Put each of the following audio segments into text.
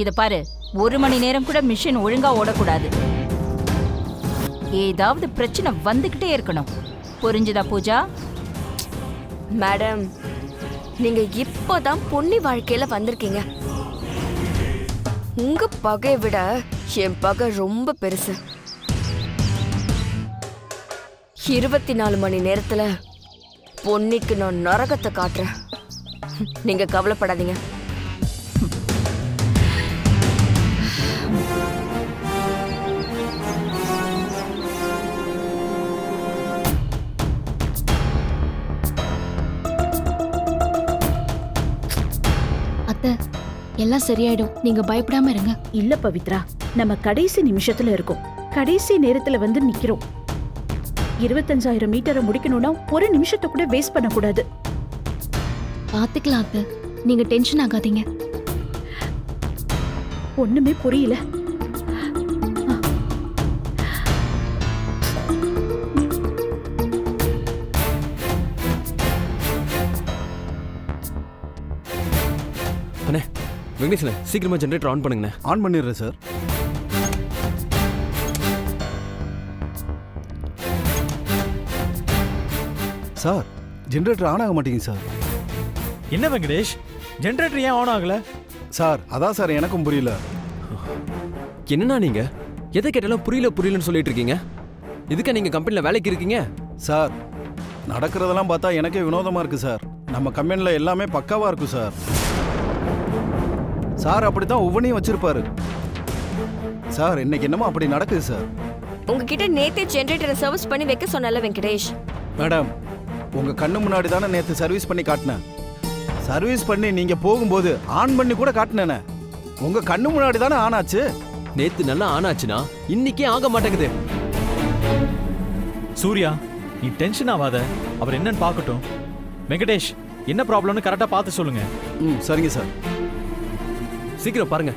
இத பாரு, 1 மணி நேரம் கூட மிஷின் ஒழுங்கா ஓடக்கூடாது. ஏதாவது பிரச்சனை வந்துகிட்டே இருக்கணும். புரிஞ்சுதா பூஜா? மேடம், நீங்க இப்போதான் பொன்னி வாழ்க்கையில வந்திருக்கீங்க. உங்க பகையை விட என் பகை ரொம்ப பெருசு. 24 மணி நேரத்துல பொன்னிக்கு நான் நரகத்தை காட்டுறேன். நீங்க கவலைப்படாதீங்க. அத்தை, எல்லாம் சரியாயிடும். நீங்க பயப்படாம இருங்க. இல்ல பவித்ரா, நம்ம கடைசி நிமிஷத்துல இருக்கோம். கடைசி நேரத்துல வந்து நிக்கிறோம். 25,000 மீட்டரை முடிக்கணும்னா ஒரு நிமிஷத்தை கூட வேஸ்ட் பண்ண கூடாது. பாத்துக்கலாம் அத்தை, நீங்க டென்ஷன் ஆகாதீங்க. ஒண்ணுமே புரியல. அண்ணே, வெங்கடேஷ்ண்ணே, சீக்கிரமா ஜெனரேட்டர் ஆன் பண்ணுங்கண்ணே. ஆன் பண்ணிடுறேன் சார். சார், ஜெனரேட்டர் ஆன் ஆக மாட்டேங்குது சார். என்ன வெங்கடேஷ், ஜெனரேட்டர் ஏன் ஆன் ஆகல? சார், அதான் சார் எனக்கும் புரியல. என்னண்ணா நீங்க எதை கேட்டாலும் புரியலன்னு சொல்லிட்டு இருக்கீங்க? இதுக்கா நீங்க கம்பெனில வேலைக்கு இருக்கீங்க? சார், நடக்கிறதெல்லாம் பார்த்தா எனக்கே வினோதமா இருக்கு சார். நம்ம கம்பெனில எல்லாமே பக்காவா இருக்கும் சார். சார் அப்படித்தான் ஒவ்வொன்றையும் வச்சிருப்பாரு. சார், இன்னைக்கு என்னமோ அப்படி நடக்குது சார். உங்ககிட்ட நேத்தே ஜெனரேட்டரை சர்வீஸ் பண்ணி வைக்க சொன்னல வெங்கடேஷ். மேடம், உங்க கண்ணு முன்னாடி தானே நேத்து சர்வீஸ் பண்ணி காட்டினேன். சர்வீஸ் பண்ணி நீங்க போகும்போது ஆன் பண்ணி கூட காட்டினேனே. உங்க கண்ணு முன்னாடி தானே ஆன் ஆச்சு. நேத்து நல்லா ஆன் ஆச்சுன்னா இன்னைக்கே ஆக மாட்டேங்குது. சூர்யா, நீ டென்ஷன் ஆகாத. அவர் என்னன்னு பார்க்கட்டும். வெங்கடேஷ், என்ன ப்ராப்ளம்னு கரெக்டா பார்த்து சொல்லுங்க. சரிங்க சார். சீக்கிரம் பாருங்க.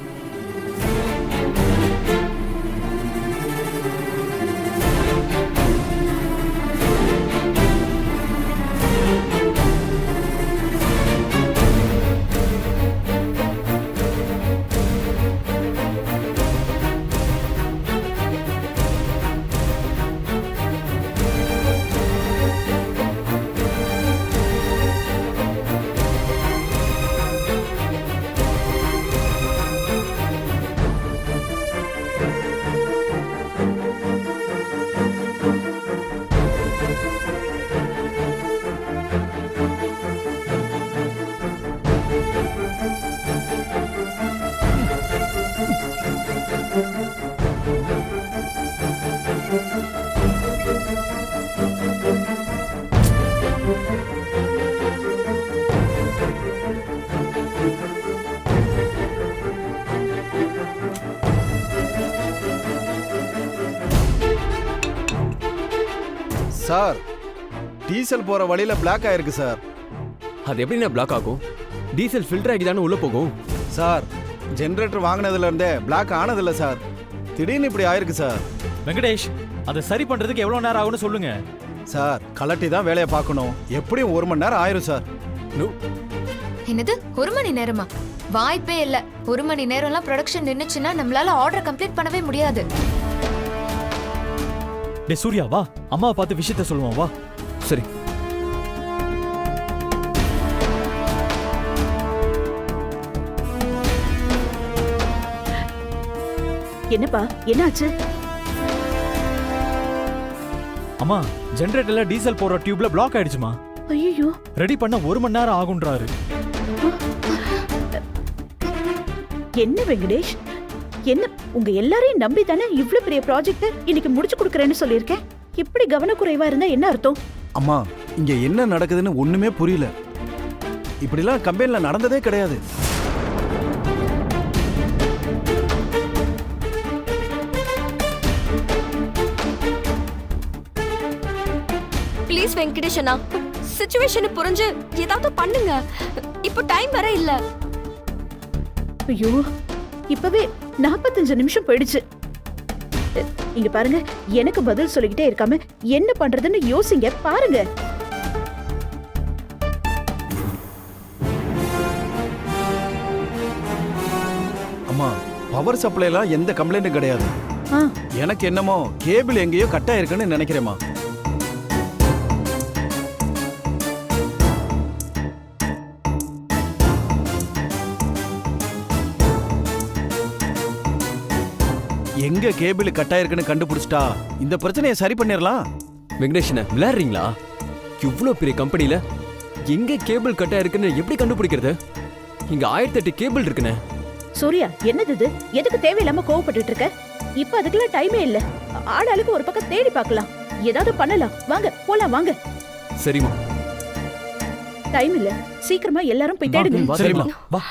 சார், டீசல் போற வழியில பிளாக் ஆயிருக்கு சார். அது எப்படிண்ணே பிளாக் ஆகும்? டீசல் ஃபில்டர் ஆகி தானே உள்ள போகும். சார், ஜெனரேட்டர் வாங்கினதுல இருந்தே பிளாக் ஆனதில்ல சார். திடீர்னு இப்படி ஆயிருக்கு சார். வெங்கடேஷ், அதை சரி பண்றதுக்கு எவ்வளவு நேரம் ஆகும்னு சொல்லுங்க. சார், கலட்டி தான் வேலையை பார்க்கணும். எப்படியும் 1 மணி நேரம் ஆயிரும் சார். என்னது 1 மணி நேரமா? வாய்ப்பே இல்ல. 1 மணி நேரம்லாம் ப்ரொடக்ஷன் நின்னுச்சுன்னா நம்மளால ஆர்டர் கம்ப்ளீட் பண்ணவே முடியாது. டே சூர்யா, வா, அம்மாவை பார்த்து விஷயத்த சொல்லுவோம். வா. சரி. என்னப்பா, என்னாச்சு? அம்மா, ஜெனரேட்டர்ல டீசல் போற டியூப்ல பிளாக் ஆயிடுச்சுமா. ஐயோ, ரெடி பண்ண 1 மணி நேரம் ஆகுன்றாரு. என்ன வெங்கடேஷ், என்ன உங்க எல்லாரையும் நம்பி தானே இவ்ளோ பெரிய ப்ராஜெக்ட் இன்னைக்கு முடிச்சு கொடுக்கறேன்னு சொல்லியிருக்கேன். இப்படி கவனக்குறைவா இருந்தா என்ன அர்த்தம்? அம்மா, இங்க என்ன நடக்குதுன்னு ஒண்ணுமே புரியல. இப்படிலாம் கம்பெனில நடந்ததே கிடையாது. ப்ளீஸ் வெங்கடேஷ் அண்ணா, சிச்சுவேஷனை புரிஞ்சு ஏதாவது பண்ணுங்க. இப்போ டைம் வர இல்ல. ஐயோ, இப்பவே 45 நிமிஷம் போயிடுச்சு. இங்க பாருங்க, எனக்கு பதில் சொல்லிக்கிட்டே இருக்காம என்ன பண்றதுன்னு யோசிங்க. பாருங்க. அம்மா, பவர் சப்ளைலாம் எந்த கம்ப்ளைண்ட்டும் கிடையாது. ஆ, எனக்கு என்னமோ கேபிள் எங்கேயோ கட் ஆயிருக்குன்னு நினைக்கிறேம்மா. எங்க கேபிள் கட் ஆயிருக்குன்னு கண்டுபிடிச்சிட்டா இந்த பிரச்சனையை சரி பண்ணிடலாம். வெங்கடேஷ் என்ன விளையாடுறீங்களா? இவ்வளோ பெரிய கம்பெனில எங்க கேபிள் கட் ஆயிருக்குன்னு எப்படி கண்டுபிடிக்கிறது? இங்க 1008 கேபிள் இருக்குண்ணே. சூர்யா என்னது இது? எதுக்கு தேவையில்லாம கோவப்பட்டுட்டு இருக்க? இப்ப அதுக்கெல்லாம் டைமே இல்ல. ஆளாளுக்கு ஒரு பக்கம் தேடி பார்க்கலாம். ஏதாவது பண்ணலாம். வாங்க போலாம் வாங்க. சரிம்மா. டைம் இல்ல. சீக்கிரமா எல்லாரும் போய் தேடுங்க. வா, சரிம்மா. வா.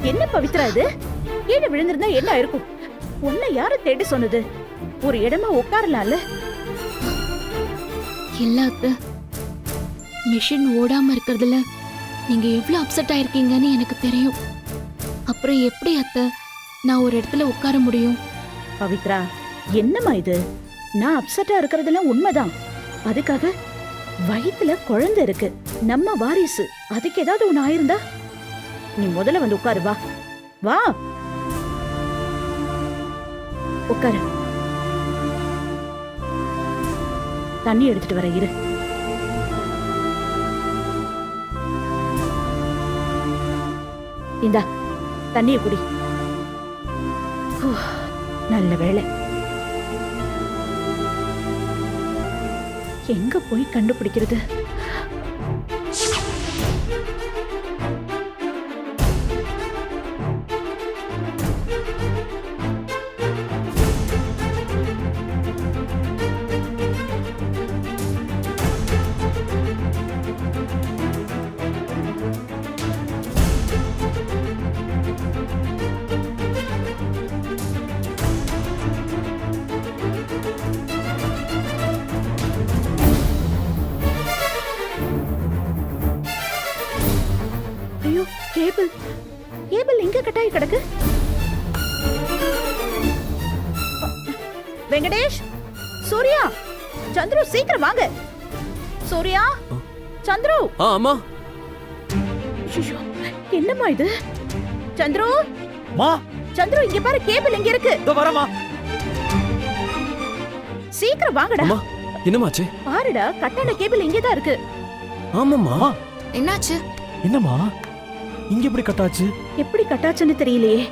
என்ன பவித்ரா இது? கீழே விழுந்திருந்தா என்ன இருக்கும்? உன்னை யாரு தேடி சொன்னது? ஒரு இடமா உட்காரலாம்ல. எல்லாத்த மிஷின் ஓடாம இருக்கிறதுல நீங்க எவ்வளவு அப்செட் ஆயிருக்கீங்கன்னு எனக்கு தெரியும். அப்புறம் எப்படி அத்தை நான் ஒரு இடத்துல உட்கார முடியும்? பவித்ரா என்னம்மா இது? நான் அப்செட்டா இருக்கிறதெல்லாம் உண்மைதான். அதுக்காக வயித்துல குழந்தை இருக்கு, நம்ம வாரிசு, அதுக்கு ஏதாவது ஒண்ணு ஆயிருந்தா? நீ முதல்ல வந்து உட்காரு. வா வா உட்காரு. தண்ணி எடுத்துட்டு வர இரு. இந்தா தண்ணிய குடி. ஹோ, நல்ல வேளை. எங்க போய் கண்டுபிடிக்கிறது? ஐயோ, கேபிள் கேபிள் எங்க கட்டாயி கிடக்கு? வெங்கடேஷ், சூர்யா, சந்துரு சீக்கிரம் வாங்க. சூர்யா, சந்துரு. அம்மா. ஐயோ, என்னம்மா இது? சந்துரு மா சந்துரு இங்க பாரு கேபிள் இங்க இருக்கு. இதோ வரமா. சீக்கிரம் வாங்கடா. அம்மா என்னமாச்சு? பாருடா கட்டான கேபிள் இங்க தான் இருக்கு. ஆமாம்மா. என்னாச்சு? என்னம்மா இங்க எப்படி கட்டாச்சு? எப்படி கட்டாச்சுன்னு தெரியலையே.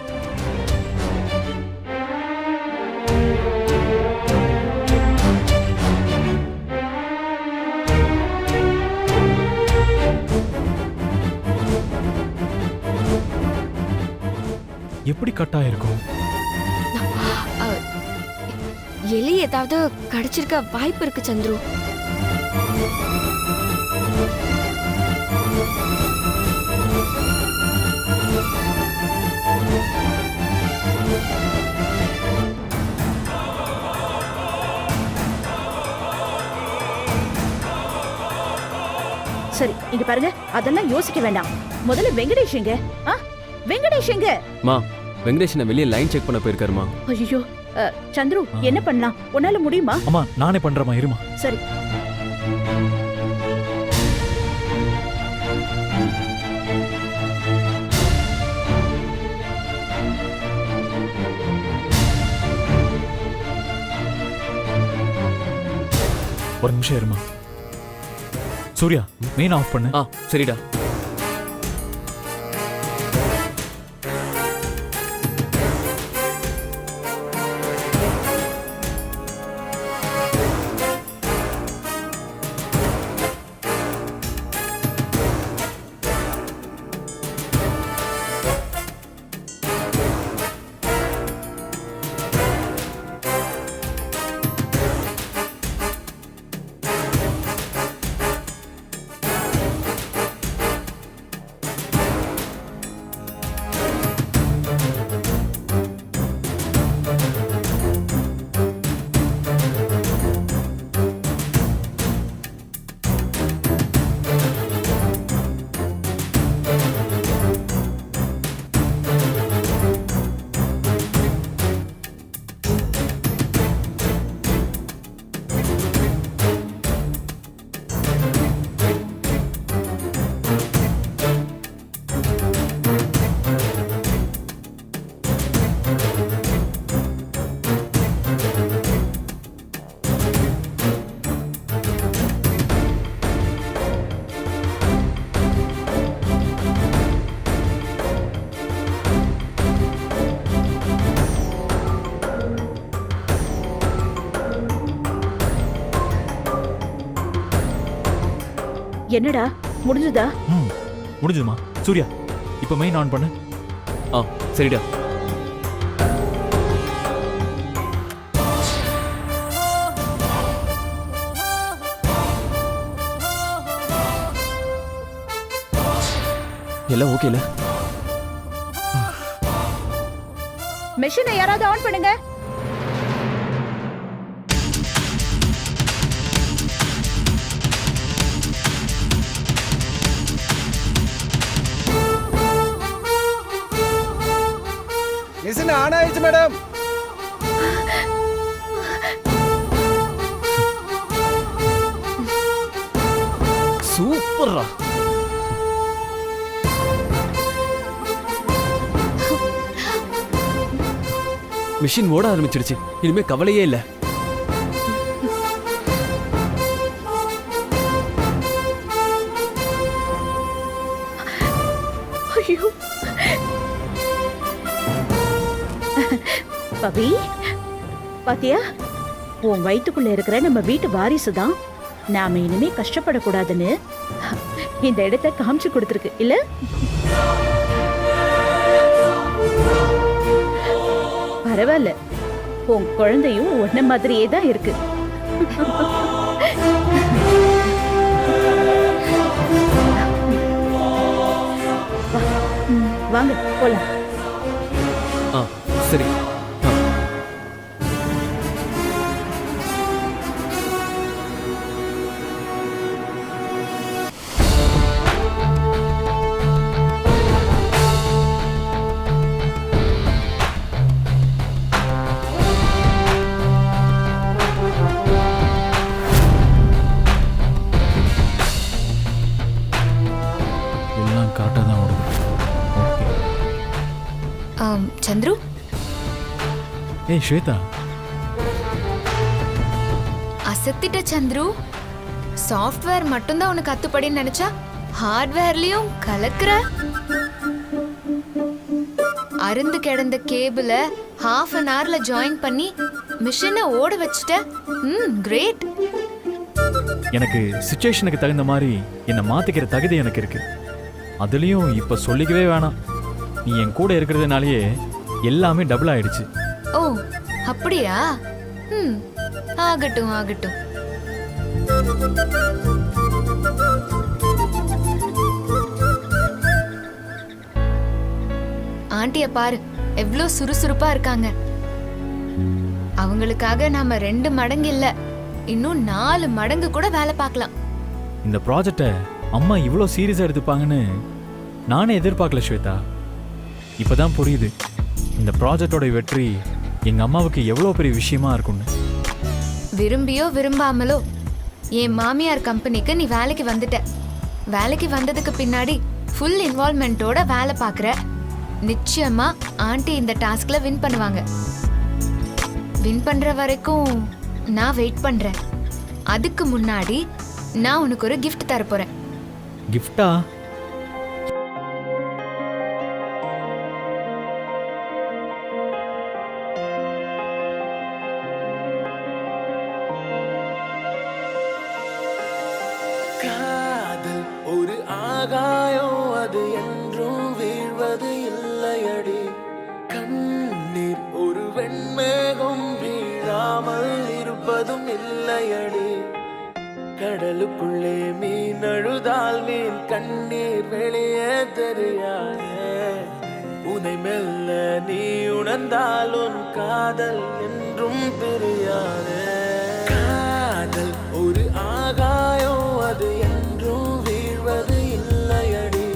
எப்படி கட்டாயிருக்கும்? எலி ஏதாவது கடிச்சிருக்க வாய்ப்பு இருக்கு சந்துரு. சரி இங்க பாருங்க அதெல்லாம் யோசிக்க வேண்டாம். முதல்ல வெங்கடேஷ் எங்க? வெங்கடேஷ் எங்க? மா வெங்கடேஷனை வெளியே லைன் செக் பண்ண போயிருக்காருமா. ஐயோ சந்துரு என்ன பண்ணலாம்? உன்னால முடியுமா? அம்மா நானே பண்றேம்மா, இருமா. சரி ஒரு நிமிஷம் இருமா. சூர்யா மெயின் ஆஃப் பண்ணு. சரிடா. என்னடா முடிஞ்சதா? முடிஞ்சதுமா. சூர்யா இப்ப மெயின் ஆன் பண்ணு. சரிடா. எல்லாம் ஓகேல? மெஷினை யாராவது ஆன் பண்ணுங்க. மிஷின் ஆன் ஆயிடுச்சு மேடம். சூப்பர்ரா. மிஷின் ஓட ஆரம்பிச்சிடுச்சு. இனிமே கவலையே இல்ல. ஐயோ பவி பாத்தியா, உன் வயிற்றுக்குள்ள இருக்கிற நம்ம வீட்டு வாரிசு தான் நாம இனிமே கஷ்டப்படக்கூடாதுன்னு இந்த இடத்தை காமிச்சு கொடுத்துருக்கு இல்ல? பரவாயில்ல, உன் குழந்தையும் உன்ன மாதிரியே தான் இருக்கு. வாங்க போலாம். சரி. எல்லாம் கரெக்டாக தான் ஓடுது. ஓகே சந்துரு. ஏய் ஸ்வேதா, அசத்திட்ட சந்துரு. சாஃப்ட்வேர் மட்டும்தான் உனக்கு அத்துப்படின்னு நினைச்சா ஹார்ட்வேர்லயும் கலக்குற. அருந்து கிடந்த கேபிள half an hourல ஜாயின் பண்ணி மிஷினை ஓட வச்சுட்ட. கிரேட். எனக்கு சுச்சுவேஷனுக்கு தகுந்த மாதிரி என்னை மாத்திக்கிற தகுதி எனக்கு இருக்கு. அதுலயும் இப்ப சொல்லிக்கவே வேணாம், நீ என் கூட இருக்கிறதுனாலயே எல்லாமே டபுள் ஆயிடுச்சு. ஓ அப்படியா? ஆகட்டும் ஆகட்டும். ஆண்டிய பாரு, எவ்ளோ சுறுசுறுப்பா இருக்காங்க. அவங்களுக்காக நாம 2 மடங்கு இல்ல, இன்னும் 4 மடங்கு கூட வேலை பார்க்கலாம். இந்த ப்ராஜெக்டை அம்மா இவ்வளோ சீரியஸா எடுத்துப்பாங்கன்னு நானே எதிர்பார்க்கல ஸ்வேதா. இப்பதான் புரியுது இந்த ப்ராஜெக்டோட வெற்றி எங்க அம்மாவுக்கு எவ்வளோ பெரிய விஷயமா இருக்கும்னு. விரும்பியோ விரும்பாமலோ என் மாமியார் கம்பெனிக்கு நீ வேலைக்கு வந்துட்ட. வேலைக்கு வந்ததுக்கு பின்னாடி ஃபுல் இன்வால்வ்மெண்ட்டோட வேலை பார்க்குற. நிச்சயமா ஆண்டி இந்த டாஸ்க்ல வின் பண்ணுவாங்க. வின் பண்ற வரைக்கும் நான் வெயிட் பண்றேன். அதுக்கு முன்னாடி நான் உனக்கு ஒரு gift தர போறேன். கிஃப்டா? காதல் ஒரு ஆகாயம், அது என்றும் வீழ்வது இல்லையடி. கண்ணீர் ஒரு வெண்மேகம், வீழாமல் இருப்பதும் இல்லையடி. கடலுக்குள்ளே மீன் அழுதால் மீன் கண்ணீர் வெளியே தெரியாதே. உனை மெல்ல நீ உணர்ந்தால் உன் காதல் என்றும் தெரியாதே. காதல் ஒரு ஆகாயம், அது என்றும் வீழ்வது இல்லையடி.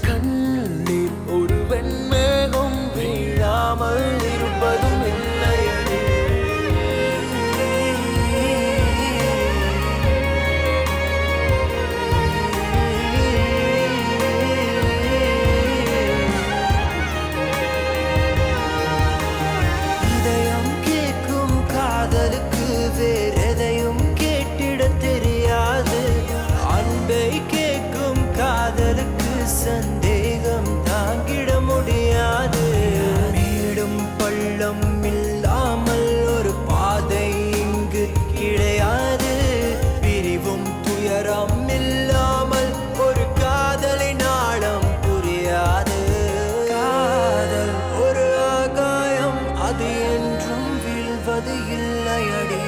கண்ணீர் ஒரு வெண்மேகம், வீழாமல் இருப்பதும் இல்லையடி. இதயம் கேட்கும் காதலுக்கு வேறெதையும் கேட்டிட தெரியாது. அன்பை கேட்கும் காதலுக்கு சந்தேகம் தாங்கிட முடியாது. மேடும் பள்ளம் இல்லாமல் ஒரு பாதை இங்கு கிடையாது. பிரிவும் துயரம் இல்லாமல் ஒரு காதலின் ஆழம் புரியாது. காதல் ஒரு ஆகாயம், அது என்றும் வீழ்வது இல்லையடி.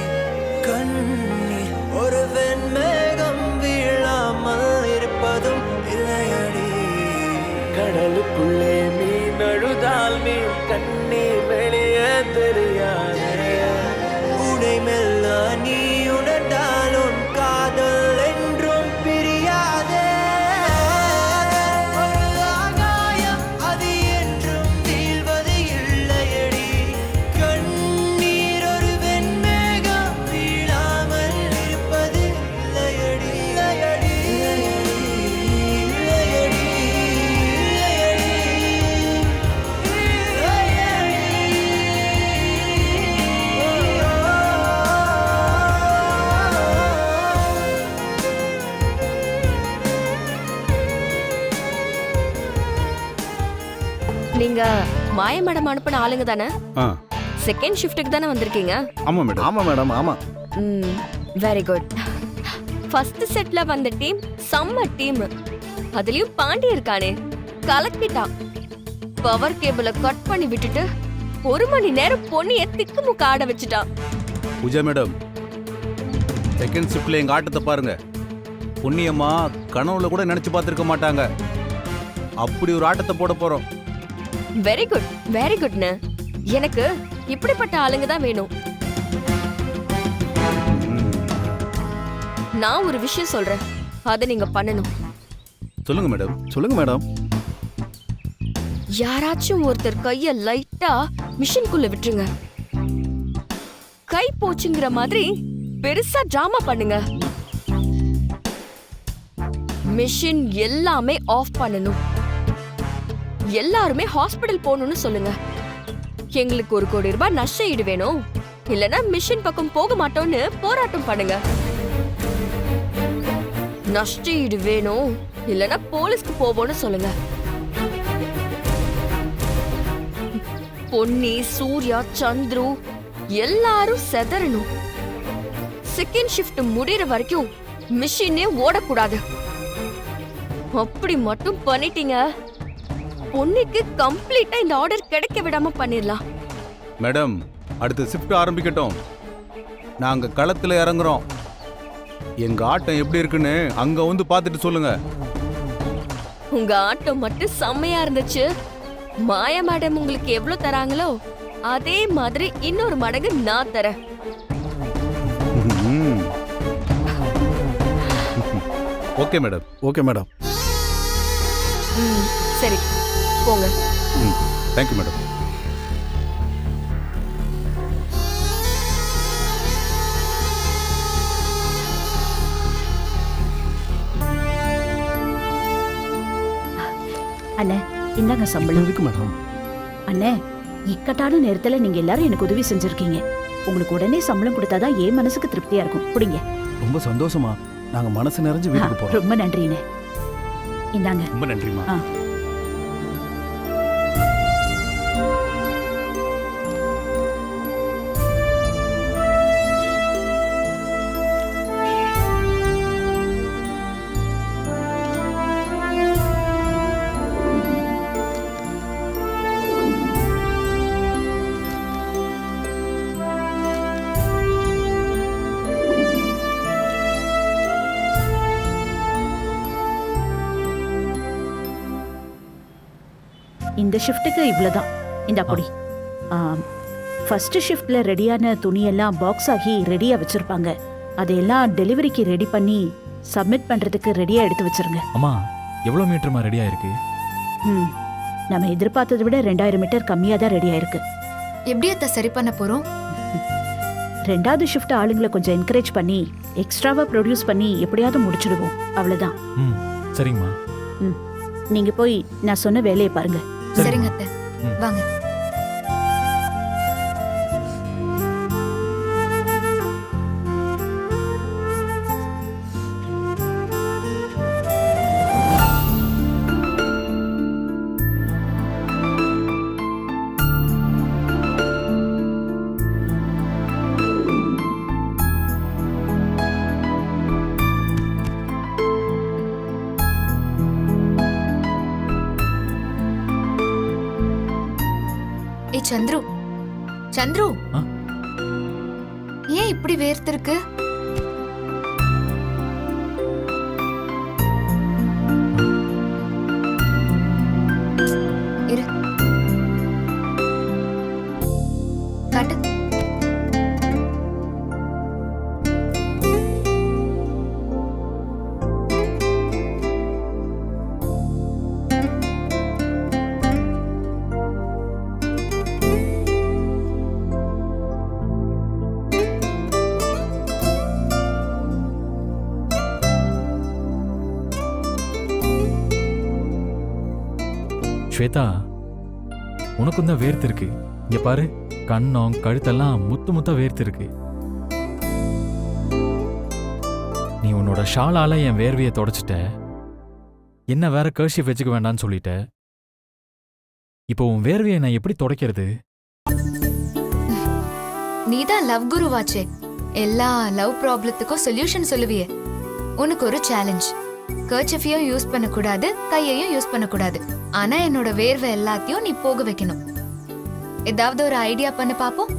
கண்ணீர் ஒரு வெண்மேகம், வீழாமல் இருப்பதும் இல்லையடி. கடலுக்குள்ளே மீன் அழுதால் மீன் கண்ணீர் வெளியே தெரியாதே. உனை மெல்ல நீ உணர்ந்தால் உன் காதல் என்றும் பிரியாதே. ஒரு ஆகாயம், அது என்றும் வீழ்வது இல்லையடி. கண்ணீர் ஒரு வெண்மேகம், வீழாமல் இருப்பது இல்லையடி. இல்லையடி, இல்லையடி, நீங்க மாய மேடம் அனுப்பின ஆளுங்க தானே? செகண்ட் ஷிஃப்ட்டுக்கு தானே வந்திருக்கீங்க? ஆமா மேடம். ஆமா மேடம். ஆமா. Very good. ஃபர்ஸ்ட் செட்ல வந்த டீம் செம்ம டீம். அதுலயும் பாண்டி இருக்கானே, கலக்கிட்டான். பவர் கேபிளை கட் பண்ணி விட்டுட்டு 1 மணி நேரம் பொண்ணிய திக்குமுக்க ஆட வச்சுட்டான். பூஜா மேடம், செகண்ட் ஷிஃப்ட்ல எங்க ஆட்டத்தை பாருங்க. புண்ணியம்மா கனவுல கூட நினைச்சு பார்த்திருக்க மாட்டாங்க. அப்படி ஒரு ஆட்டத்தை போட போறோம். வெரி குட், வெரி குட்னு. எனக்கு இப்படிப்பட்ட ஆளுங்க தான் வேணும். நான் ஒரு விஷயம் சொல்றேன், அதை நீங்க பண்ணணும். சொல்லுங்க மேடம். சொல்லுங்க மேடம். யாராச்சும் ஒருத்தர் கைய லைட்டா மிஷின்குள்ள விட்டுருங்க. கை போச்சுங்கிற மாதிரி பெருசா டிராமா பண்ணுங்க. மிஷின் எல்லாமே ஆஃப் பண்ணணும். எல்லாருமே ஹாஸ்பிடல் போகணும்னு சொல்லுங்க. எங்களுக்கு 1 கோடி ரூபாய் நஷ்ட ஈடு வேணும், இல்லனா மிஷின் பக்கம் போக மாட்டோம்னு போராட்டம் பண்ணுங்க. நஷ்ட ஈடு வேணும், இல்லனா போலீஸ்க்கு போவோம்னு சொல்லுங்க. பொன்னி, சூர்யா, சந்துரு எல்லாரும் செதறணும். செகண்ட் ஷிஃப்ட் முடியற வரைக்கும் மிஷினே ஓடக்கூடாது. அப்படி மட்டும் பண்ணிட்டீங்க, பொன்னிக்கு கம்ப்ளீட்டா இந்த ஆர்டர் கிடைக்க விடாம பண்ணிடலாம். மேடம், அடுத்த ஷிஃப்ட் ஆரம்பிக்கட்டும். நாங்க களத்துல இறங்குறோம். எங்க ஆட்டம் எப்படி இருக்குன்னு அங்க வந்து பார்த்துட்டு சொல்லுங்க. உங்க ஆட்டம் மட்டும் செம்மையா இருந்துச்சு. மாயா மேடம் உங்களுக்கு எவ்வளவு தராங்களோ அதே மாதிரி இன்னொரு மடங்கு நான் தரேன். Okay madam. Okay madam. சரி, போங்க. Thank you madam. அண்ணே, இந்தாங்க சம்பளம். இருக்கு மேடம். அண்ணே, இக்கட்டான நேரத்துல நீங்க எல்லாரும் எனக்கு உதவி செஞ்சிருக்கீங்க. உங்களுக்கு உடனே சம்பளம் கொடுத்தாதான் என் மனசுக்கு திருப்தியா இருக்கும். புடிங்க. ரொம்ப சந்தோஷமா. நாங்க மனசு நிறைஞ்சு வீட்டுக்கு போறோம். ரொம்ப நன்றிண்ணே. இந்தாங்க. ரொம்ப நன்றிமா. இந்த ஷிஃப்ட்டுக்கு இவ்வளவுதான். இந்த பொடி. ஃபர்ஸ்ட் ஷிஃப்ட்ல ரெடியான துணியெல்லாம் பாக்ஸ் ஆகி ரெடியா வச்சிருப்பாங்க. அதையெல்லாம் டெலிவரிக்கு ரெடி பண்ணி சப்மிட் பண்றதுக்கு ரெடியா எடுத்து வச்சிருங்க. அம்மா, எவ்வளோ மீட்டர்மா ரெடியா இருக்கு? நம்ம எதிர்பார்த்ததை விட 2000 மீட்டர் கம்மியா தான் ரெடியா இருக்கு. எப்படி அத்தை சரி பண்ண போறோம்? 2வது ஷிஃப்ட் ஆளுங்களை கொஞ்சம் என்கரேஜ் பண்ணி எக்ஸ்ட்ராவா ப்ரொடியூஸ் பண்ணி எப்படியாவது முடிச்சிடுவோம். அவ்வளவுதான். சரிங்கம்மா. நீங்க போய் நான் சொன்ன வேலையை பாருங்க. சரிங்க அத்தை, வாங்க. சந்துரு, சந்துரு, ஏன் இப்படி வேர்த்திருக்கு? இரு, காட்டு. ஸ்வேதா, உனக்கும் தான் வேர்த்து இருக்கு. இங்க பாரு, கண்ணம் கழுத்தெல்லாம் முத்து முத்தா வேர்த்து இருக்கு. நீ உன்னோட ஷாலால என் வேர்வையை தொடச்சிட்ட. என்ன வேற கர்ஷிப் வச்சுக்க வேண்டாம்னு சொல்லிட்ட. இப்போ உன் வேர்வையை நான் எப்படி துடைக்கிறது? நீதான் லவ் குருவாச்சே, எல்லா லவ் ப்ராப்ளத்துக்கும் சொல்யூஷன் சொல்லுவியே. உனக்கு ஒரு சேலஞ்ச். கர்ச்சஃபையும் யூஸ் பண்ணக்கூடாது, கையையும் யூஸ் பண்ணக்கூடாது. ஆனா என்னோட வேர்வை எல்லாத்தையும் நீ போக வைக்கணும். ஏதாவது ஒரு ஐடியா பண்ண பாப்போம்.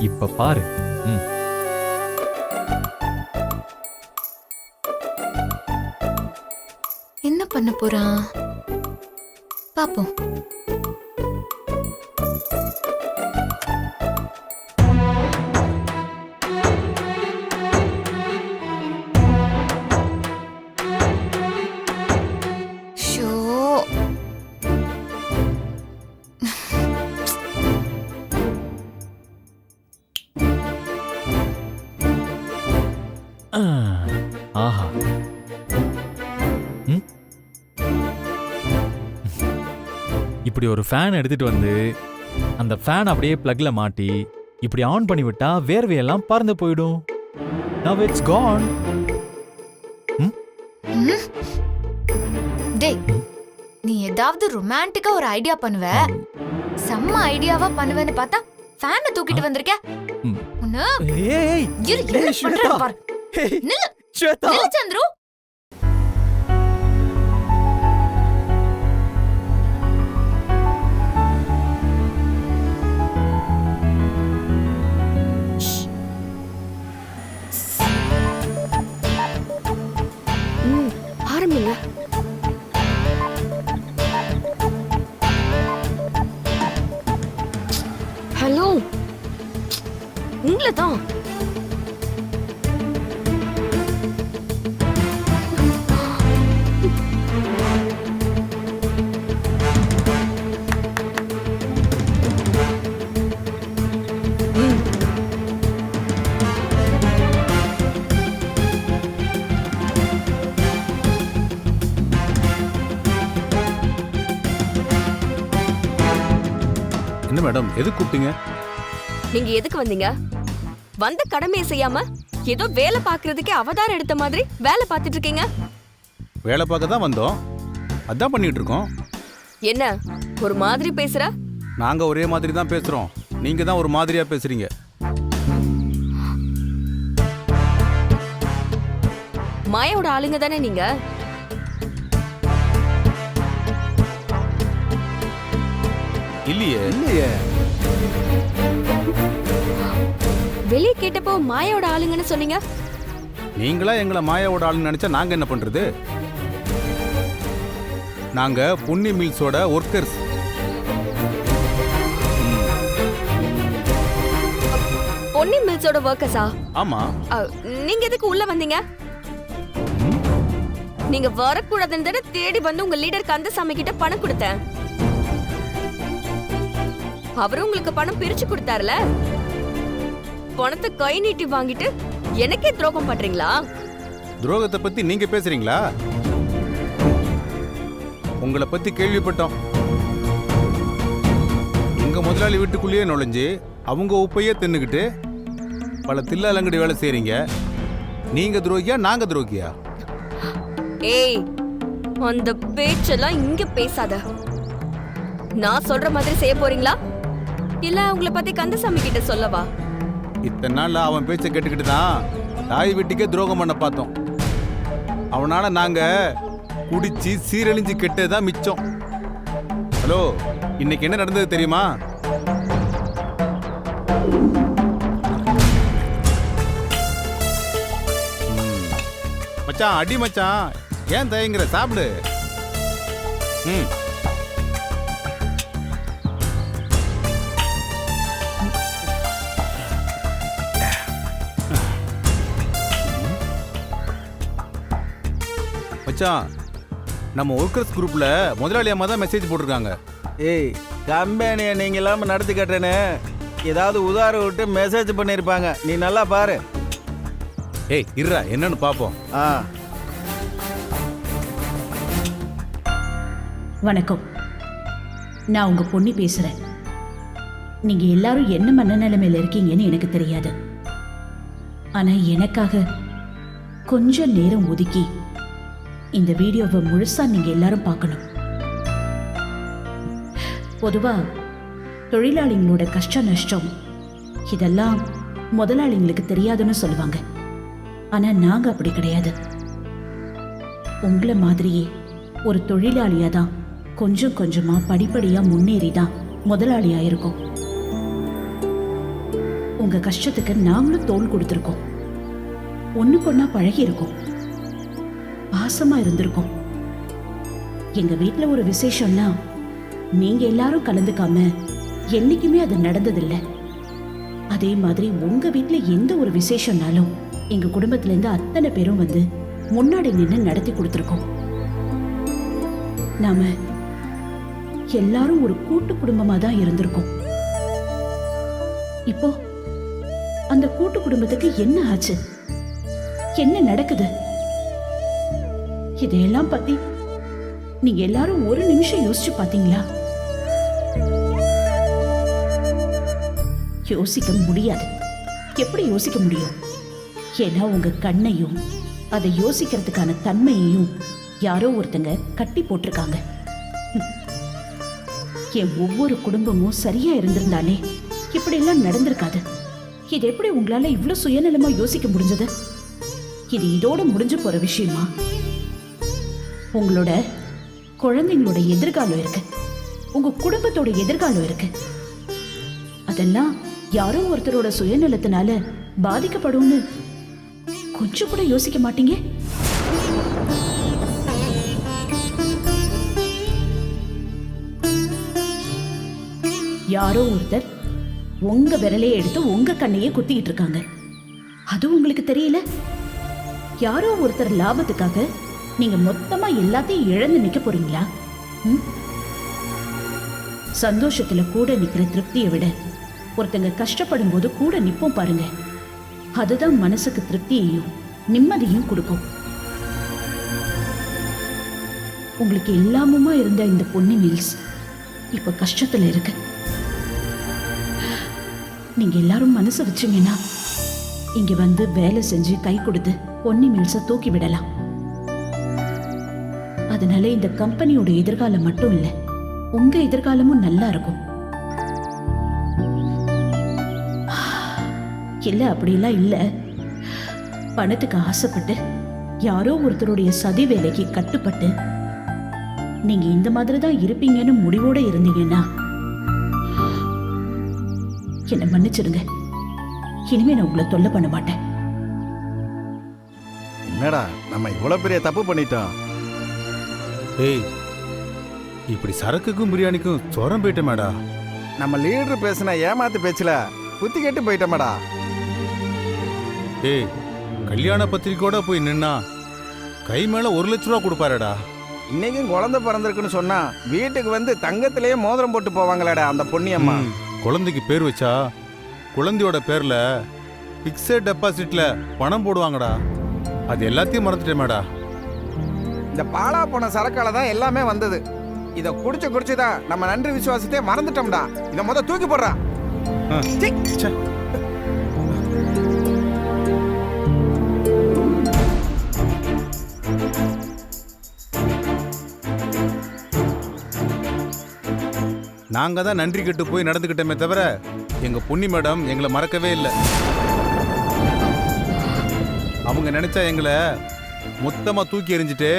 இப்ப பாரு. என்ன பண்ண போறான் பாப்போம். ஆஹா. ம்? இப்படி ஒரு ஃபேன் எடுத்துட்டு வந்து அந்த ஃபேன் அப்படியே பிளக்ல மாட்டி இப்படி ஆன் பண்ணி விட்டா வேர்வையெல்லாம் பறந்து போயிடும். Now it's gone. டேய், நீ ஏதாவது ரொமான்டிக்கா ஒரு ஐடியா பண்ணுவ, செம்ம ஐடியாவா பண்ணுவேன்னு பார்த்தா ஃபேனை தூக்கிட்டு வந்திருக்க. ம். உன்ன ஏய் இரு, என்ன ஏய், ஸ்வேதா. பண்றேன்னு பாரு. ஏய், நில்லு, ஸ்வேதா. நில்லு சந்துரு. ஆரம்பிங்க. ஹலோ, உங்களை தான். என்ன மேடம், எது கூப்பிட்டீங்க? நீங்க எதுக்கு வந்தீங்க? வந்த கடமையை செய்யாம ஏதோ வேலை பாக்குறதுக்கே அவதாரம் எடுத்த மாதிரி வேலை பார்த்துட்டு இருக்கீங்க. வேலை பார்க்க தான் வந்தோம், அதான் பண்ணிட்டு இருக்கோம். என்ன ஒரு மாதிரி பேசுற? நாங்க ஒரே மாதிரி தான் பேசுறோம், நீங்க தான் ஒரு மாதிரியா பேசுறீங்க. மாயாவோட ஆளுங்க தானே நீங்க? இல்லையே. இல்லையே. வெளியே கேட்டப்போ மாயாவோட ஆளுங்கன்னு சொன்னீங்க. நீங்களா எங்களை மாயாவோட ஆளுன்னு நினைச்சா நாங்க என்ன பண்றது? நாங்க பொன்னி மில்ஸோட ஒர்க்கர்ஸ். பொன்னி மில்ஸோட ஒர்க்கர்ஸா? ஆமா. நீங்க எதுக்கு உள்ள வந்தீங்க? நீங்க வரக்கூடாதுன்னு தேடி வந்து உங்க லீடர் கந்தசாமி கிட்ட பணம் கொடுத்தேன். அவரும் உங்களுக்கு பணம் பிரிச்சு கொடுத்தாருல, பணத்தை கை நீட்டி வாங்கிட்டு எனக்கே துரோகம் பண்றீங்களா? துரோகத்தை பத்தி நீங்க பேசுறீங்களா? உங்களை பத்தி கேள்விப்பட்டோம். உங்க முதலாளி வீட்டுக்குள்ளேயே நுழைஞ்சு அவங்க உப்பையே தின்னுக்கிட்டு பல தில்லாலங்கடி வேலை செய்றீங்க. நீங்க துரோகியா, நாங்க துரோகியா? ஏய், அந்த பேச்செல்லாம் இங்க பேசாத. நான் சொல்ற மாதிரி செய்ய போறீங்களா இல்ல உங்களை பத்தி கந்தசாமி கிட்ட சொல்லவா? இத்தனை நாள்ல அவன் பேச்ச கேட்டுக்கிட்டு தான் தாய் வீட்டுக்கே துரோகம் பண்ண பார்த்தோம். அவனால நாங்க குடிச்சு சீரழிஞ்சு கெட்டதுதான் மிச்சம். ஹலோ, இன்னைக்கு என்ன நடந்தது தெரியுமா? மச்சான், அடி மச்சான், ஏன் தயங்குற? சாப்பிடு. மச்சான், நம்ம ஒர்க்கர்ஸ் குரூப்ல முதலாளி அம்மா தான் மெசேஜ் போட்டிருக்காங்க. ஏய், கம்பெனியை நீங்க இல்லாம நடத்தி கட்டுறேன்னு ஏதாவது உதாரணம் விட்டு மெசேஜ் பண்ணிருப்பாங்க, நீ நல்லா பாரு. ஏய், இருடா, என்னன்னு பாப்போம். வணக்கம், நான் உங்க பொன்னி பேசுறேன். நீங்க எல்லாரும் என்ன மனநிலைமையில இருக்கீங்கன்னு எனக்கு தெரியாது. ஆனா எனக்காக கொஞ்சம் நேரம் ஒதுக்கி இந்த வீடியோவை முழுசா நீங்க எல்லாரும் பார்க்கணும். பொதுவா தொழிலாளிகளோட கஷ்ட நஷ்டம் இதெல்லாம் முதலாளிங்களுக்கு தெரியாதுன்னு சொல்லுவாங்க. ஆனா நாங்க அப்படி கிடையாது. உங்களை மாதிரியே ஒரு தொழிலாளியா தான் கொஞ்சம் கொஞ்சமா படிப்படியா முன்னேறி தான் முதலாளியா இருக்கோம். உங்க கஷ்டத்துக்கு நாங்களும் தோள் கொடுத்திருக்கோம். ஒண்ணுக்கொன்னா பழகி இருக்கோம், பாசமா இருந்திருக்கோம். எங்க வீட்டுல ஒரு விசேஷம்னா நீங்க எல்லாரும் கலந்துக்காம என்னைக்குமே அது நடந்ததில்லை. அதே மாதிரி உங்க வீட்டுல எந்த ஒரு விசேஷம்னாலும் எங்க குடும்பத்துல இருந்து அத்தனை பேரும் வந்து முன்னாடி நின்று நடத்தி கொடுத்திருக்கோம். நாம எல்லாரும் ஒரு கூட்டு குடும்பமா தான் இருந்திருக்கோம். இப்போ அந்த கூட்டு குடும்பத்துக்கு என்ன ஆச்சு? என்ன நடக்குது? இதையெல்லாம் பத்தி நீங்க எல்லாரும் ஒரு நிமிஷம் யோசிச்சு பாத்தீங்களா? யோசிக்க முடியாது. எப்படி யோசிக்க முடியும்? ஏன்னா உங்க கண்ணையும் அதை யோசிக்கிறதுக்கான தன்மையையும் யாரோ ஒருத்தங்க கட்டி போட்டிருக்காங்க. என் ஒவ்வொரு குடும்பமும் சரியா இருந்திருந்தாலே இப்படி எல்லாம் நடந்திருக்காது. இது எப்படி உங்களால இவ்வளவு சுயநலமா யோசிக்க முடிஞ்சது? இது இதோட முடிஞ்சு போற விஷயமா? உங்களோட குழந்தைங்களோட எதிர்காலம் இருக்கு, உங்க குடும்பத்தோட எதிர்காலம் இருக்கு. அதெல்லாம் யாரோ ஒருத்தரோட சுயநலத்தினால பாதிக்கப்படும்னு கொஞ்சம் கூட யோசிக்க மாட்டீங்க? யாரோ ஒருத்தர் உங்க விரலையே எடுத்து உங்க கண்ணையே குத்திக்கிட்டு இருக்காங்க. அது உங்களுக்கு தெரியல? யாரோ ஒருத்தர் லாபத்துக்காக நீங்க மொத்தமா எல்லாத்தையும் இழந்து நிக்க போறீங்களா? சந்தோஷத்துல கூட நிக்கிற திருப்தியை விட ஒருத்தங்க கஷ்டப்படும் போது கூட நிப்போம் பாருங்க, அதுதான் மனசுக்கு திருப்தியையும் நிம்மதியும் கொடுக்கும். உங்களுக்கு எல்லாமுமா இருந்த இந்த பொன்னி மில்ஸ் இப்ப கஷ்டத்துல இருக்கு. நீங்க எல்லாரும் மனசு வச்சீங்கன்னா இங்க வந்து வேலை செஞ்சு கை கொடுத்து பொன்னி மில்ஸை தூக்கி விடலாம். அதனால இந்த கம்பெனியோட எதிர்காலம் மட்டும் இல்ல, உங்க எதிர்காலமும் நல்லா இருக்கும். இல்ல அப்படிலாம் இல்ல, பணத்துக்கு ஆசைப்பட்டு யாரோ ஒருத்தருடைய சதி வேலைக்கு கட்டுப்பட்டு நீங்க இந்த மாதிரி தான் இருப்பீங்கன்னு முடிவோட இருந்தீங்கன்னா என்ன மன்னிச்சிடுங்க. இனிமே நான் உங்களை தொல்லை பண்ண மாட்டேன். என்னடா நம்ம இவ்வளவு பெரிய தப்பு பண்ணிட்டோம். ஏய், இப்படி சரக்குக்கும் பிரியாணிக்கும் சொரம் போயிட்டமேடா. நம்ம லீடர் பேசின ஏமாத்து பேச்சுல புத்தி கெட்டு போயிட்டோமேடா. ஏய், கல்யாண பத்திரிக்கையோட போய் நின்னா கை மேல 1 லட்ச ரூபா கொடுப்பாருடா. இன்னைக்கும் குழந்தை பிறந்திருக்குன்னு சொன்னா வீட்டுக்கு வந்து தங்கத்திலேயே மோதிரம் போட்டு போவாங்களாடா அந்த பொன்னியம்மா. குழந்தைக்கு பேர் வச்சா குழந்தையோட பேர்ல பிக்சட் டெபாசிட்ல பணம் போடுவாங்கடா. அது எல்லாத்தையும் மறந்துட்டேமேடா. இந்த பாலா போன சரக்கால தான் எல்லாமே வந்தது. இத குடிச்சுதான் நம்ம நன்றி விசுவாசத்தை மறந்துட்டோம்டா. இத முத தூக்கி போடுறா. ச்சே. நாங்க தான் நன்றி கெட்டு போய் நடந்துக்கிட்டோமே தவிர எங்க பொன்னி மேடம் எங்களை மறக்கவே இல்லை. அவங்க நினைச்சா எங்களை மொத்தமா தூக்கி எறிஞ்சிட்டு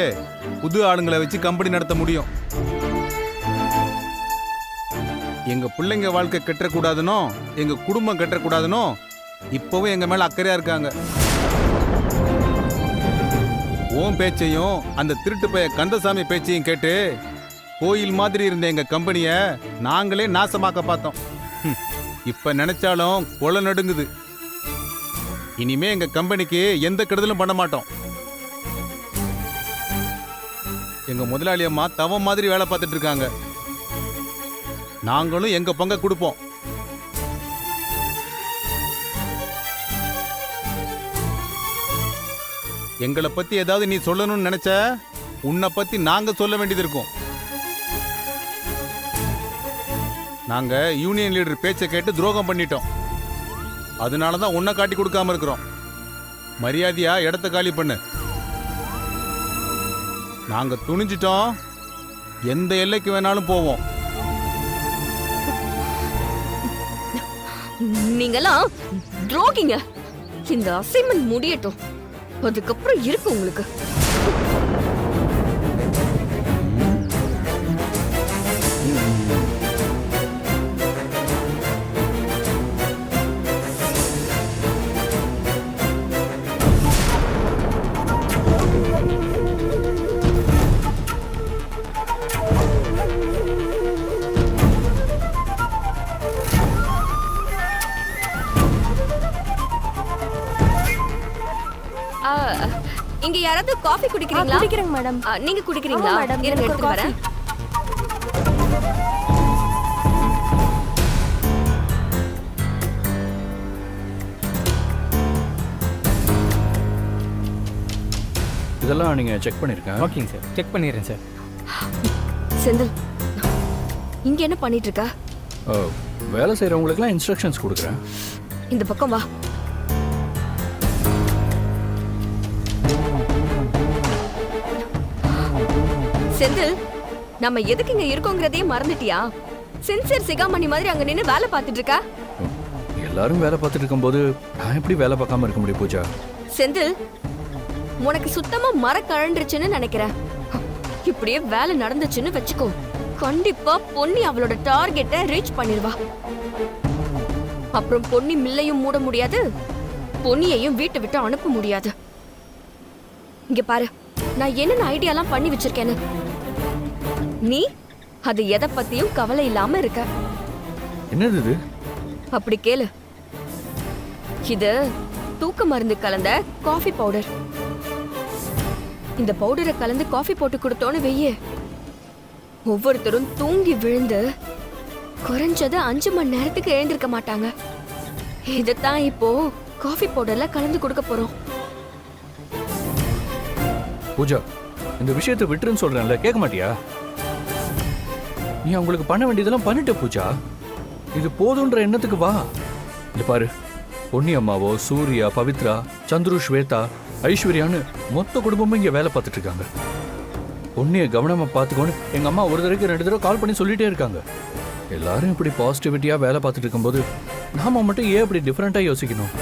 புது ஆளுங்களை வச்சு கம்பெனி நடத்த முடியும். எங்க பிள்ளைங்க வாழ்க்கை கெட்டக்கூடாதுனோ எங்க குடும்பம் கெட்டக்கூடாதுனோ இப்பவும் எங்க மேல அக்கறையா இருக்காங்க. ஓம் பேச்சையும் அந்த திருட்டு பைய கந்தசாமி பேச்சையும் கேட்டு கோயில் மாதிரி இருந்த எங்க கம்பெனிய நாங்களே நாசமாக்க பார்த்தோம். இப்ப நினைச்சாலும் கொலை நடுங்குது. இனிமே எங்க கம்பெனிக்கு எந்த கெடுதலும் பண்ண மாட்டோம். எங்க முதலாளி அம்மா தவம் மாதிரி வேலை பார்த்துட்டு இருக்காங்க. நாங்களும் எங்க பங்கை கொடுப்போம். எங்களை பத்தி ஏதாவது நீ சொல்லணும்னு நினைச்ச உன்னை பத்தி நாங்க சொல்ல வேண்டியது இருக்கும். நாங்க யூனியன் லீடர் பேச்சை கேட்டு துரோகம் பண்ணிட்டோம். அதனாலதான் உன்னை காட்டி கொடுக்காம இருக்கிறோம். மரியாதையா இடத்த காலி பண்ணு. நாங்க துணிஞ்சிட்டோம். எந்த எல்லைக்கு வேணாலும் போவோம். நீங்கெல்லாம் துரோகிங்க. இந்த அசைன்மெண்ட் முடியட்டும், அதுக்கப்புறம் இருக்கு உங்களுக்கு. இங்க யாராவது காஃபி குடிக்கிறீங்களா? குடிக்கிறேங்க மேடம். நீங்க குடிக்கிறீங்களா? மேடம், இருங்க, எனக்கு ஒரு எடுத்துட்டு வரேன். இதெல்லாம் நீங்கள் செக் பண்ணியிருக்கேன். ஓகேங்க சார், செக் பண்ணிடுறேன் சார். செந்தில், இங்க என்ன பண்ணிட்டு இருக்க? வேலை செய்கிறவங்களுக்குலாம் இன்ஸ்ட்ரக்ஷன்ஸ் கொடுக்குறேன். இந்த பக்கம் வா. செந்தில், நம்ம எதுக்கு இங்க இருக்கோங்கிறதையே மறந்துட்டியா? சின்சியர் சிகாமணி மாதிரி அங்க நின்னு வேலை பார்த்துட்டு இருக்கா? எல்லாரும் வேலை பார்த்துட்டு இருக்கும்போது நான் எப்படி வேலை பார்க்காம இருக்க முடியும் பூஜா? செந்தில், உனக்கு சுத்தமா மர கழண்டுருச்சுன்னு நினைக்கிறேன். இப்படியே வேலை நடந்துச்சுன்னு வச்சுக்கோ, கண்டிப்பா பொன்னி அவளோட டார்கெட்டை ரீச் பண்ணிடுவா. அப்புறம் பொன்னி மில்லையும் மூட முடியாது, பொன்னியையும் வீட்டை விட்டு அனுப்ப முடியாது. இங்க பாரு, நான் என்னென்ன ஐடியாலாம் பண்ணி வச்சிருக்கேன்னு. நீ அது எதை பத்தியும் கவலை இல்லாம இருக்க. என்னது இது? அப்படி கேளு. இது தூக்க மருந்து கலந்த காஃபி பவுடர். இந்த பவுடரை கலந்து காஃபி போட்டு கொடுத்தோன்னு வெய்யே, ஒவ்வொருத்தரும் தூங்கி விழுந்து குறைஞ்சது 5 மணி நேரத்துக்கு எழுந்திருக்க மாட்டாங்க. இதைத்தான் இப்போ காஃபி பவுடர்ல கலந்து கொடுக்க போறோம். பூஜா, இந்த விஷயத்தை விட்டுருன்னு சொல்றேன்ல, கேட்க மாட்டியா? நீ அவங்களுக்கு பண்ண வேண்டியதெல்லாம் பண்ணிட்ட பூஜா. இது போதுன்ற எண்ணத்துக்கு வா. இது பாரு, பொன்னி அம்மாவோ, சூர்யா, பவித்ரா, சந்துரு, ஸ்வேதா, ஐஸ்வர்யான்னு மொத்த குடும்பமும் இங்க வேலை பார்த்துட்டு இருக்காங்க. பொன்னியை கவனமா பார்த்துக்கோன்னு எங்க அம்மா ஒரு தடவைக்கு 2 தடவை கால் பண்ணி சொல்லிட்டே இருக்காங்க. எல்லாரும் இப்படி பாசிட்டிவிட்டியா வேலை பார்த்துட்டு இருக்கும்போது நாம மட்டும் ஏன் இப்படி டிஃபரெண்டா யோசிக்கணும்?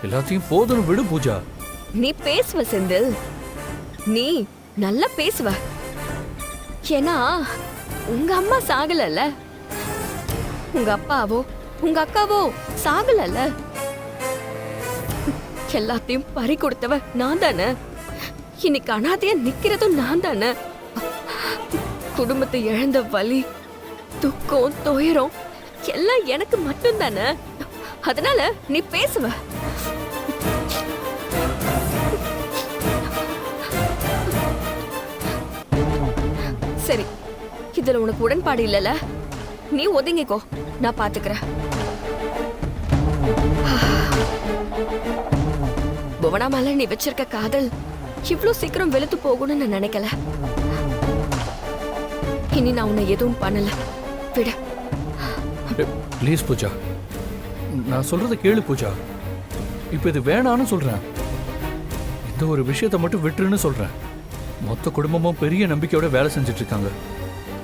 எல்லாத்தையும் போதும்னு விடு பூஜா. நீ பேசுவ செந்தில், நீ நல்லா பேசுவ. ஏன்னா உங்க அம்மா சாகலல்ல, உங்க அப்பாவோ உங்க அக்காவோ சாகலல்ல. எல்லாத்தையும் பறி கொடுத்தவ நான் தானே. இன்னைக்கு அனாதையா நிக்கிறதும் நான் தானே. குடும்பத்தை இழந்த வலி, துக்கம், துயரம் எல்லாம் எனக்கு மட்டும் தானே. அதனால நீ பேசுவ. சரி, இதுல உனக்கு உடன்பாடு இல்லல, நீ ஒதுங்கிக்கோ, நான் பாத்துக்கிறேன். புவனா மேல நீ வச்சிருக்க காதல் இவ்ளோ சீக்கிரம் வெளுத்து போகும்னு நான் நினைக்கல. இனி நான் உன்னை எதுவும் பண்ணல, விட. ப்ளீஸ் பூஜா, நான் சொல்றதை கேளு பூஜா. இப்ப இது வேணான்னு சொல்றேன். இந்த ஒரு விஷயத்தை மட்டும் விட்டுருன்னு சொல்றேன். மொத்த குடும்பமும் பெரிய நம்பிக்கையோட வேலை செஞ்சுட்டு இருக்காங்க.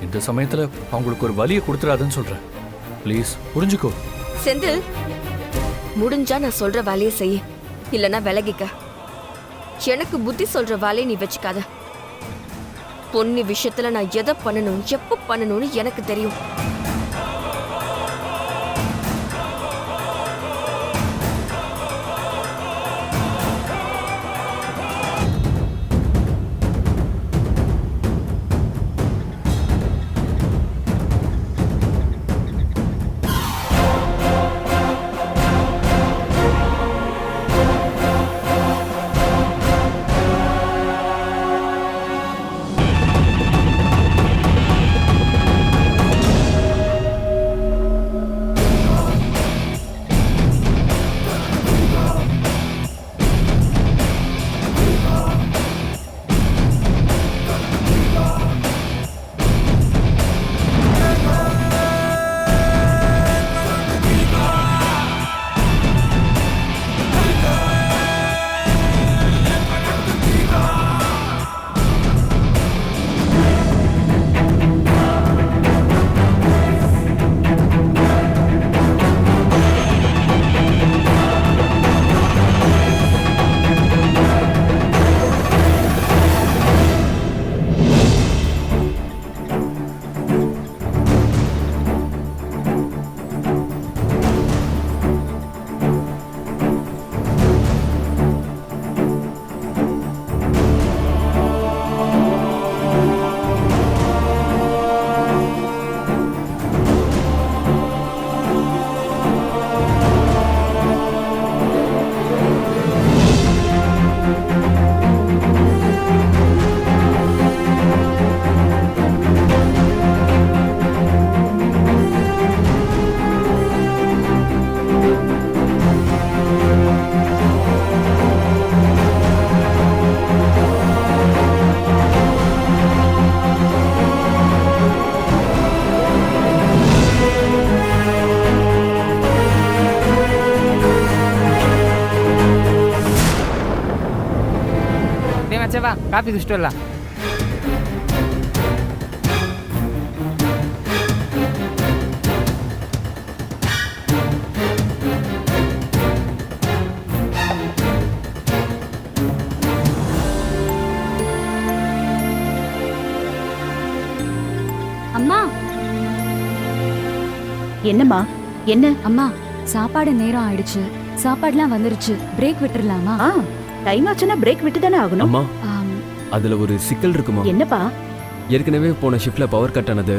இந்த சமயத்துல அவங்களுக்கு ஒரு வலியை கொடுத்துறாதுன்னு சொல்றேன். ப்ளீஸ் புரிஞ்சுக்கோ. செந்தில், முடிஞ்சா நான் சொல்ற வேலையை செய்ய, இல்லனா விலகிக்க. எனக்கு புத்தி சொல்ற வேலையை நீ வச்சுக்காத. பொன்னி விஷயத்துல நான் எதை பண்ணணும், எப்ப பண்ணணும்னு எனக்கு தெரியும். டேய் மச்சான் வா காப்பி குடிச்சிட்டு வரலாம். அம்மா என்னம்மா என்ன? அம்மா சாப்பாடு நேரம் ஆயிடுச்சு, சாப்பாடுலாம் வந்துருச்சு, பிரேக் விட்டுறலாமா? டைம் ஆச்சுன்னா பிரேக் விட்டு தானே ஆகணும். அம்மா அதுல ஒரு சிக்கல் இருக்குமா? என்னப்பா? ஏற்கனவே போன ஷிஃப்ட்ல பவர் கட் ஆனது,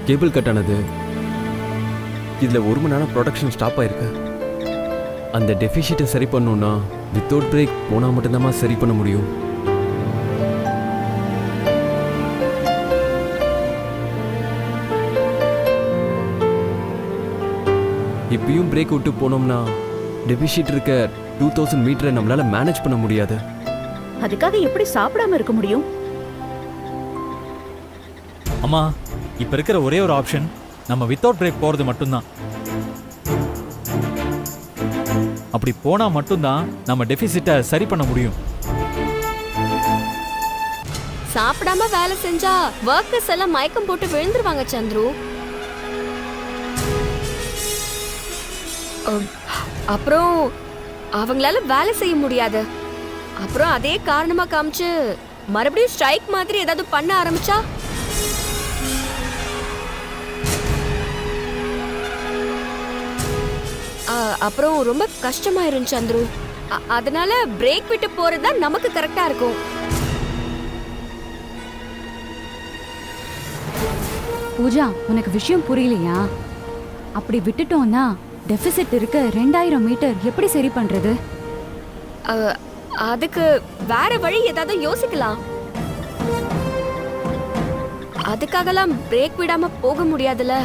கேபிள் கட் ஆனது, இதுல 1 மணி நேரம் ப்ரொடக்ஷன் ஸ்டாப் ஆயிருக்கு. அந்த டெஃபிஷிட்டை சரி பண்ணணும்னா வித்தவுட் பிரேக் போனா மட்டும்தான் சரி பண்ண முடியும். இப்பயும் பிரேக் விட்டு போனோம்னா டெபிஷிட் இருக்க 2000 மீட்டரை நம்மளால மேனேஜ் பண்ண முடியாது. அதுக்காக எப்படி சாப்பிடாம இருக்க முடியும்? அம்மா இப்ப இருக்கிற ஒரே ஒரு ஆப்ஷன் நம்ம வித்தவுட் பிரேக் போறது மட்டும்தான். அப்படி போனா மட்டும்தான் நம்ம டெபிசிட்டை சரி பண்ண முடியும். சாப்பிடாம வேலை செஞ்சா ஒர்க்கர்ஸ் எல்லாம் மயக்கம் போட்டு விழுந்துருவாங்க சந்துரு. அப்புறம் அவங்களால வேலை செய்ய முடியாது. அப்புறம் அதே காரணமா காமிச்சு மறுபடியும் ஸ்ட்ரைக் மாதிரி ஏதாவது பண்ண ஆரம்பிச்சா அப்புறம் ரொம்ப கஷ்டமாயிரும் சந்துரு. அதனால பிரேக் விட்டு போறது நமக்கு கரெக்டா இருக்கும். பூஜா, உனக்கு விஷயம் புரியலையா? அப்படி விட்டுட்டோம்னா டெபிசிட் இருக்க 2000 மீட்டர் எப்படி சரி பண்றது? அதுக்கு வேற வழி ஏதாவது யோசிக்கலாம். அதுக்காகலாம் பிரேக் விடாம போக முடியாதுல.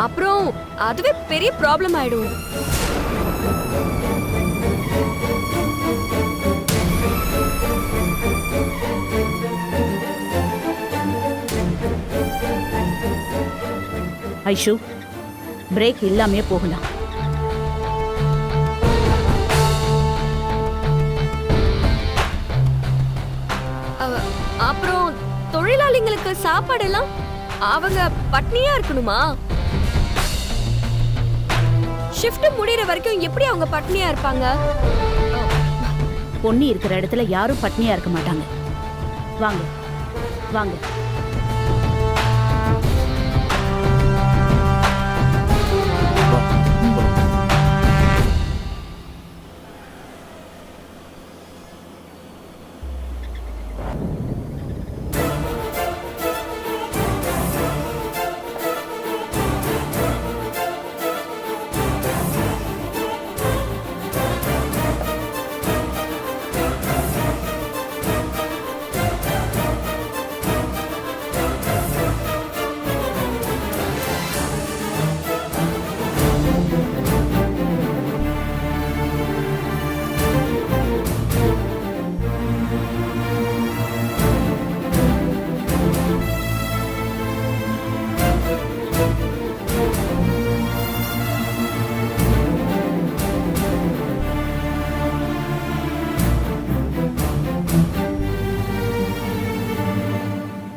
அப்புறம் அதுவே பெரிய ப்ராப்ளம் ஆயிடும். ஐஷு, பிரேக் இல்லாமே போகலாம். அப்புறம் தொழிலாளிங்களுக்கு சாப்பாடு எல்லாம் அவங்க பட்னியா இருக்கணுமா? ஷிஃப்ட் முடியற வரைக்கும் எப்படி அவங்க பட்னியா இருப்பாங்க? பொன்னி இருக்கிற இடத்துல யாரும் பட்னியா இருக்க மாட்டாங்க. வாங்க வாங்க.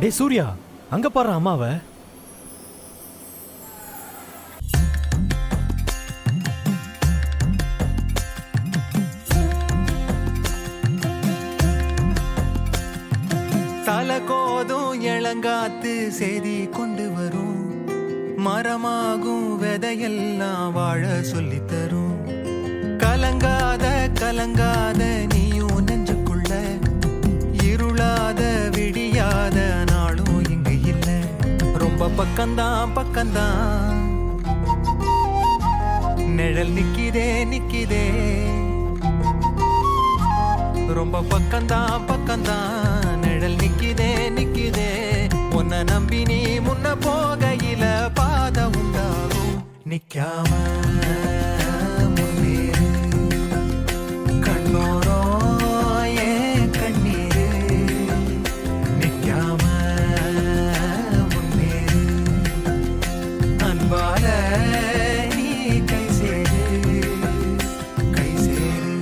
டேய் சூர்யா, அங்க பாரு அம்மாவை. தலை கோதும் இளங்காத்து செய்தி கொண்டு வரும், மரமாகும் விதையெல்லாம் வாழ சொல்லி தரும். கலங்காத கலங்காத நீயும் நெஞ்சுக்குள்ள, இருளாத விடியாத நாளும் இங்கு இல்ல. ரொம்ப பக்கம்தான் பக்கம்தான் நிழல் நிக்கிதே நிக்கிதே. ரொம்ப பக்கம்தான் பக்கம்தான் நிழல் நிக்கிதே நிக்கிதே. உன்னை நம்பி நீ முன்ன போகையில பாதை உண்டாகும். நிக்காம முன்னேறு, கண்ணோரோ ஏன் கண்ணீரு. நிக்காம முன்னேறு, அன்பால நீ கை சேரு கை சேரு.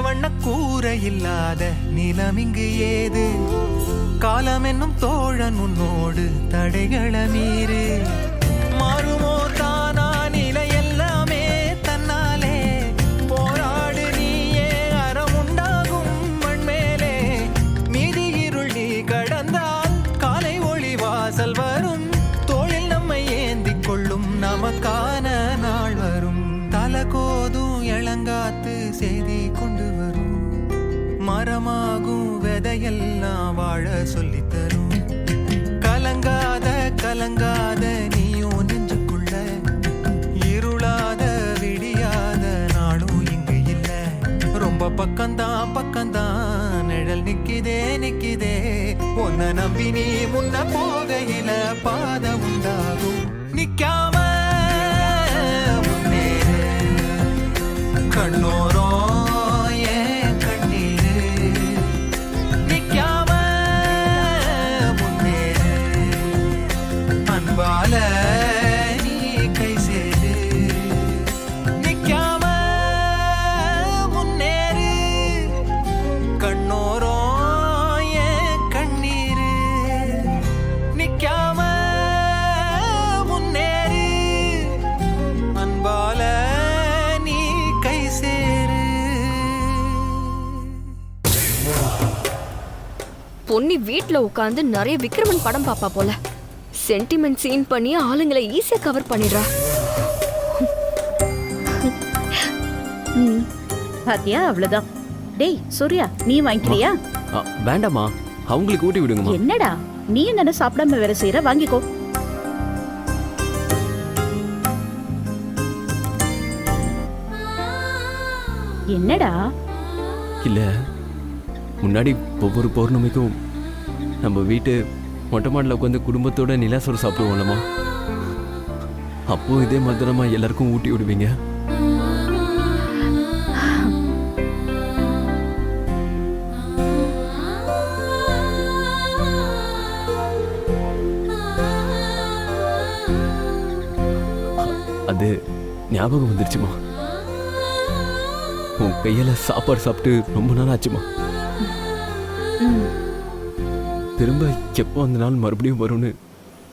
வண்ண கூரை இல்லாத நிலம் இங்கு ஏது காலம் என்னும் தோழன் உன்னோடு தடைகளை மீறு மாறுமோ தானா நிலை எல்லாமே தன்னாலே போராடு நீயே அறம் உண்டாகும் மண்மேலே மீதி இருள் நீ கடந்தால் காலை ஒளி வாசல் வரும் தோளில் நம்மை ஏந்திக் கொள்ளும் நமக்கான நாள் வரும் தலகோதும் இளங்காத்து செய்தி கொண்டு வரும் மரமாகும் விதையெல்லாம் வாழ சொல்லித் தரும் கலங்காத கலங்காத நீயும் நெஞ்சுக்குள்ள இருளாத விடியாத நாளும் இங்கு இல்ல ரொம்ப பக்கம்தான் நிழல் நிக்கிதே நிக்கிதே உன்னை நம்பி நீ முன்ன போகையில பாத உண்டாகும் நிக்காம முன்னேறு கண்ணோரோ ஏன் கண்ணீரு நிக்காம முன்னேறு அன்பால நீ கை சேரு நிக்காம முன்னேறு கண்ணோரோ ஏன் கண்ணீரு நிக்காம முன்னேறு அன்பால நீ கை சேரு பொன்னி வீட்ல உட்காந்து நிறைய விக்ரமன் படம் பாப்பா போல. சென்டிமெண்ட் சீன் பண்ணி ஆளுங்களை ஈஸியா கவர் பண்ணிடுறா. பாத்தியா அவ்வளவுதான். டேய் சூர்யா நீ வாங்கிக்கிறியா? வேண்டாம்மா, அவங்களுக்கு ஊட்டி விடுங்கம்மா. என்னடா நீ என்ன சாப்பிடாம வேற செய்யற? வாங்கிக்கோ. என்னடா? இல்ல, முன்னாடி ஒவ்வொரு பௌர்ணமிக்கும் நம்ம வீட்டு மொட்டை மாடில் உட்காந்து குடும்பத்தோட நிலாசோறு சாப்பிடுவோம்லம்மா. அப்போ இதே மாதிரிமா எல்லாருக்கும் ஊட்டி விடுவீங்க. அது ஞாபகம் வந்துருச்சுமா. உன் கையில சாப்பாடு சாப்பிட்டு ரொம்ப நாள் ஆச்சுமா. திரும்ப எப்போ அந்த நாள் மறுபடியும் வரும்னு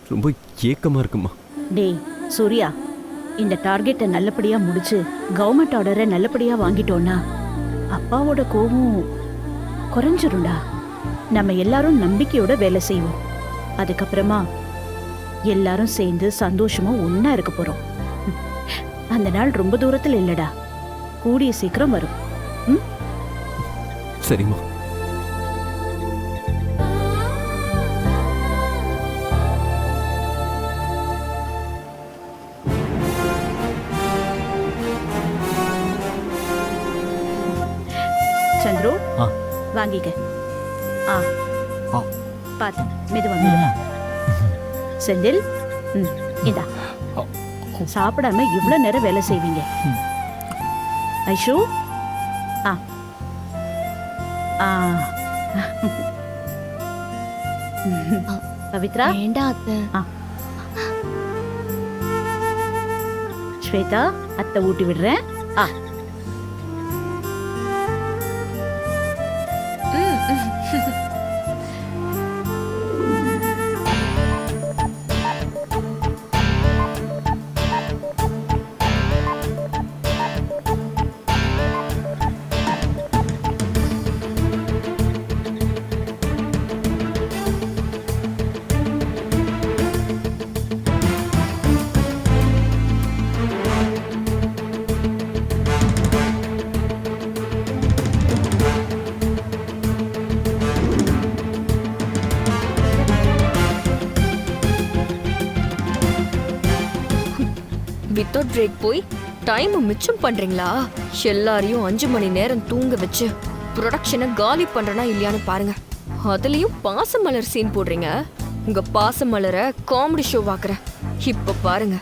ரொம்ப ஏக்கமா இருக்குமா. டேய் சூர்யா, இந்த டார்கெட்டை நல்லபடியா முடிச்சு கவர்மெண்ட் ஆர்டரை நல்லபடியா வாங்கிட்டோம்னா அப்பாவோட கோபம் குறைஞ்சிரும்டா. நம்ம எல்லாரும் நம்பிக்கையோட வேலை செய்வோம். அதுக்கப்புறமா எல்லாரும் சேர்ந்து சந்தோஷமா ஒண்ணா இருக்க போறோம். அந்த நாள் ரொம்ப தூரத்துல இல்லடா, கூடிய சீக்கிரம் வரும். சரிம்மா. சந்துரு ஆ. வாங்கிக்க. ஆ ஆ. பாத்து மெதுவா மெதுவா. செந்தில் இந்தா. சாப்பிடாம இவ்வளவு நேரம் வேலை செய்வீங்க. ஐஷு ஆ ஆ பவித்ரா வேண்டாம் அத்தை. ஸ்வேதா அத்தை ஊட்டி விடுறேன். ஆ வித்தவுட் பிரேக் போய் டைம் மிச்சம் பண்றீங்களா? எல்லாரையும் 5 மணி நேரம் தூங்க வச்சு ப்ரொடக்ஷனை காலி பண்றனா இல்லையான்னு பாருங்க. அதுலயும் பாசமலர் சீன் போடுறீங்க. உங்க பாசமலரை காமெடி ஷோ வாக்குறேன். இப்ப பாருங்க.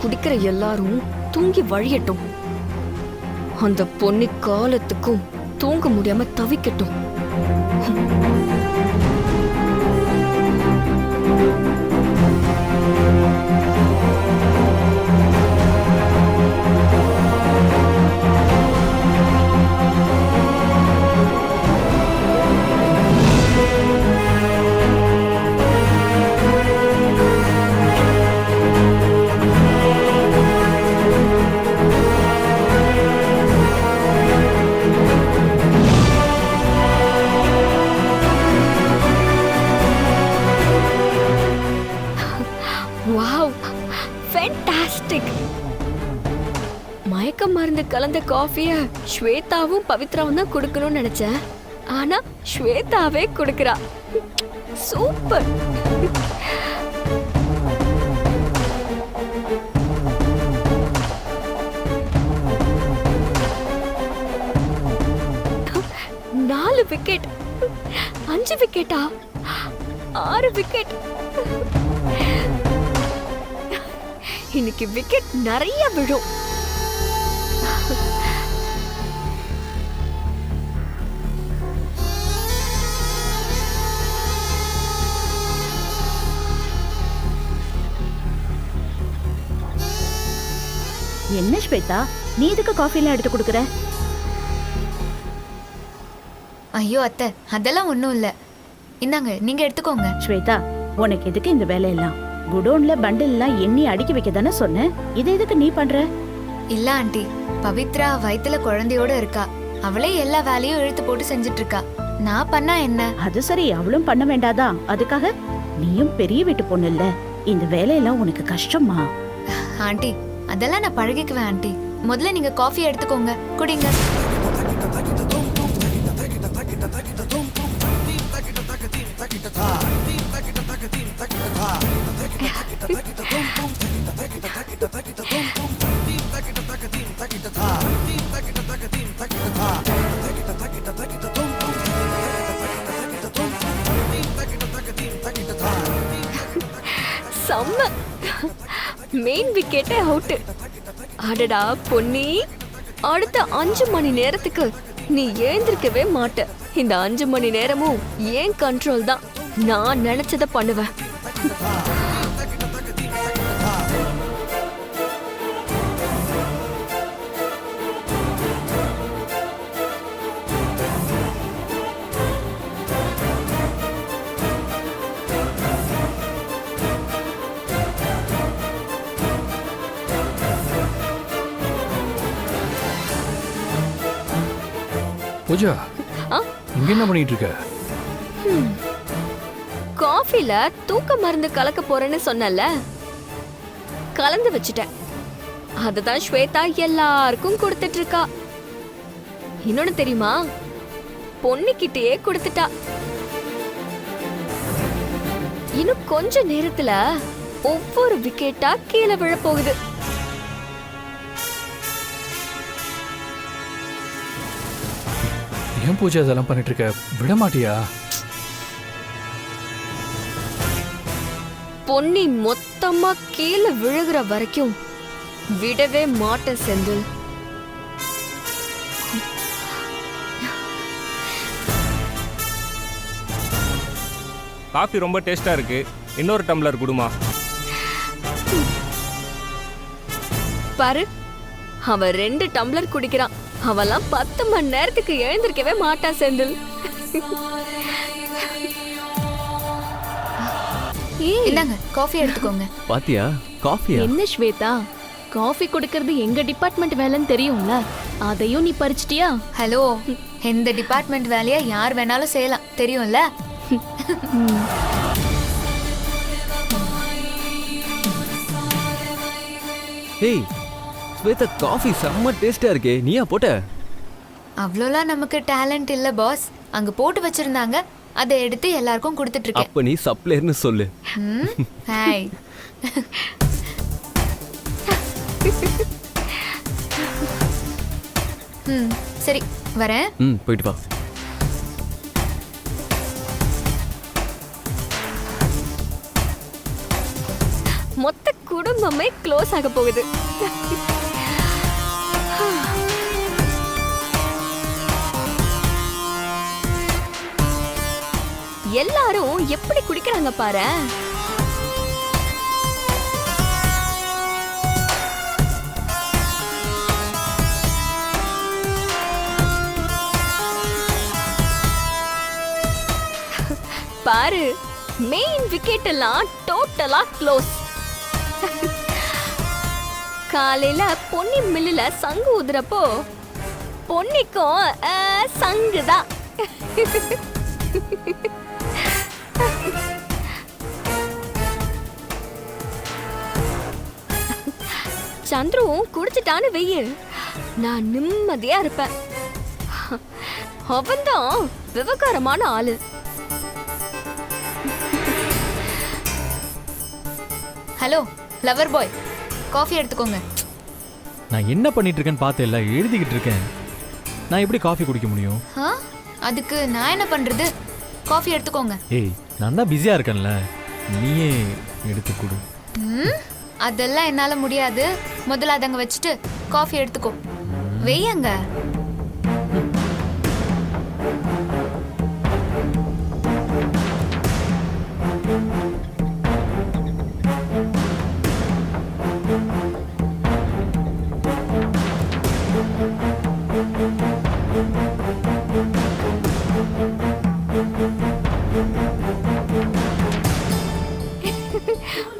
குடிக்கிற எல்லாரும் தூங்கி வழியட்டும். அந்த பொண்ணு காலத்துக்கும் தூங்க முடியாம தவிக்கட்டும். Wow, fantastic. மயக்க மருந்து கலந்த காஃபிய ஸ்வேதாவும் பவித்ராவும் தான் குடுக்கணும்னு நினைச்சேன். ஆனா ஸ்வேதாவே குடுக்கறா. சூப்பர். நாலு விக்கெட், 5 விக்கெட்டா, 6 விக்கெட். இன்னைக்கு விக்கெட் நிறைய விழும். என்ன ஸ்வேதா, நீ எதுக்கு காஃபி எல்லாம் எடுத்து கொடுக்குற? ஐயோ அத்தை, அதெல்லாம் ஒன்றும் இல்லை. இந்தாங்க, நீங்க எடுத்துக்கோங்க. ஸ்வேதா, உனக்கு எதுக்கு இந்த வேலையெல்லாம்? குடோன்ல பண்டில் எல்லாம் எண்ணி அடுக்கி வைக்க தானே சொன்னேன். இதை எதுக்கு நீ பண்ற? இல்ல ஆண்டி, பவித்ரா வயித்துல குழந்தையோட இருக்கா. அவளே எல்லா வேலையும் இழுத்து போட்டு செஞ்சுட்டு இருக்கா. நான் பண்ணா என்ன? அது சரி, அவளும் பண்ண வேண்டாதா? அதுக்காக நீயும் பெரிய வீட்டு பொண்ணு இல்ல, இந்த வேலையெல்லாம் உனக்கு கஷ்டமா? ஆண்டி, அதெல்லாம் நான் பழகிக்குவேன் ஆண்டி. முதல்ல நீங்க காஃபி எடுத்துக்கோங்க, குடிங்க. செம்ம. மெயின் விக்கெட்டே அவுட். அடடா பொன்னி, அடுத்த 5 மணி நேரத்துக்கு நீ எழுந்திருக்கவே மாட்ட. இந்த 5 மணி நேரமும் ஏன் கண்ட்ரோல் தான். நான் நினைச்சத பண்ணுவேன். பூஜா, ஆ? இங்க என்ன பண்ணிட்டு இருக்க? காஃபில தூக்க மருந்து கலக்க போறேன்னு சொன்னல, கலந்து வச்சுட்டேன். அதுதான் ஸ்வேதா எல்லாருக்கும் கொடுத்துட்டு இருக்கா. இன்னொன்னு தெரியுமா, பொண்ணுகிட்டயே கொடுத்துட்டா. இன்னும் கொஞ்ச நேரத்துல ஒவ்வொரு விக்கெட்டா கீழே விழ போகுது. ஏன் பூஜா இதெல்லாம் பண்ணிட்டு இருக்க? விட மாட்டியா? பொன்னி மொத்தமா கீழே விழுகிற வரைக்கும் விடவே மாட்டேன் செந்தில். காஃபி ரொம்ப டேஸ்டா இருக்கு, இன்னொரு டம்ளர் குடுமா. பாரு, அவன் 2 டம்ளர் குடிக்கிறான். அவெல்லாம் 10 மணி நேரத்துக்கு எழுந்திருக்கவே மாட்டா செந்தில். இந்தாங்க, காஃபி எடுத்துக்கோங்க. பாத்தியா, காஃபியா? என்ன ஸ்வேதா, காஃபி கொடுக்கறது எங்க டிபார்ட்மெண்ட் வேலைன்னு தெரியும்ல, அதையும் நீ பறிச்சிட்டியா? ஹலோ, எந்த டிபார்ட்மெண்ட் வேலையா யார் வேணாலும் செய்யலாம், தெரியும்ல? ஏய் ஸ்வேதா, காஃபி செம்ம டேஸ்டா இருக்கே, நீயா போட்ட? அவ்வளோலாம் நமக்கு டேலண்ட் இல்ல பாஸ். அங்க போட்டு வச்சிருந்தாங்க, அதை எடுத்து எல்லாருக்கும் கொடுத்துட்டு இருக்கேன். அப்ப நீ சப்ளையர்னு சொல்லு. ஹாய். சரி, வரேன். போயிட்டு வா. மொத்த குடும்பம் குடும்பமே க்ளோஸ் ஆக போகுது. எல்லாரும் எப்படி குடிக்கிறாங்க பாரு. பாரு, மெயின் விக்கெட் எல்லாம் டோட்டலா க்ளோஸ். காலையில பொன்னி மில்லுல சங்கு ஊதுறப்போ பொன்னிக்கும் சங்குதான். சந்துருவும் குடிச்சிட்டான்னு வெய்யு, நான் நிம்மதியா இருப்பேன். அவன்தான் விவகாரமான ஆளு. ஹலோ லவர் பாய், காஃபி எடுத்துக்கோங்க. நான் என்ன பண்ணிட்டு இருக்கேன்னு பார்த்தேல்ல, எழுதிக்கிட்டு இருக்கேன். நான் எப்படி காஃபி குடிக்க முடியும்? அதுக்கு நான் என்ன பண்றது? காஃபி எடுத்துக்கோங்க. ஏய், நான் தான் பிஸியா இருக்கேன்ல, நீயே எடுத்து கொடு. அதெல்லாம் என்னால முடியாது. முதல்ல அதங்க வச்சுட்டு காஃபி எடுத்துக்கோ. வெய்யங்க.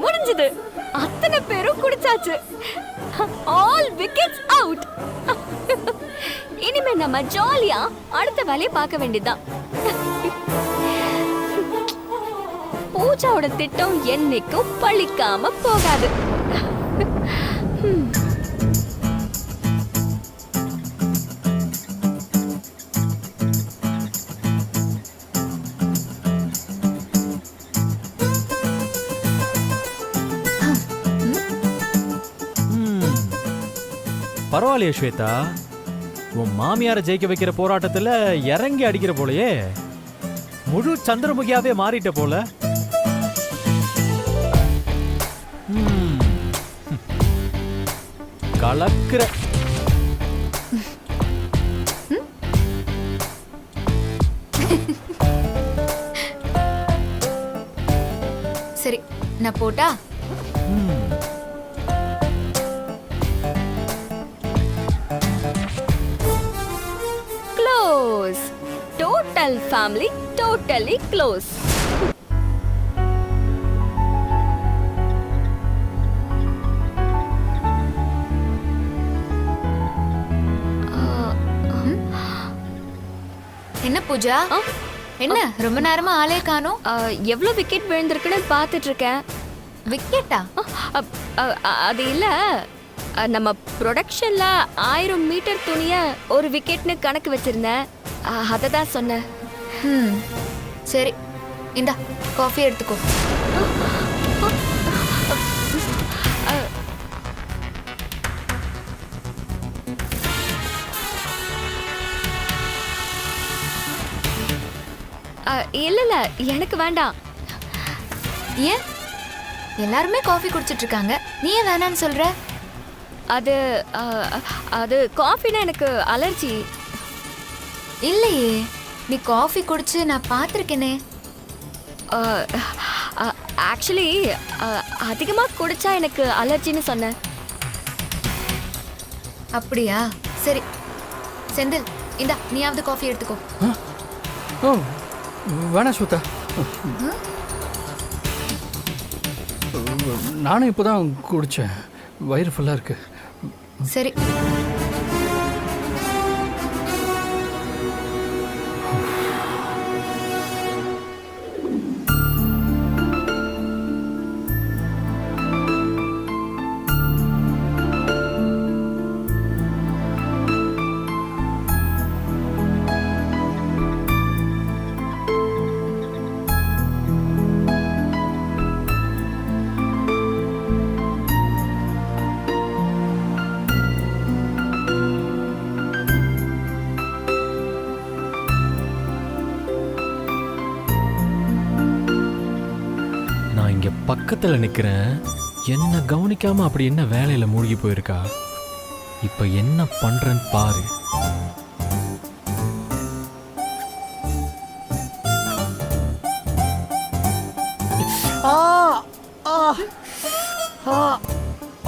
முடிஞ்சது. அத்தனை பேரும் குடிச்சாச்சு. All wickets out. இனிமே நம்ம ஜாலியா அடுத்த வேலையை பார்க்க வேண்டியதுதான். பூஜாவோட திட்டம் என்னைக்கும் பழிக்காம போகாது. பரவாயில்லையே ஸ்வேதா, உன் மாமியாரை ஜெயிக்க வைக்கிற போராட்டத்துல இறங்கி அடிக்கிற போலயே. முழு சந்திரமுகியாவே மாறிட்ட போல. கலக்கிற. சரி, நான் போட்டா? Close. Total family totally close. என்ன பூஜா, என்ன ரொம்ப நேரமா ஆளே காணோம்? எவ்வளோ விக்கெட் விழுந்திருக்குன்னு பார்த்துட்டு இருக்கேன். விக்கெட்டா? அது இல்ல, நம்ம ப்ரொடக்ஷன்ல 1000 மீட்டர் துணிய ஒரு விக்கெட்னு கணக்கு வச்சிருந்தேன். அதை தான் சொன்னேன். சரி, இந்தா காஃபி எடுத்துக்கோ. இல்ல இல்ல, எனக்கு வேண்டாம். ஏன்? எல்லாருமே காஃபி குடிச்சிட்டு இருக்காங்க, நீ ஏன் வேணான்னு சொல்ற? அது காஃபினா எனக்கு அலர்ஜி. இல்லையே, நீ காஃபி குடிச்சு நான் பார்த்துருக்கேனே. ஆக்சுவலி அதிகமாக குடிச்சா எனக்கு அலர்ஜின்னு சொன்னேன். அப்படியா? சரி செந்தில், இந்தா நீயாவது காஃபி எடுத்துக்கோ. ஓ வேணாம் ஸ்வேதா, நானும் இப்போதான் குடித்தேன், வயிறு ஃபுல்லாக இருக்கு. சரி. பக்கத்துல நிக்கிறேன், என்ன கவனிக்காம அப்படி என்ன வேலையில மூழ்கி போயிருக்கா? இப்ப என்ன பண்றேன்னு பாரு.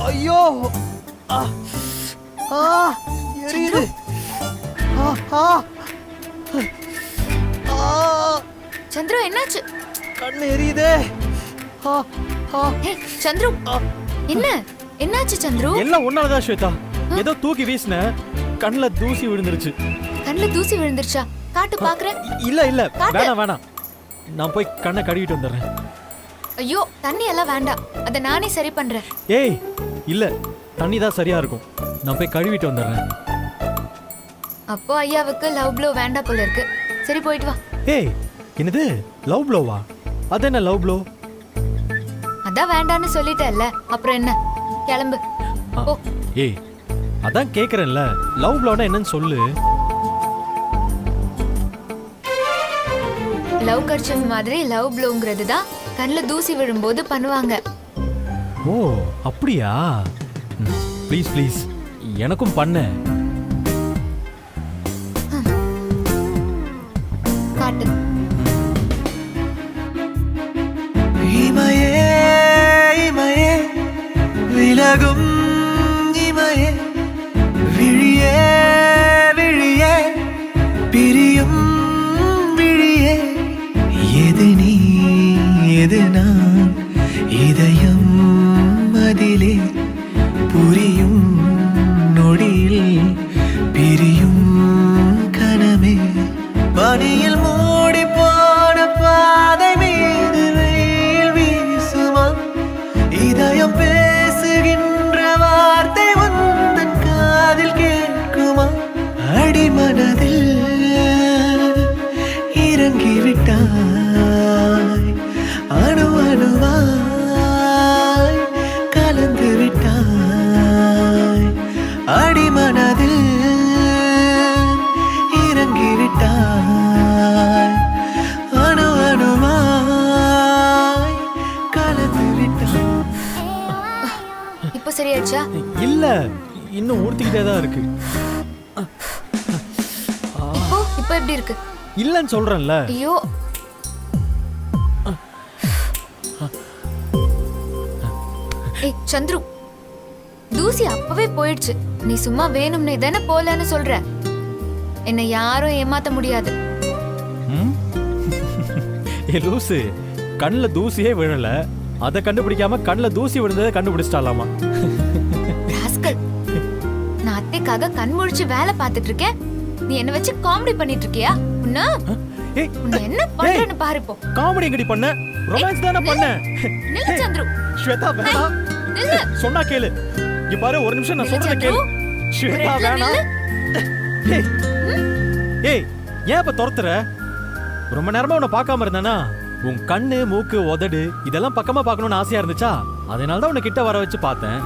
ஐயோ எரியுது. சந்துரு என்னாச்சு? கண்ணு எரியுதே. ஏய் சந்துரு என்ன என்னாச்சு சந்துரு? எல்லாம் ஒன்னாலதான் ஸ்வேதா. ஏதோ தூக்கி வீசின கண்ணுல தூசி விழுந்துருச்சு. கண்ணுல தூசி விழுந்துருச்சா? காட்டு பாக்குறேன். இல்ல இல்ல வேணாம் வேணாம், நான் போய் கண்ணை கழுவிட்டு வந்துடுறேன். ஐயோ தண்ணி எல்லாம் வேண்டாம், அதை நானே சரி பண்றேன். ஏய் இல்ல, தண்ணி தான் சரியா இருக்கும், நான் போய் கழுவிட்டு வந்துடுறேன். அப்போ ஐயாவுக்கு லவ் ப்ளோ வேண்டாம் போல இருக்கு. சரி போயிட்டு வா. ஏய் என்னது லவ் ப்ளோவா? அது என்ன லவ் ப்ளோ? அதான் வேண்டான்னு சொல்லிட்டேல்ல, அப்புறம் என்ன? கிளம்பு போ. ஏய் அதான் கேக்குறேன்ல, லவ் ப்ளோனா என்னன்னு சொல்லு. லவ் கர்ச்சீஃப் மாதிரி லவ் ப்ளோங்கிறது தான் கண்ணுல தூசி விழும்போது பண்ணுவாங்க. ஓ அப்படியா? ப்ளீஸ் ப்ளீஸ் எனக்கும் பண்ண. காட்டு. இமையே இமையே விலகும் இமையே விழியே விழியே பிரியும் விழியே எது நீ எது நான் இதயம் அதிலே புரியும் நொடியில் பிரியும் கனமே பனியில் மூடி போன பாதை மீது வெயில் வீசுமா இதயம் பேசுகின்ற வார்த்தை உந்தன் காதில் கேட்குமா அடிமனதில் இறங்கிவிட்டாய் அணு அணுவாய் கலந்து விட்டாய் அடிமனதில் இறங்கிவிட்டாய் அணு அணுவாய் கலந்து விட்டாய். இப்போ சரியாச்சா? இல்ல இன்னும் ஊர்த்திக்கிட்டே தான் இருக்கு. இப்போ எப்படி இருக்கு? இல்லன்னு சொல்றேன்ல. ஐயோ ஏய் சந்துரு, தூசி அப்பவே போயிடுச்சு. நீ சும்மா வேணும்னே தானே போலன்னு சொல்ற. என்னை யாரும் ஏமாத்த முடியாது. ஏ லூசு, கண்ணுல தூசியே விழல, அதை கண்டுபிடிக்காம கண்ணுல தூசி விழுந்ததை கண்டுபிடிச்சிட்டாலாமா? ராஸ்கல், நான் அத்தைக்காக கண் முழிச்சு வேலை பார்த்துட்டு இருக்கேன், நீ என்ன வச்சு காமெடி பண்ணிட்டு இருக்கியா? உன்ன என்ன பண்றேன்னு பாரு. இப்போ காமெடி எங்கடி பண்ண? ரொமான்ஸ் தான பண்ண. நில்லு சந்துரு. ஸ்வேதா வேணாம், நில்லு. சொன்னா கேளு. இங்க பாரு, ஒரு நிமிஷம் நான் சொல்றத கேளு. ஸ்வேதா வேணாம். ஏய் ஏன் இப்ப துரத்துற? ரொம்ப நேரமா உன்னை பார்க்காம இருந்தானா? உன் கண்ணு மூக்கு உதடு இதெல்லாம் பக்கமா பார்க்கணும்னு ஆசையா இருந்துச்சா? அதனால தான் உன்னை கிட்ட வர வச்சு பார்த்தேன்.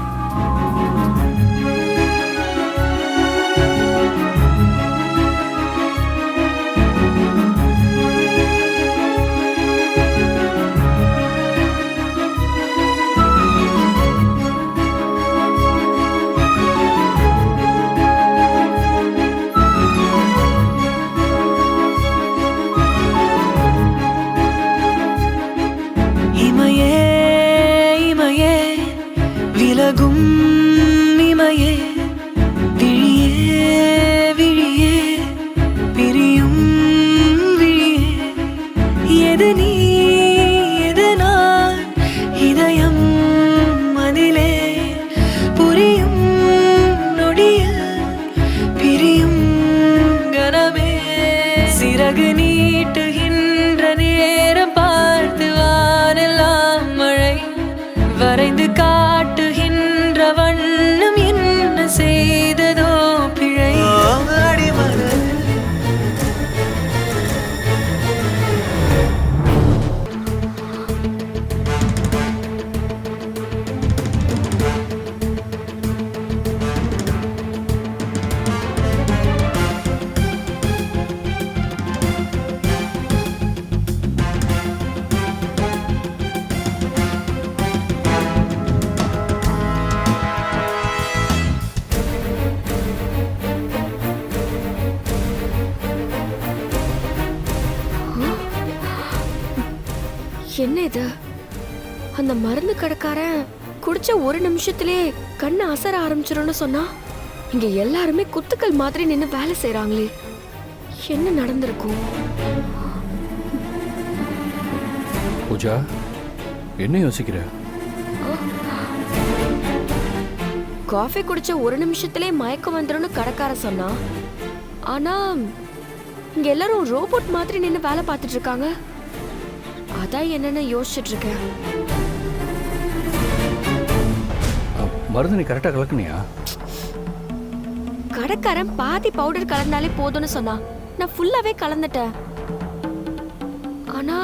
இமையே இமையே விலகும் என்ன இது? அந்த மருந்து கடைக்காரன் குடிச்ச ஒரு நிமிஷத்திலே கண்ணு அசர ஆரம்பிச்சிரும்னு சொன்னா, இங்க எல்லாருமே குத்துக்கள் மாதிரி நின்னு வேலை செய்றாங்களே, என்ன நடந்திருக்கும்? பூஜா, என்ன யோசிக்கிற? காஃபி குடிச்ச ஒரு நிமிஷத்திலே மயக்கம் வந்துரும்னு கடைக்காரன் சொன்னா, ஆனா இங்க எல்லாரும் ரோபோட் மாதிரி நின்னு வேலை பார்த்துட்டு இருக்காங்க. அதான் என்னன்னு யோசிச்சுட்டு இருக்கேன். மருந்து நீ கரெக்டாக கலக்குனியா? கடைக்காரன் பாதி பவுடர் கலந்தாலே போதும்னு சொன்னா, நான் ஃபுல்லாவே கலந்துட்டேன். ஆனா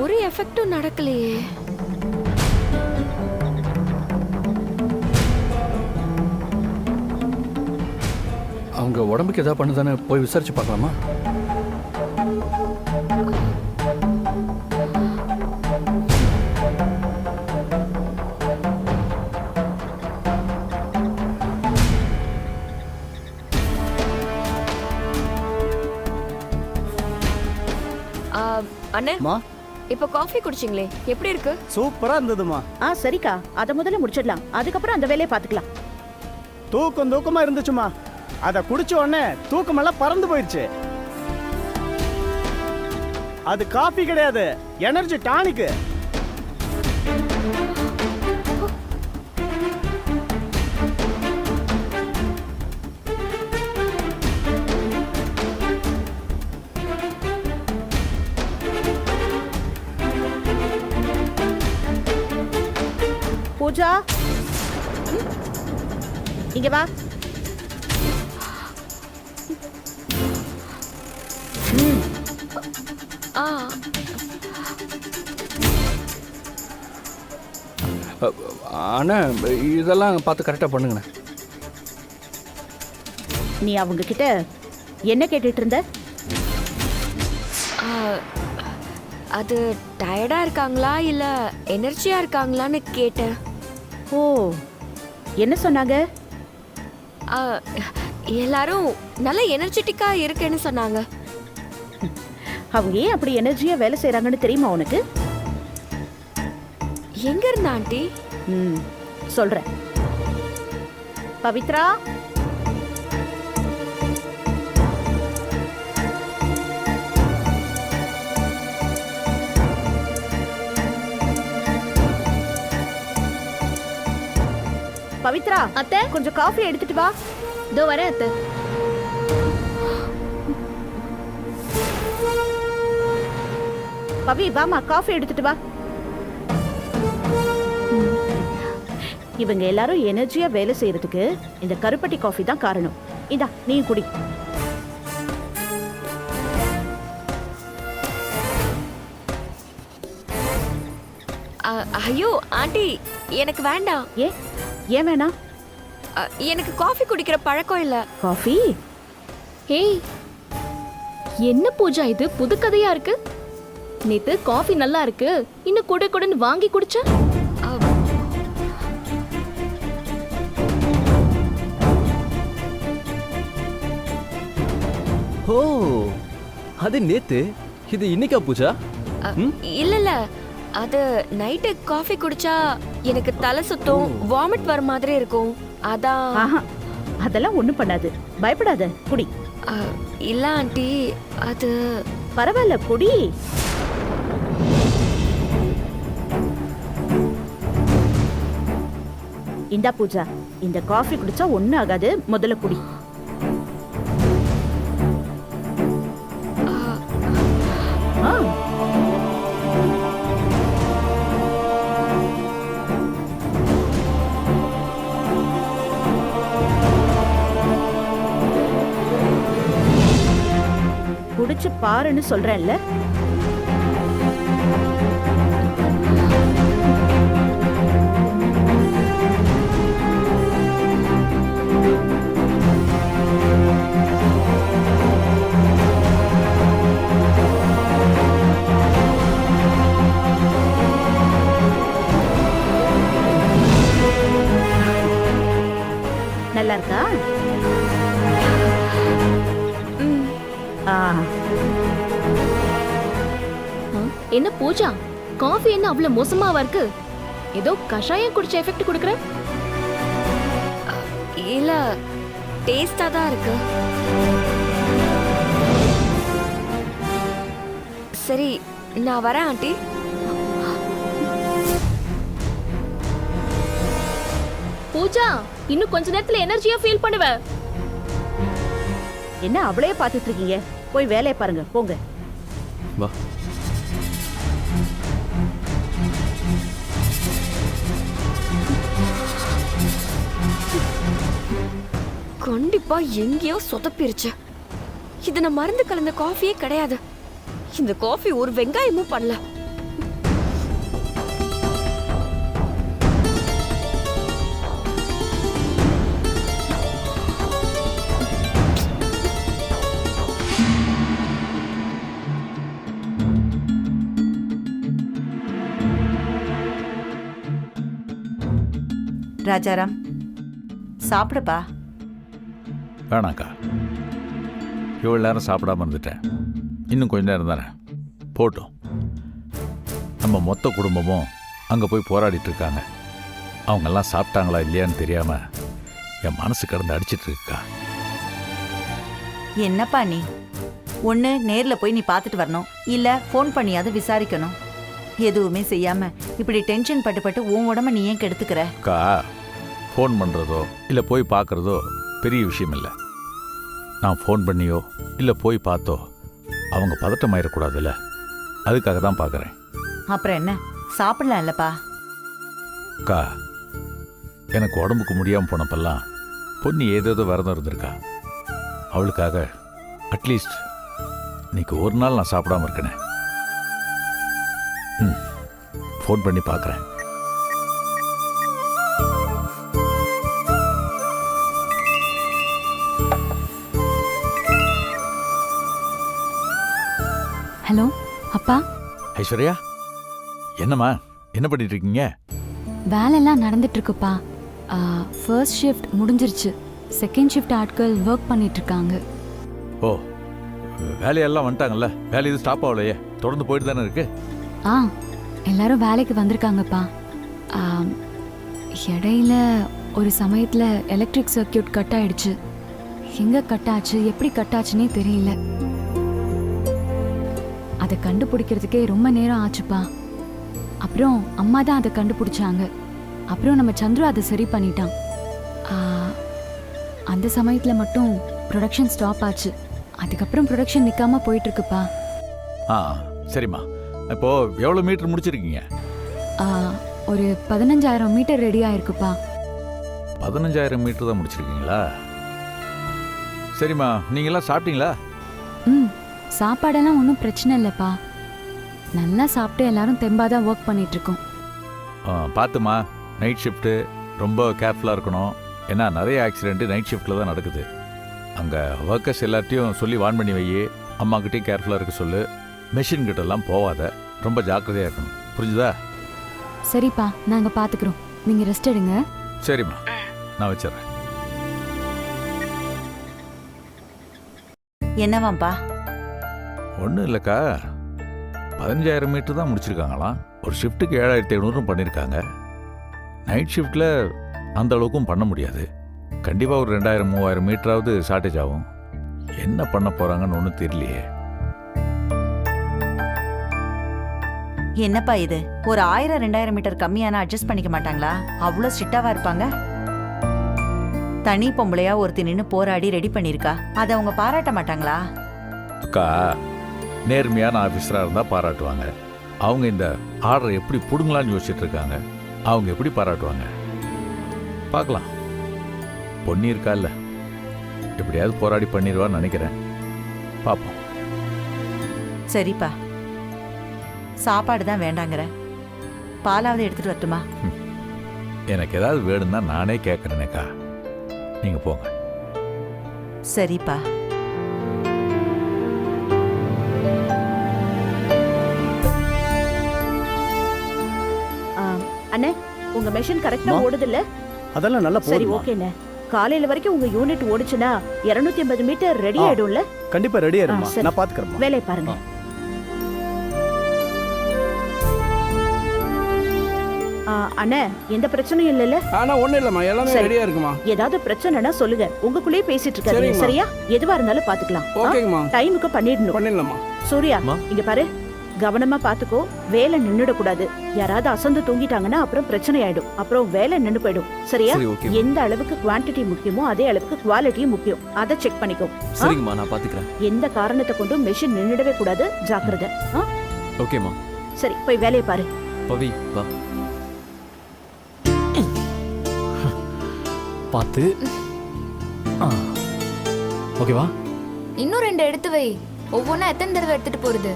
ஒரு எஃபெக்டும் நடக்கலையே. அவங்க உடம்புக்கு ஏதாவது பண்ணுதானே போய் விசாரிச்சு பார்க்கலாமா? அண்ணே, இப்ப காஃபி குடிச்சிங்களே, எப்படி இருக்கு? சூப்பரா இருந்ததுமா. சரிக்கா, அத முதல்ல முடிச்சிடலாம், அதுக்கப்புறம் அந்த வேலையை பாத்துக்கலாம். தூக்கமா இருந்துச்சுமா. அத குடிச்ச உடனே தூக்கமெல்லாம் பறந்து போயிடுச்சு. அது காபி கிடையாது, எனர்ஜி டானிக். பூஜா, இங்க வா. அண்ணா, இதெல்லாம் பார்த்து கரெக்டாக பண்ணுங்கண்ணே. நீ அவங்க கிட்ட என்ன கேட்டுட்டு இருந்த? அது டயர்டா இருக்காங்களா இல்ல எனர்ஜியா இருக்காங்களான்னு கேட்டேன். ஓ, என்ன சொன்னாங்க? எல்லாரும் நல்ல எனர்ஜெட்டிக்கா இருக்கேன்னு சொன்னாங்க. அவங்க ஏன் அப்படி எனர்ஜியா வேலை செய்றாங்கன்னு தெரியுமா உனக்கு? எங்க இருந்த ஆண்டி? சொல்றேன். பவித்ரா, பவித்ரா, அத்தை, கொஞ்சம் காஃபி எடுத்துட்டு வா. இதோ வரேன் அத்தை. பவி, வாமா, காஃபி எடுத்துட்டு வா. இவங்க எல்லாரும் எனர்ஜியா வேலை செய்யறதுக்கு இந்த கருப்பட்டி காஃபி தான் காரணம். இந்தா, நீயும் குடி. ஐயோ ஆண்டி, எனக்கு வேண்டாம். ஏன் வேணாம்? எனக்கு காஃபி குடிக்கிற பழக்கம் இல்ல. காஃபி? ஏய், என்ன பூஜா இது புது கதையா இருக்கு? நேத்து காஃபி நல்லா இருக்கு, இன்னும் குடு குடுன்னு வாங்கி குடிச்ச. ஓ, அது நேத்து, இது இன்னைக்கா பூஜா? இல்ல இல்ல, அது நைட்டு காஃபி குடிச்சா எனக்கு தலை சுத்தும், வாமிட் வர மாதிரி இருக்கும். அதான். அதெல்லாம் ஒண்ணும் பண்ணாது, பயப்படாத, குடி. இல்ல ஆண்டி, அது பரவாயில்ல, குடி. இந்தா பூஜா, இந்த காஃபி குடிச்சா ஒண்ணும் ஆகாது, முதல்ல குடி. குடிச்சு பாருன்னு சொல்றேன்ல. நல்லா இருக்கா? என்ன பூஜா, காஃபி என்ன அவ்வளவு மோசமாவா இருக்கு? ஏதோ கஷாயம் குடிச்ச எஃபெக்ட் கொடுக்குற. இல்ல, டேஸ்டா தான் இருக்கு. சரி, நான் வரேன் ஆண்டி. பூஜா, இன்னும் கொஞ்ச நேரத்துல எனர்ஜியா ஃபீல் பண்ணுவ. என்ன அவளையே பார்த்துட்டு இருக்கீங்க? போய் வேலையை பாருங்க, போங்க. வா. கண்டிப்பா எங்கேயோ சொதப்பிருச்சு. இது நான் மருந்து கலந்த காஃபியே கிடையாது. இந்த காஃபி ஒரு வெங்காயமும் பண்ணல. ராஜாராம், சாப்பிடுப்பா. வேணாக்கா, இவ்வளோ நேரம் சாப்பிடாம இருந்துட்டேன். இன்னும் கொஞ்ச நேரம் தானே போட்டோம். நம்ம மொத்த குடும்பமும் அங்கே போய் போராடிட்டு இருக்காங்க. அவங்கெல்லாம் சாப்பிட்டாங்களா இல்லையான்னு தெரியாம என் மனசு கடந்து அடிச்சிட்டு இருக்கா. என்னப்பா நீ? ஒன்று நேரில் போய் நீ பார்த்துட்டு வரணும், இல்லை ஃபோன் பண்ணியாவது விசாரிக்கணும். எதுவுமே செய்யாம இப்படி டென்ஷன் பட்டு உன் உடம்ப நீ ஏன் கெடுத்துக்கிற? அக்கா, ஃபோன் பண்ணுறதோ இல்லை போய் பார்க்குறதோ பெரிய விஷயம் இல்லை. நான் ஃபோன் பண்ணியோ இல்லை போய் பார்த்தோ அவங்க பதட்டமாயிடக்கூடாதுல்ல, அதுக்காக தான் பார்க்குறேன். அப்புறம் என்ன, சாப்பிடலாம் இல்லப்பா? அக்கா, எனக்கு உடம்புக்கு முடியாமல் போனப்பெல்லாம் பொண்ணு ஏதேதோ விரதம் இருந்திருக்கா. அவளுக்காக அட்லீஸ்ட் இன்னைக்கு ஒரு நாள் நான் சாப்பிடாம இருக்கேனே. ஃபோன் பண்ணி பார்க்குறேன். ஹலோ அப்பா. ஐஸ்வர்யா, என்னம்மா, என்ன பண்ணிட்டு இருக்கீங்க? வேலையெல்லாம் நடந்துட்டு இருக்குப்பா. ஃபர்ஸ்ட் ஷிஃப்ட் முடிஞ்சிருச்சு. செகண்ட் ஷிஃப்ட் ஆட்கள் ஒர்க் பண்ணிட்டு இருக்காங்க. ஓ, வேலையெல்லாம் வந்துட்டாங்கல்ல? வேலை இது ஸ்டாப் ஆகலையே, தொடர்ந்து போயிட்டு தானே இருக்கு? ஆ, எல்லாரும் வேலைக்கு வந்திருக்காங்கப்பா. இடையில ஒரு சமயத்தில் எலக்ட்ரிக் சர்க்கியூட் கட் ஆயிடுச்சு. எங்கே கட் ஆச்சு, எப்படி கட் ஆச்சுன்னே தெரியல. அதை கண்டுபிடிக்கிறதுக்கே ரொம்ப நேரம் ஆச்சுப்பா. அப்புறம் அம்மா தான் அதை கண்டுபிடிச்சாங்க. அப்புறம் நம்ம சந்துரு அதை சரி பண்ணிட்டான். அந்த சமயத்தில் மட்டும் ப்ரொடக்ஷன் ஸ்டாப் ஆச்சு. அதுக்கப்புறம் ப்ரொடக்ஷன் நிற்காம போயிட்டு இருக்குப்பா. ஆ, சரிம்மா. இப்போ எவ்வளோ மீட்டர் முடிச்சிருக்கீங்க? ஒரு 15,000 மீட்டர் ரெடி ஆயிருக்குப்பா. 15,000 மீட்டர் தான் முடிச்சிருக்கீங்களா? சரிம்மா, நீங்களாம் சாப்பிட்டீங்களா? சாப்பாடெல்லாம் ஒன்றும் பிரச்சனை இல்லைப்பா. நல்லா சாப்பிட்டு எல்லாரும் தெம்பாதான் ஒர்க் பண்ணிட்டு இருக்கோம். பார்த்துமா, நைட் ஷிஃப்ட்டு ரொம்ப கேர்ஃபுல்லாக இருக்கணும். ஏன்னா நிறைய ஆக்சிடென்ட்டு நைட் ஷிஃப்ட்டில் தான் நடக்குது. அங்கே ஒர்க்கர்ஸ் எல்லாத்தையும் சொல்லி வார்ன் பண்ணி வை. அம்மாக்கிட்டையும் கேர்ஃபுல்லாக இருக்க சொல்லு. மெஷின் கிட்டலாம் போகாத, ரொம்ப ஜாக்கிரதையாக இருக்கணும். புரிஞ்சுதா? சரிப்பா, நாங்கள் பார்த்துக்குறோம். நீங்கள் ரெஸ்ட் எடுங்க. சரிம்மா, நான் வச்சிடறேன். என்னவாம்பா? ஒன்றும் இல்லைக்கா, 15,000 மீட்டர் தான் முடிச்சிருக்காங்களாம். ஒரு ஷிஃப்ட்டுக்கு 7,500 பண்ணியிருக்காங்க. நைட் ஷிஃப்ட்டில் அந்த அளவுக்கும் பண்ண முடியாது. கண்டிப்பாக ஒரு 2,000-3,000 மீட்டராவது ஷார்ட்டேஜ் ஆகும். என்ன பண்ண போகிறாங்கன்னு ஒன்றும் தெரியலையே. என்னப்பா இது? ஒரு 1000-2000 மீட்டர் கம்மியான அட்ஜஸ்ட் பண்ணிக்க மாட்டாங்களா? அவ்வளோ ஸ்ட்ரிக்டாவா இருப்பாங்க? தனி பொம்பளையா ஒருத்தி நின்று போராடி ரெடி பண்ணியிருக்கா, அதை அவங்க பாராட்ட மாட்டாங்களா? அக்கா, நேர்மையான ஆஃபீஸராக இருந்தால் பாராட்டுவாங்க. அவங்க இந்த ஆர்டரை எப்படி பிடுங்கலான்னு யோசிச்சுட்டு இருக்காங்க. அவங்க எப்படி பாராட்டுவாங்க? பார்க்கலாம். பொண்ணி இருக்கா இல்லை, எப்படியாவது போராடி பண்ணிடுவான்னு நினைக்கிறேன். பார்ப்போம். சரிப்பா, சாப்பாடு தான் வேண்டாங்கிற, பாலாவது எடுத்துட்டு வரட்டுமா? எனக்கு ஏதாவது வேணும்னா நானே கேட்குறேனேக்கா. நீங்கள் போங்க. சரிப்பா. அண்ணே, உங்க மெஷின் கரெக்டா ஓடுது இல்ல? அதெல்லாம் நல்லா சரி, ஓகேண்ணே. காலையில வரைக்கும் உங்க யூனிட் ஓடுச்சுன்னா 250 மீட்டர் ரெடி ஆயிடும்ல? கண்டிப்பா ரெடி சரி. நான் பாத்துக்கிறேன். வேலையை பாருங்க. அண்ணே எந்த பிரச்சனையும் இல்லைல்ல? ஆனா ஒண்ணும் இல்லம்மா, எல்லாமே சரி. ரெடியா இருக்குமா. ஏதாவது பிரச்சனைனா சொல்லுங்க, உங்களுக்குள்ளேயே பேசிட்டு இருக்காதீங்க. சரிம்மா. சரியா? எதுவா இருந்தாலும் பாத்துக்கலாம். ஓகேங்கம்மா. டைமுக்கு பண்ணிடணும். பண்ணிடலாமா. சூர்யா அம்மா. இங்க பாரு, கவனமா பாத்துக்கோ. வேலை நின்னுட கூடாது. யாராவது அசந்து தூங்கிட்டாங்கன்னா அப்புறம் பிரச்சனை ஆயிடும். அப்புறம் வேலை நின்னு போயிடும். சரியா? சரி, ஓகே. எந்த அளவுக்கு குவாண்டிட்டி முக்கியமோ அதே அளவுக்கு குவாலிட்டியும் முக்கியம். அதை செக் பண்ணிக்கோ. சரிங்கம்மா, நான் பாத்துக்கிறேன். எந்த காரணத்தை கொண்டும் மெஷின் நின்னுடவே கூடாது. ஜாக்கிரதை. ஓகேம்மா. சரி, போய் வேலையை பாரு. பவி வா. பார்த்து ஓகேவா? இன்னும் 2 எடுத்து வை. ஒவ்வொன்றா எத்தனை தடவை எடுத்துட்டு போறது?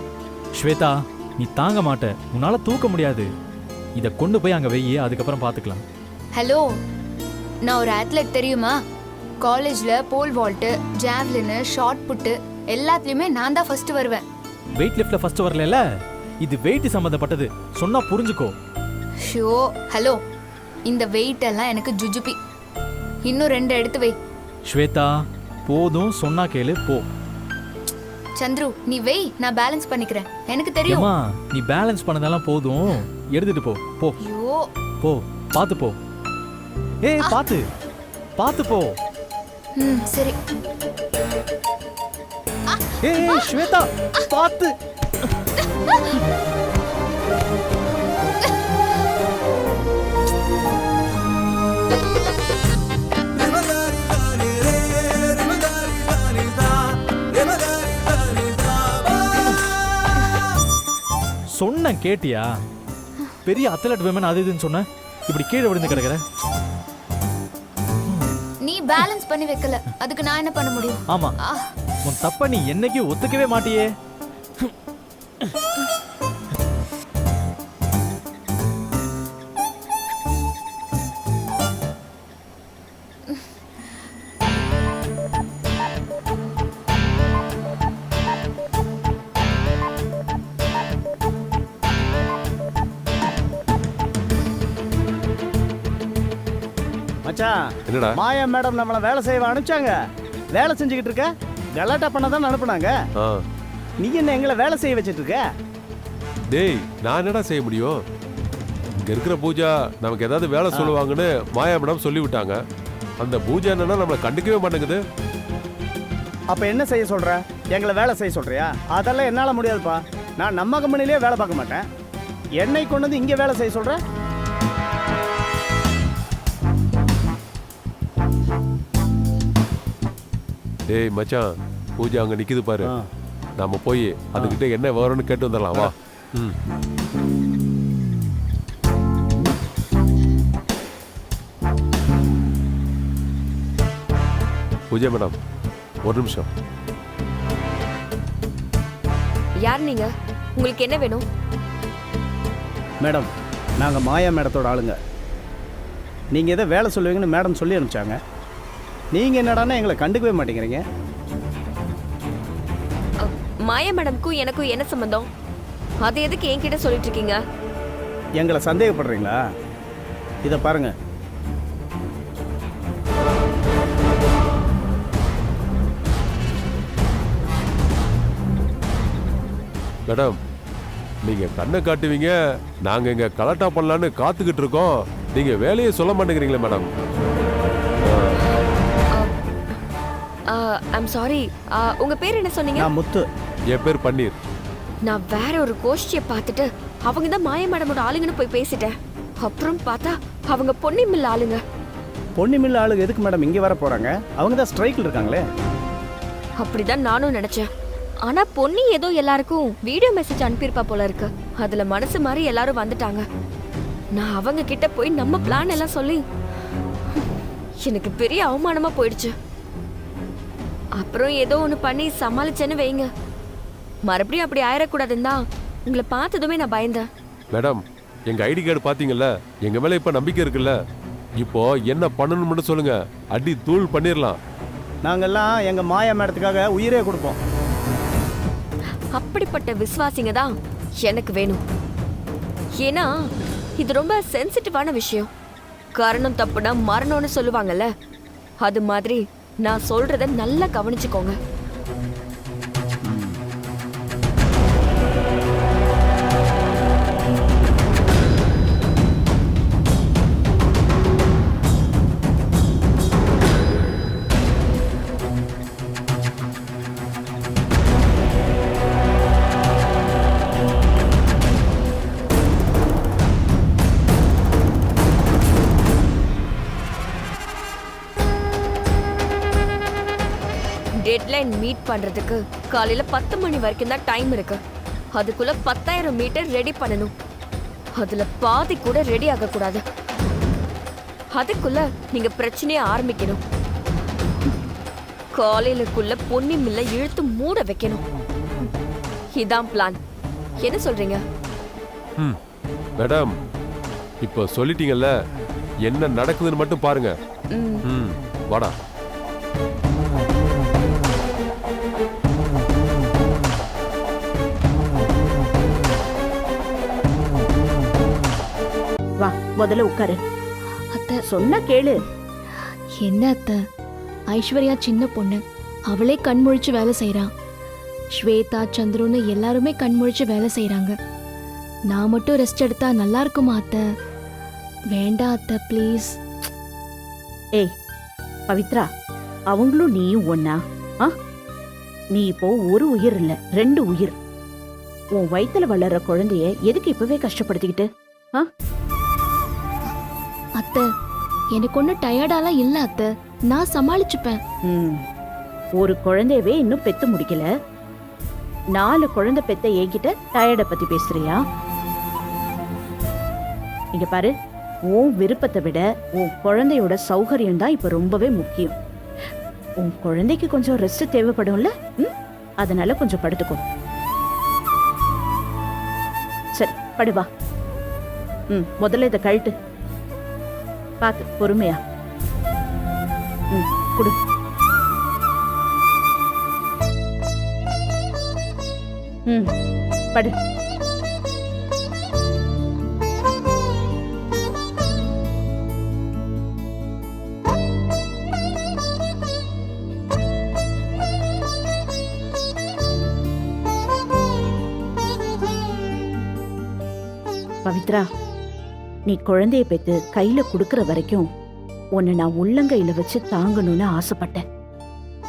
ஸ்வேதா, நீ தாங்க மாட்ட, உன்னால தூக்க முடியாது. இதை கொண்டு போய் அங்க வெய்ய, அதுக்கப்புறம் பாத்துக்கலாம். ஹலோ, நான் ஒரு அத்லெட் தெரியுமா? காலேஜ்ல போல் வால்ட்டு, ஜாவ்லின், ஷார்ட் புட்டு எல்லாத்துலயுமே நான் தான் ஃபர்ஸ்ட் வருவேன். வெயிட் லிஃப்ட்ல ஃபர்ஸ்ட் வரல, இது வெயிட் சம்பந்தப்பட்டது. சொன்னா புரிஞ்சுக்கோ. ஷோ, ஹலோ, இந்த வெயிட் எல்லாம் எனக்கு ஜுஜுபி. இன்னும் 2 எடுத்து வை. ஸ்வேதா, போதும், சொன்னா கேளு, போ. சந்துரு, நீ வெய், நான் பேலன்ஸ் பண்ணிக்கிறேன். எனக்கு தெரியும். ஏம்மா, நீ பேலன்ஸ் பண்ணதெல்லாம் போதும், எடுத்துட்டு போ. போ ஐயோ, போ, பாத்து போ. ஏய், பாத்து பாத்து போ. சரி. ஏய் ஸ்வேதா, பாத்து. சொன்ன கேட்டியா? பெரிய அத்லட் விமன் அது இதுன்னு சொன்ன, இப்படி கீழே விழுந்து கிடக்குற. நீ பேலன்ஸ் பண்ணி வைக்கல, அதுக்கு நான் என்ன பண்ண முடியும்? ஆமா, உன் தப்ப நீ என்னைக்கு ஒத்துக்கவே மாட்டியே. என்னடா மாயா மேடம் நம்மள வேலை செய்ய அனுப்பிச்சாங்க. வேலை செஞ்சுக்கிட்டு இருக்க, கலாட்டா பண்ண தான் அனுப்புனாங்க. நீ என்ன எங்களை வேலை செய்ய வச்சிட்டு இருக்க? டேய், நான் என்னடா செய்ய முடியும்? இங்க இருக்கிற பூஜா நமக்கு ஏதாவது வேலை சொல்லுவாங்கன்னு மாயா மேடம் சொல்லி விட்டாங்க. அந்த பூஜா என்னன்னா நம்மளை கண்டுக்கவே மாட்டேங்குது. அப்ப என்ன செய்ய சொல்ற? எங்களை வேலை செய்ய சொல்றியா? அதெல்லாம் என்னால முடியாதுப்பா. நான் நம்ம கம்பெனிலேயே வேலை பார்க்க மாட்டேன். என்னை கொண்டு வந்து இங்க வேலை செய்ய சொல்ற? டேய் மச்சான், பூஜா அங்க நிக்குது பாரு. நாம போய் அதுகிட்ட என்ன வரும்னு கேட்டு வந்துடலாம் வா. பூஜா மேடம், ஒரு நிமிஷம். யார் நீங்க? உங்களுக்கு என்ன வேணும்? மேடம், நாங்க மாயா மேடத்தோட ஆளுங்க. நீங்க எதை வேலை சொல்லுவீங்கன்னு மேடம் சொல்லி அனுப்பிச்சாங்க. நீங்க என்னடான்னா எங்களை கண்டுக்கவே மாட்டேங்கிறீங்க. மாயா மேடம்க்கும் எனக்கும் என்ன சம்பந்தம்? அது எதுக்கு என்கிட்ட சொல்லிட்டு இருக்கீங்க? எங்களை சந்தேகப்படுறீங்களா? இதை பாருங்க. மேடம், நீங்க கண்ணை காட்டுவீங்க, நாங்க இங்க கலாட்டா பண்ணலான்னு காத்துக்கிட்டு இருக்கோம். நீங்க வேலையை சொல்ல மாட்டேங்கிறீங்களே மேடம். I'm sorry. உங்க பேர் என்ன சொன்னீங்க? நான் முத்து. என் பேர் பன்னீர். நான் வேற ஒரு கோஷ்டியை பார்த்துட்டு அவங்க தான் மாயா மேடமோட ஆளுங்கன்னு போய் பேசிட்டேன். அப்புறம் பார்த்தா அவங்க பொன்னி மில் ஆளுங்க. பொன்னி மில் ஆளுங்க எதுக்கு மேடம் இங்கே வர போறாங்க? அவங்க தான் ஸ்ட்ரைக்ல இருக்காங்களே. அப்படிதான் நானும் நினைச்சேன். ஆனா பொன்னி ஏதோ எல்லாருக்கும் வீடியோ மெசேஜ் அனுப்பியிருப்பா போல இருக்கு. அதுல மனசு மாதிரி எல்லாரும் வந்துட்டாங்க. நான் அவங்க கிட்ட போய் நம்ம பிளான் எல்லாம் சொல்லி எனக்கு பெரிய அவமானமா போயிடுச்சு. அப்புறம் ஏதோ ஒன்று பண்ணி சமாளிச்சேன்னு வைங்க. மறுபடியும் அப்படி ஆயிடக்கூடாதுன்னு தான் உங்களை பார்த்ததுமே நான் பயந்தேன். மேடம், எங்க ஐடி கார்டு பாத்தீங்கல்ல, எங்க மேல இப்ப நம்பிக்கை இருக்குல்ல. இப்போ என்ன பண்ணணும்னு சொல்லுங்க, அடி தூள் பண்ணிடலாம். நாங்கெல்லாம் எங்க மாயா மேடத்துக்காக உயிரே கொடுப்போம். அப்படிப்பட்ட விசுவாசிங்க தான் எனக்கு வேணும். ஏன்னா இது ரொம்ப சென்சிட்டிவான விஷயம். காரணம் தப்புனா மரணம்னு சொல்லுவாங்கல்ல, அது மாதிரி நான் சொல்றத நல்லா கவனிச்சுக்கோங்க. டெட்லைன் மீட் பண்றதுக்கு காலையில 10 மணி வரைக்கும் தான் டைம் இருக்கு. அதுக்குள்ள 10,000 மீட்டர் ரெடி பண்ணணும். அதுல பாதி கூட ரெடி ஆக கூடாது. அதுக்குள்ள நீங்க பிரச்சனையை ஆரம்பிக்கணும். காலையிலக்குள்ள பொன்னி மில்ல இழுத்து மூட வைக்கணும். இதான் பிளான். என்ன சொல்றீங்க? மேடம் இப்போ சொல்லிட்டீங்கல்ல, என்ன நடக்குதுன்னு மட்டும் பாருங்க. வாடா. வா, முதல்ல உட்காரு. அத்தை சொன்னா கேளு. என்ன அத்தை, ஐஸ்வர்யா சின்ன பொண்ணு, அவளே கண்முழிச்சு வேலை செய்றா. ஸ்வேதா, சந்துருன்னு எல்லாருமே கண்முழிச்சு வேலை செய்றாங்க. நான் மட்டும் ரெஸ்ட் எடுத்தா நல்லா இருக்குமா அத்தை? வேண்டாம் அத்தை, ப்ளீஸ். ஏய் பவித்ரா, அவங்களும் நீயும் ஒன்னா? நீ இப்போ ஒரு உயிர் இல்ல, 2 உயிர். உன் வயித்துல வளர்ற குழந்தைய எதுக்கு இப்பவே கஷ்டப்படுத்திக்கிட்டு? அத்தை, எனக்கு ஒன்றும் டயர்டாலாம் இல்லை அத்தை, நான் சமாளிச்சுப்பேன். ஒரு குழந்தையவே இன்னும் பெத்து முடிக்கல, 4 குழந்தை பெத்த என்கிட்ட டயர்ட பத்தி பேசுறியா? இங்க பாரு, உன் விருப்பத்தை விட உன் குழந்தையோட சௌகரியம் தான் இப்ப ரொம்பவே முக்கியம். உன் குழந்தைக்கு கொஞ்சம் ரெஸ்ட் தேவைப்படும்ல, அதனால கொஞ்சம் படுத்துக்கோ. சரி, படுவா. முதல்ல இதை கழட்டு. பார்த்து பொறுமையா. குடு. படு. பவித்ரா, நீ குழந்தைய பெத்து கையில குடுக்கற வரைக்கும் உன்னை நான் உள்ளங்கையில வச்சு தாங்கணும்னு ஆசைப்பட்டேன்.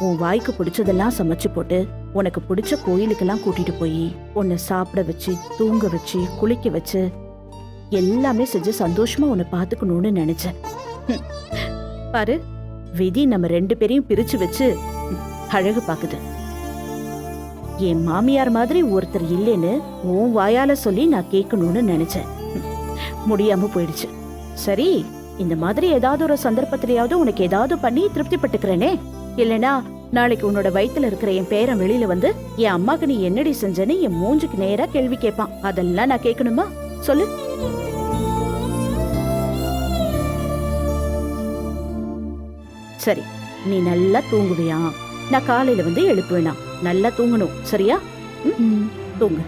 உன் வாய்க்கு பிடிச்சதெல்லாம் சமைச்சு போட்டு உனக்கு பிடிச்ச கோயிலுக்கெல்லாம் கூட்டிட்டு போய் உன்னை சாப்பிட வச்சு, தூங்க வச்சு, குளிக்க வச்சு எல்லாமே செஞ்சு சந்தோஷமா உன்னை பாத்துக்கணும்னு நினைச்சேன். பாரு, விதி நம்ம 2 பேரையும் பிரிச்சு வச்சு அழகு பாக்குது. என் மாமியார் மாதிரி ஒருத்தர் இல்லைன்னு உன் வாயால சொல்லி நான் கேட்கணும்னு நினைச்சேன். முடியாம போயிடுச்சு. சரி, இந்த மாதிரி ஏதாவது ஒரு சந்தர்ப்பத்திலேயாவது உனக்கு ஏதாவது பண்ணி திருப்திப்பட்டுக்கிறேனே. இல்லைன்னா நாளைக்கு உன்னோட வயித்துல இருக்கிற என் பேரன் வெளியில வந்து என் அம்மாக்கு நீ என்னடி செஞ்சேன்னு என் மூஞ்சுக்கு நேரா கேள்வி கேட்பான். அதெல்லாம் நான் கேட்கணுமா? சொல்லு. சரி, நீ நல்லா தூங்குவியா? நான் காலையில வந்து எழுப்புவேனா? நல்லா தூங்கணும், சரியா? தூங்கு.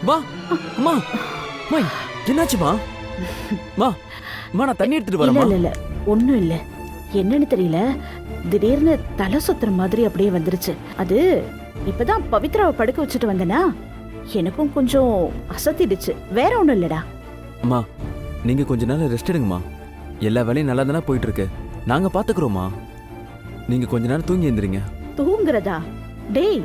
மா, அம்மா, மா, என்னாச்சுமா? மா, மா, நான் தண்ணி எடுத்துட்டு வரேன். இல்ல இல்ல, ஒண்ணும் இல்ல. என்னன்னு தெரியல, திடீர்னு தலை சுத்துற மாதிரி அப்படியே வந்துருச்சு. அது இப்பதான் பவித்ராவை படுக்க வச்சுட்டு வந்தனா எனக்கும் கொஞ்சம் அசத்திடுச்சு. வேற ஒண்ணும் இல்லடா. அம்மா, நீங்க கொஞ்ச நேரம் ரெஸ்ட் எடுங்கம்மா. எல்லா வேலையும் நல்லா தானே போயிட்டு இருக்கு, நாங்க பாத்துக்கிறோம்மா. நீங்க கொஞ்ச நேரம் தூங்கி எழுந்திரிங்க. தூங்குறதா? டேய்,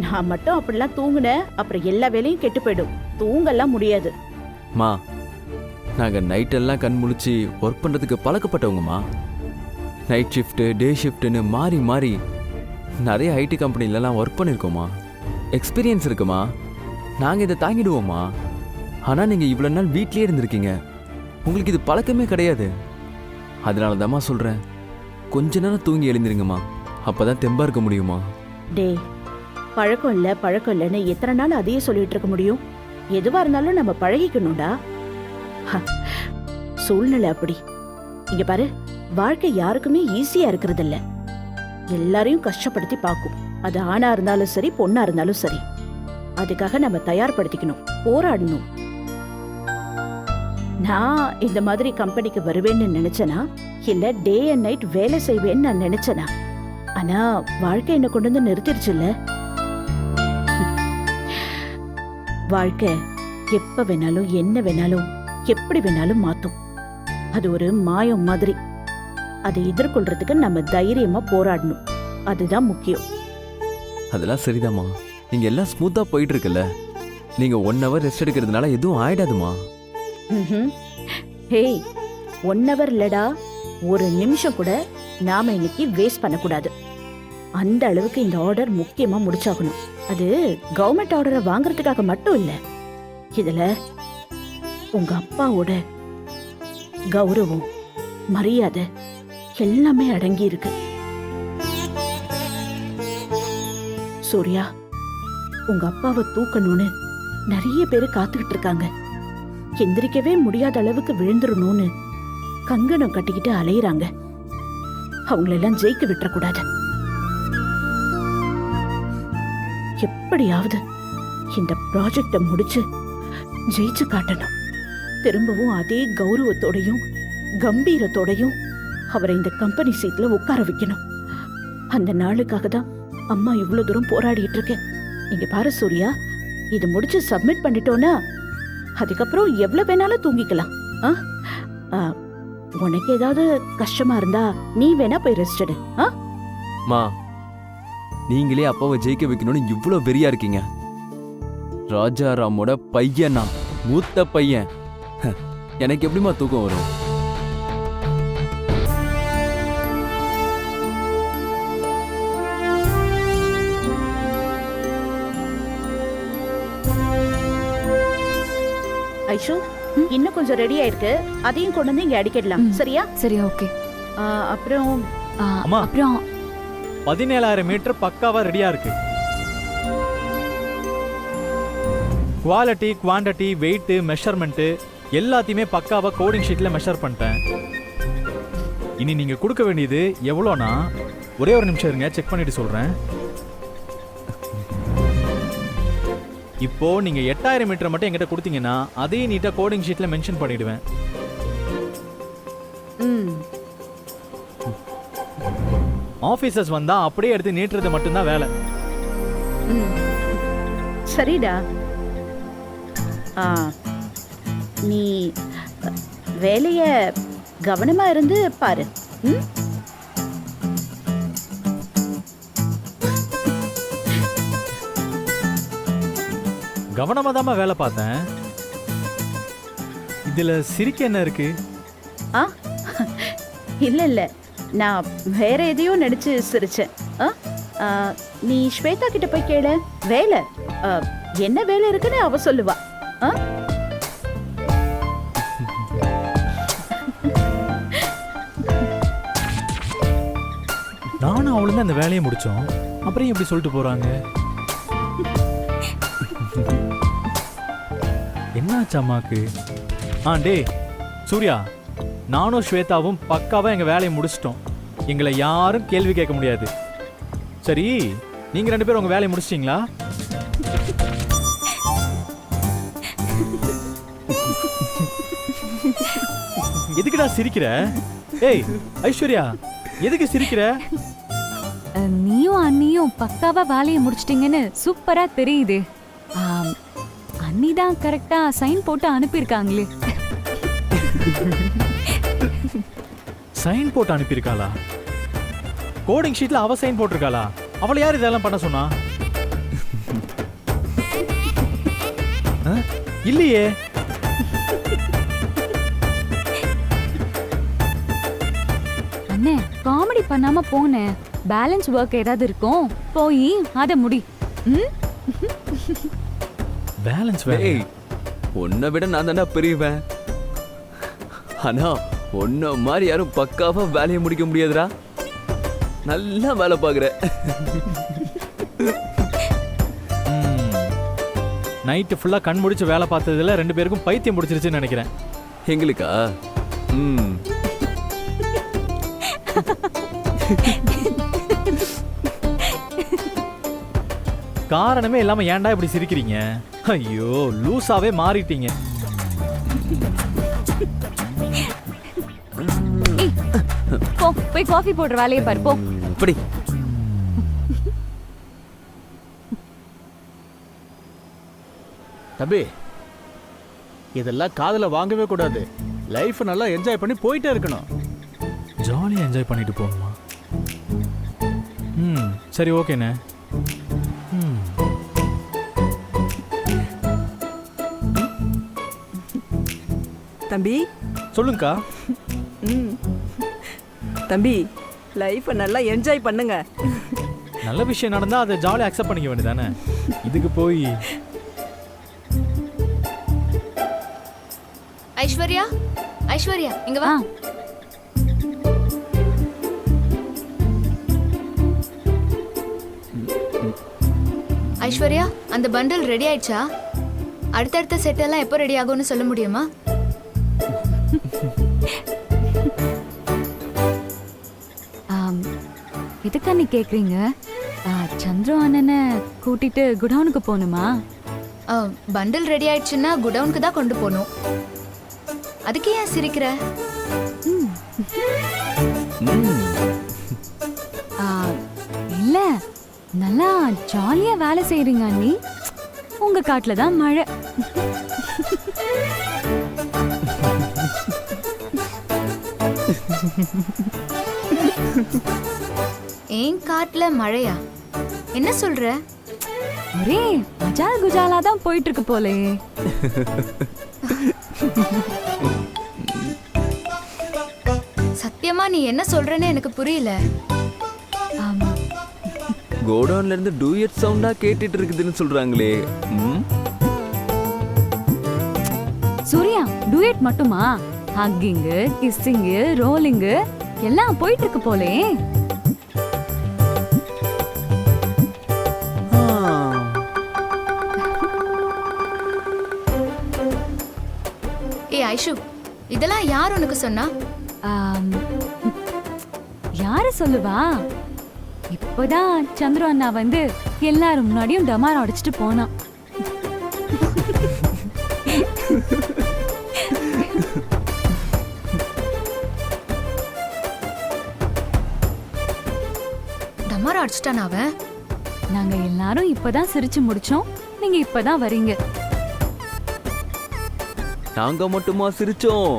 நான் மட்டும் அப்படிலாம் தூங்குனேன் அப்புறம் எல்லா வேலையும் கெட்டு போயிடும். தூங்கலாம் முடியாது. மா, நாங்க நைட் எல்லாம் கண் முழிச்சு ஒர்க் பண்றதுக்கு பழக்கப்பட்டவங்கம்மா. நைட் ஷிஃப்ட், டே ஷிஃப்ட்னு மாறி மாறி நிறைய ஐடி கம்பெனிலலாம் ஒர்க் பண்ணியிருக்கோம்மா. எக்ஸ்பீரியன்ஸ் இருக்குமா. நாங்கள் இதை தாங்கிடுவோம்மா. ஆனால் நீங்கள் இவ்வளோ நாள் வீட்லேயே இருந்திருக்கீங்க, உங்களுக்கு இது பழக்கமே கிடையாது. அதனால தாம்மா சொல்கிறேன், கொஞ்ச நேரம் தூங்கி எழுந்திருங்கம்மா, அப்போ தான் தெம்பாக இருக்க முடியுமா. டே, பழக்கம் இல்லை பழக்கம் இல்லைன்னு எத்தனை நாள் அதையே சொல்லிட்டு இருக்க முடியும்? எதுவாக இருந்தாலும் நம்ம பழகிக்கணும்டா. சூழ்நிலை அப்படி. இங்க பாரு, வாழ்க்கை யாருக்குமே ஈஸியா இருக்கிறது இல்ல. எல்லாரையும் கஷ்டப்படுத்தி பார்க்கும். அது ஆணா இருந்தாலும் சரி, பொண்ணா இருந்தாலும் சரி. அதுக்காக நம்ம தயார்படுத்திக்கணும், போராடணும். நான் இந்த மாதிரி கம்பெனிக்கு வருவேன்னு நினைச்சனா, இல்ல டே அண்ட் நைட் வேலை செய்வேன்னு நான் நினைச்சனா? ஆனா வாழ்க்கை என்ன கொண்டு வந்து நிறுத்திடுச்சுல்ல. வாழ்க்கை எப்ப வேணாலும், என்ன வேணாலும், எப்படி வேணாலும் மாத்தும். அது ஒரு மாயம் மாதிரி. அதை எதிர்கொள்றதுக்கு நம்ம தைரியமா போராடணும். அதுதான் முக்கியம். அதெல்லாம் சரிதாம்மா. இங்க எல்லாம் ஸ்மூத்தா போயிட்டு இருக்குல்ல. நீங்க 1 hour ரெஸ்ட் எடுக்கிறதுனால எதுவும் ஆயிடாதுமா. ஹேய் 1 hour இல்லடா, ஒரு நிமிஷம் கூட நாம இன்னைக்கு வேஸ்ட் பண்ணக்கூடாது. அந்த அளவுக்கு இந்த ஆர்டர் முக்கியமா முடிச்சாகணும். அது கவர்மெண்ட் ஆர்டரை வாங்குறதுக்காக மட்டும் இல்ல, இதுல உங்க அப்பாவோட கௌரவம், மரியாதை எல்லாமே அடங்கி இருக்கு. சூர்யா, உங்க அப்பாவை தூக்கணும்னு நிறைய பேரு காத்துக்கிட்டு இருக்காங்க. எந்திரிக்கவே முடியாத அளவுக்கு விழுந்துடணும்னு கங்கணம் கட்டிக்கிட்டு அலையிறாங்க. அவங்களெல்லாம் ஜெயிக்க விட்டுறக்கூடாது. எப்படியாவது இந்த ப்ராஜெக்டை முடிச்சு ஜெயிச்சு காட்டணும். திரும்பவும் அதே கௌரவத்தோடையும் கம்பீரத்தோடையும் அவரை இந்த கம்பெனி சீட்ல உட்கார வைக்கணும். அந்த நாளுக்காக தான் அம்மா இவ்வளவு தூரம் போராடிட்டு இருக்கேன். இங்க பாரு சூர்யா, இது முடிச்சு சப்மிட் பண்ணிட்டோன்னா அதுக்கப்புறம் எவ்வளவு வேணாலும் தூங்கிக்கலாம். உனக்கு ஏதாவது கஷ்டமா இருந்தா நீ வேணா போய் ரெஸ்ட் எடு. மா, நீங்களே அப்பாவை ஜெயிக்க வைக்கணும்னு இவ்வளோ வெறியா இருக்கீங்க. ராஜாராமோட பையனா, மூத்த பையன். எனக்கு எப்படிமா தூக்கம் வரும்? ஐஷு, இன்னும் கொஞ்சம் ரெடி ஆயிருக்கு, அதையும் கொண்டு வந்து இங்க அடிக்கிடலாம். சரியா? சரி, ஓகே. அப்புறம் அம்மா, அப்புறம் 17,000 மீட்டர் பக்காவா ரெடியா இருக்கு. குவாலிட்டி, குவான்டிட்டி, வெயிட், மெஷர்மெண்ட் எல்லாத்தையுமே பக்காவா கோடிங் ஷீட்ல மெஷர் பண்ணிட்டேன். இனி நீங்க கொடுக்க வேண்டியது எவ்வளோனா, ஒரே ஒரு நிமிஷம் இருங்க, செக் பண்ணிட்டு சொல்றேன். இப்போ நீங்க 8,000 மீட்டர் மட்டும் என்கிட்ட கொடுத்தீங்கன்னா அதையும் நீட்டா கோடிங் ஷீட்ல மென்ஷன் பண்ணிடுவேன். ஆபீசர்ஸ் வந்தா அப்படியே எடுத்து நீட்டுறது மட்டும்தான் வேலை. சரிடா, நீ வேலைய கவனமா இருந்து பாரு. கவனமா தான் வேலை பார்த்தேன். இதுல சிரிக்க என்ன இருக்கு? இல்ல இல்ல, நான் வேற எதையோ நினைச்சு சிரிச்சேன். நீ ஸ்வேதா கிட்ட போய் கேளு. வேலை என்ன வேலை இருக்குன்னு அவ சொல்லுவா. நானும் அவளும் தான் அந்த வேலையை முடிச்சோம், அப்புறம் எப்படி சொல்லிட்டு போறாங்க? என்னாச்சு அம்மாக்கு? டேய் சூர்யா, நானும் ஸ்வேதாவும் பக்காவா எங்க வேலையை முடிச்சிட்டோம். எங்களை யாரும் கேள்வி கேட்க முடியாது. சரி, நீங்க 2 பேரும் உங்க வேலையை முடிச்சிட்டீங்களா? எதுக்குடா சிரிக்கிற? ஏய் ஐஸ்வர்யா, எதுக்கு சிரிக்கிற? நீயும் அண்ணியும் பக்காவா வேலையை முடிச்சிட்டீங்கன்னு சூப்பரா தெரியுது. அண்ணி தான் கரெக்டா சைன் போட்டு அனுப்பியிருக்காங்களே. சைன் போட்டு அனுப்பியிருக்காளா? கோடிங் ஷீட்ல அவ சைன் போட்டிருக்காளா? அவளை யார் இதெல்லாம் பண்ண சொன்னா? இல்லையே. அண்ணே, காமெடி பண்ணாம போனேன். பேலன்ஸ் ஒர்க் ஏதாவது இருக்கும், போய் அத முடி. பேலன்ஸ் வேலை? உன்னை விட நான் தானே பெரியவன். ஆனா உன்ன மாதிரி யாரும் பக்காவா வேலையை முடிக்க முடியாதுடா. நல்லா வேலை பாக்குற. நைட்டு ஃபுல்லா கண் முடிச்சு வேலை பார்த்ததுல 2 பேருக்கும் பைத்தியம் முடிச்சிருச்சுன்னு நினைக்கிறேன். எங்களுக்கா? காரணமே இல்லாம ஏன்டா இப்படி சிரிக்கிறீங்க? ஐயோ, லூசாவே மாறிட்டீங்க. போ, போய் காஃபி போடுற வேலையை பாரு, போ. அப்படி தம்பி, இதெல்லாம் காதுல வாங்கவே கூடாது. லைஃப் நல்லா என்ஜாய் பண்ணி போயிட்டே இருக்கணும். ஜாலியாக என்ஜாய் பண்ணிட்டு போகணுமா? சரி, ஓகேண்ணே. தம்பி சொல்லுங்கக்கா. தம்பி லைஃப்பை நல்லா என்ஜாய் பண்ணுங்க. நல்ல விஷயம் நடந்தா அதை ஜாலியாக அக்செப்ட் பண்ணிக்க வேண்டியதானே. இதுக்கு போய் ஐஸ்வர்யா, ஐஸ்வர்யா இங்க வா. ஐஸ்வர்யா, அந்த பண்டில் ரெடி ஆயிடுச்சா? அடுத்தடுத்த செட் எல்லாம் எப்போ ரெடி ஆகும்னு சொல்ல முடியுமா? எதுக்கா நீ கேக்குறீங்க? சந்திரு அண்ணனை கூட்டிட்டு குடவுனுக்கு போகணுமா? பண்டில் ரெடி ஆயிடுச்சுன்னா குடவுனுக்கு தான் கொண்டு போகணும். அதுக்கு ஏன் சிரிக்கிற? இல்ல, நல்லா ஜாலியா வேலை செய்றீங்க அண்ணி. உங்க காட்டுல தான் மழை. ஏன் காட்டுல மழையா? என்ன சொல்ற? ஒரே மஜால் குஜாலா தான் போயிட்டு இருக்கு போலே. சத்தியமா நீ என்ன சொல்றன்னு எனக்கு புரியல. கோடவுன்ல இருந்து டூயட் சவுண்டா கேட்டுட்டு இருக்குதுன்னு சொல்றாங்களே. சூர்யா, டூயட் மட்டுமா? ஹக்கிங்கு, கிஸ்ஸிங்கு, ரோலிங்கு எல்லாம் போயிட்டு இருக்கு போலே. ஏ ஐஷு, இதெல்லாம் யார் உனக்கு சொன்னா? யாரு சொல்லுவா? இப்போதான் சந்திரு அண்ணா வந்து எல்லாரும் முன்னாடியும் டமாரம் அடிச்சுட்டு போனான். டமாரம் அடிச்சிட்டான் அவன்? நாங்க எல்லாரும் இப்பதான் சிரிச்சு முடிச்சோம். நீங்க இப்பதான் வரீங்க. நாங்க மட்டுமா சிரிச்சோம்?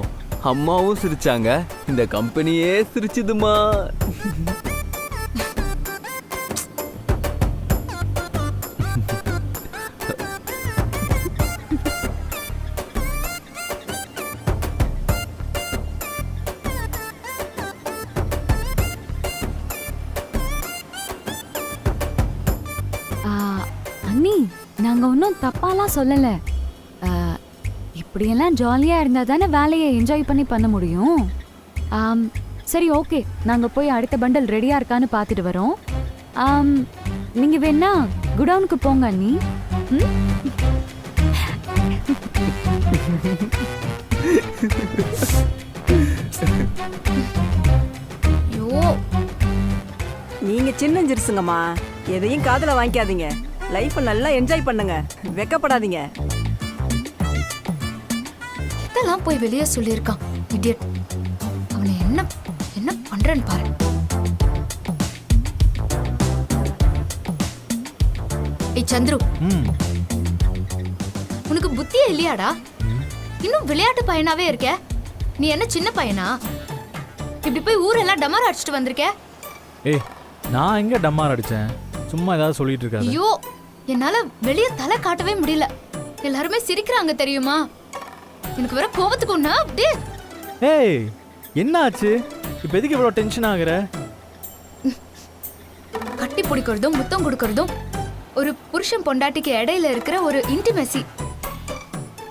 அம்மாவும் சிரிச்சாங்க. இந்த கம்பெனியே சிரிச்சுதுமா. அண்ணி, நாங்க ஒன்றும் தப்பாலாம் சொல்லல. இப்படியெல்லாம் ஜாலியா இருந்தா தானே வேலையை என்ஜாய் பண்ண முடியும். சரி, ஓகே, நாங்க போய் அடுத்த பண்டல் ரெடியா இருக்கான்னு பார்த்துட்டு வரோம். நீங்க வேணா குடவுனுக்கு போங்க அண்ணி. நீங்க சின்னஞ்சிருசுங்கம்மா, எதையும் காதுல வாங்கிக்காதீங்க. லைஃப்பை நல்லா என்ஜாய் பண்ணுங்க, வெக்கப்படாதீங்க. இதெல்லாம் போய் வெளியே சொல்லியிருக்கான் இடியட். அவனை என்ன என்ன பண்றேன்னு பாரு. ஏய் சந்துரு, உனக்கு புத்தியே இல்லையாடா? இன்னும் விளையாட்டு பையனாவே இருக்க. நீ என்ன சின்ன பையனா? இப்படி போய் ஊரெல்லாம் டமார் அடிச்சுட்டு வந்திருக்க. ஏய், நான் எங்க டமார் அடிச்சேன்? சும்மா ஏதாவது சொல்லிட்டு இருக்காரு. ஐயோ, என்னால வெளியே தலை காட்டவே முடியல. எல்லாருமே சிரிக்கிறாங்க தெரியுமா? எனக்கு வர கோபத்துக்கு ஒண்ணா அப்படியே. ஏய், என்ன ஆச்சு? இப்ப எதுக்கு இவ்வளவு டென்ஷன் ஆகுற? கட்டி பிடிக்கிறதும் முத்தம் கொடுக்கறதும் ஒரு புருஷன் பொண்டாட்டிக்கு இடையில இருக்கிற ஒரு இன்டிமெசி.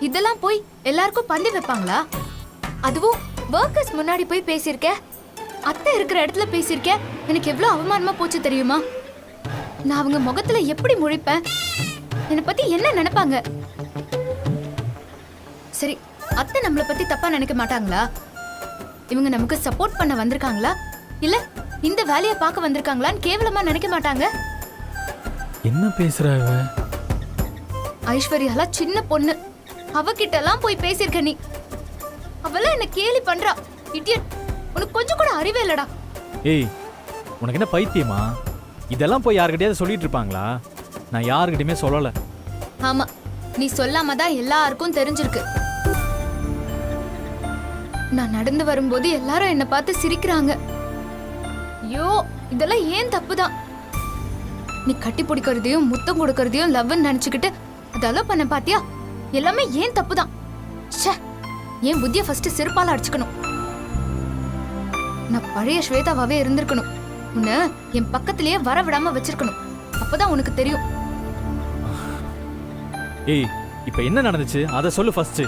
இதெல்லாம் போய் எல்லாருக்கும் பந்தி வைப்பாங்களா? அதுவும் வர்க்கர்ஸ் முன்னாடி போய் பேசியிருக்க. அத்தை இருக்கிற இடத்துல பேசியிருக்க. எனக்கு எவ்வளவு அவமானமா போச்சு தெரியுமா? நான் அவங்க முகத்துல எப்படி முழிப்பேன்? என்னை பத்தி என்ன நினைப்பாங்க? சரி, அத்தை நம்மளை பத்தி தப்பா நினைக்க மாட்டாங்களா? இவங்க நமக்கு சப்போர்ட் பண்ண வந்திருக்காங்களா, இல்ல இந்த வேலையை பார்க்க வந்திருக்காங்களான்னு கேவலமா நினைக்க மாட்டாங்க? என்ன பேசுற இவ? ஐஸ்வர்யாலாம் சின்ன பொண்ணு. அவகிட்ட எல்லாம் போய் பேசியிருக்க நீ. அவெல்லாம் என்ன கேலி பண்றா. இடியட், உனக்கு கொஞ்சம் கூட அறிவே இல்லடா. ஏய், உனக்கு என்ன பைத்தியமா? இதெல்லாம் போய் யார்கிட்டயாவது சொல்லிட்டு இருப்பாங்களா? நான் யார்கிட்டயுமே சொல்லல. ஆமா, நீ சொல்லாம தான் எல்லாருக்கும் தெரிஞ்சிருக்கு. நான் நடந்து வரும்போது எல்லாரும் என்ன பார்த்து சிரிக்கிறாங்க. ஐயோ, இதெல்லாம் ஏன் தப்புதான். நீ கட்டி பிடிக்கிறதையும் முத்தம் கொடுக்கறதையும் லவ்னு நினைச்சுக்கிட்டு அதெல்லாம் பண்ண பாத்தியா? எல்லாமே ஏன் தப்புதான். ச்சே, என் புத்திய ஃபர்ஸ்ட் செருப்பால அடிச்சுக்கணும். நான் பழைய ஸ்வேதாவாவே இருந்திருக்கணும். உன்னை என் பக்கத்திலேயே வர விடாம வச்சிருக்கணும். அப்பதான் உனக்கு தெரியும். ஏய் இப்போ என்ன நடந்துச்சு அதை சொல்லு ஃபர்ஸ்ட்.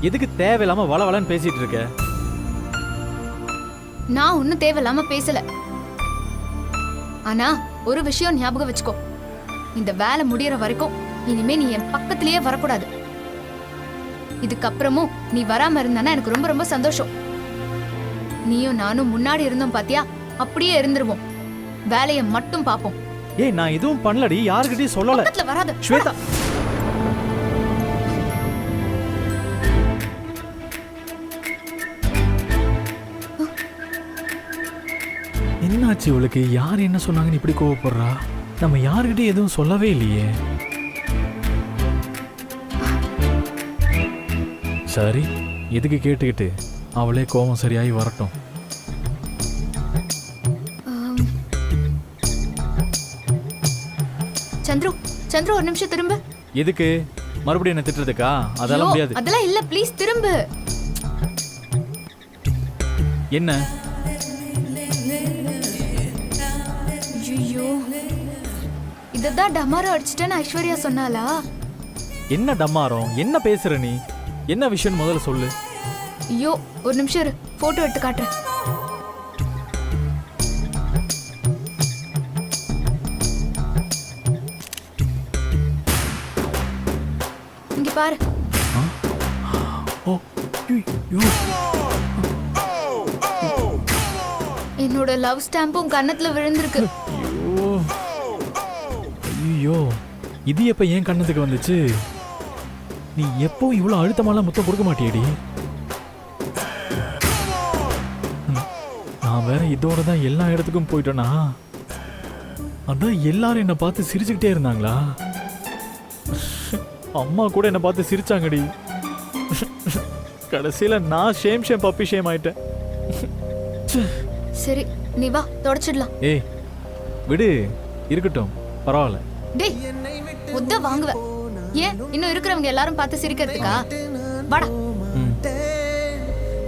எதுக்கு தேவையில்லாம வளவளன்னு பேசிட்டு இருக்க? நான் ஒன்னும் தேவையில்லாம பேசல. ஆனா ஒரு விஷயம் ஞாபகம் வச்சுக்கோ, இந்த வேலை முடியற வரைக்கும் இனிமே நீ என் பக்கத்திலேயே வரக்கூடாது. இதுக்கப்புறமும் நீ வராம இருந்தானா எனக்கு ரொம்ப ரொம்ப சந்தோஷம். நீயும் நானும் முன்னாடி இருந்தோம் பாத்தியா, அப்படியே இருந்துருவோம். வேலையை மட்டும் பாப்போம். ஏய் நான் எதுவும் பண்ணலடி, யாருக்கிட்டையும் சொல்லல. பக்கத்துல வராத ஸ்வேதா. என்னாச்சு இவளுக்கு? யார் என்ன சொன்னாங்கன்னு இப்படி கோவப்படுறா? நம்ம யாருக்கிட்டையும் எதுவும் சொல்லவே இல்லையே. சரி, எதுக்கு கேட்டுக்கிட்டு, அவளே கோவம் சரியாகி வரட்டும். சந்துரு, சந்துரு ஒரு நிமிஷம் திரும்ப. எதுக்கு? மறுபடியும் என்ன திட்டுறதுக்கா? அதெல்லாம் முடியாது. அதெல்லாம் இல்ல, ப்ளீஸ் திரும்ப. என்ன? ஐயோ, இததான் டமாரோ அடிச்சிட்டேன்னு ஐஸ்வர்யா சொன்னாலா? என்ன டம்மாரம்? என்ன பேசுற நீ? என்ன விஷயம் முதல்ல சொல்லு. ஐயோ ஒரு நிமிஷம் இரு, போட்டோ எடுத்து காட்டுறேன். இங்க பாரு. என்னோட லவ் ஸ்டாம்பும் கன்னத்துல விழுந்திருக்கு. ஐயோ, இது எப்ப ஏன் கண்ணத்துக்கு வந்துச்சு? நீ எப்பவும் இவ்வளவு அழுத்தமாலாம் முத்தம் கொடுக்க மாட்டியடி. நான் வேற இதோட தான் எல்லா இடத்துக்கும் போயிட்டேனா? அதான் எல்லாரும் என்னை பார்த்து சிரிச்சுக்கிட்டே இருந்தாங்களா? அம்மா கூட என்னை பார்த்து சிரிச்சாங்கடி. கடைசியில நான் ஷேம் பப்பி ஷேம் ஆயிட்டேன். சரி நீ வா, தொடச்சிடலாம். ஏய் விடு, இருக்கட்டும், பரவாயில்ல. டேய் உத்த வாங்குவ. ஏன் இன்னும் இருக்கிறவங்க எல்லாரும் பார்த்து சிரிக்கிறதுக்கா? வாடா.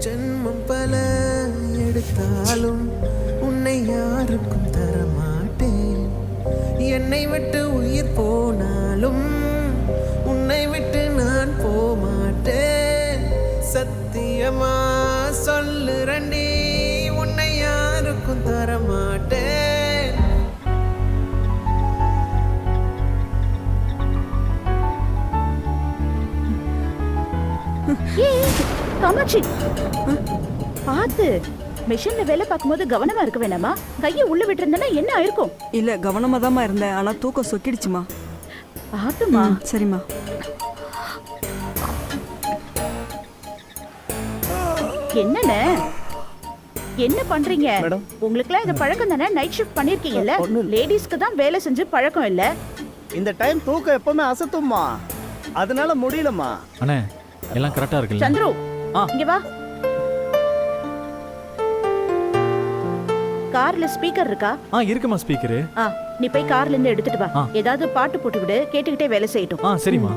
ஜென்மம் பல எடுத்தாலும் உன்னை யாருக்கும் தரமாட்டேன். என்னை விட்டு உயிர் போனாலும் உன்னை விட்டு நான் போமாட்டேன். சத்தியமா சொல்லுறண்டி, உன்னை யாருக்கும் தரமாட்டேன். காமாட்சி பாத்து, மெஷின்ல வேலை பார்க்கும்போது கவனமா இருக்க வேணாமா? கையை உள்ள விட்டுருந்தா என்ன ஆயிருக்கும்? இல்ல கவனமா தான் இருந்தேன், ஆனா தூக்கம் சொக்கிடுச்சுமா. பாத்துமா. சரிம்மா. என்னண்ணே என்ன பண்றீங்க? உங்களுக்குலாம் இந்த பழக்கம் தானே? நைட் ஷிஃப்ட் பண்ணிருக்கீங்கல்ல? லேடிஸ்க்கு தான் வேலை செஞ்சு பழக்கம் இல்ல. இந்த டைம் தூக்கம் எப்பவுமே அசத்தும்மா, அதனால முடியலம்மா. அண்ணே எல்லாம் கரெக்டா இருக்குல்ல? சந்துரு இங்க வா. கார்ல ஸ்பீக்கர் இருக்கா? இருக்குமா ஸ்பீக்கர். நீ போய் கார்ல இருந்து எடுத்துட்டு வா. ஏதாவது பாட்டு போட்டு விடு, கேட்டுக்கிட்டே வேலை செய்யட்டும். சரிம்மா.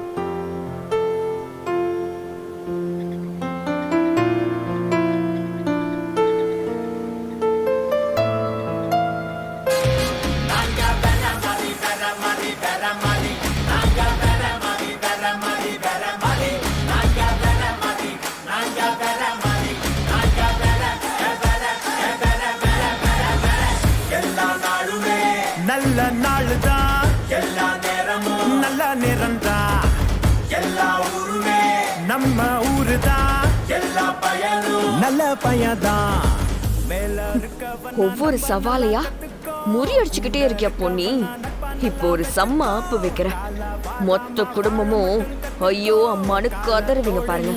நல்ல நாளுதான், எல்லா நேரமும் நல்ல நேரம்தான். எல்லா ஊருமே நம்ம ஊருதான், எல்லா பயனும் நல்ல பயதான். ஒவ்வொரு சவாலையா முறியடிச்சுக்கிட்டே இருக்கியா பொன்னி? இப்போ ஒரு செம்ம ஆப்பு வைக்கிற. மொத்த குடும்பமும் ஐயோ அம்மானு கதறுவீங்க பாருங்க.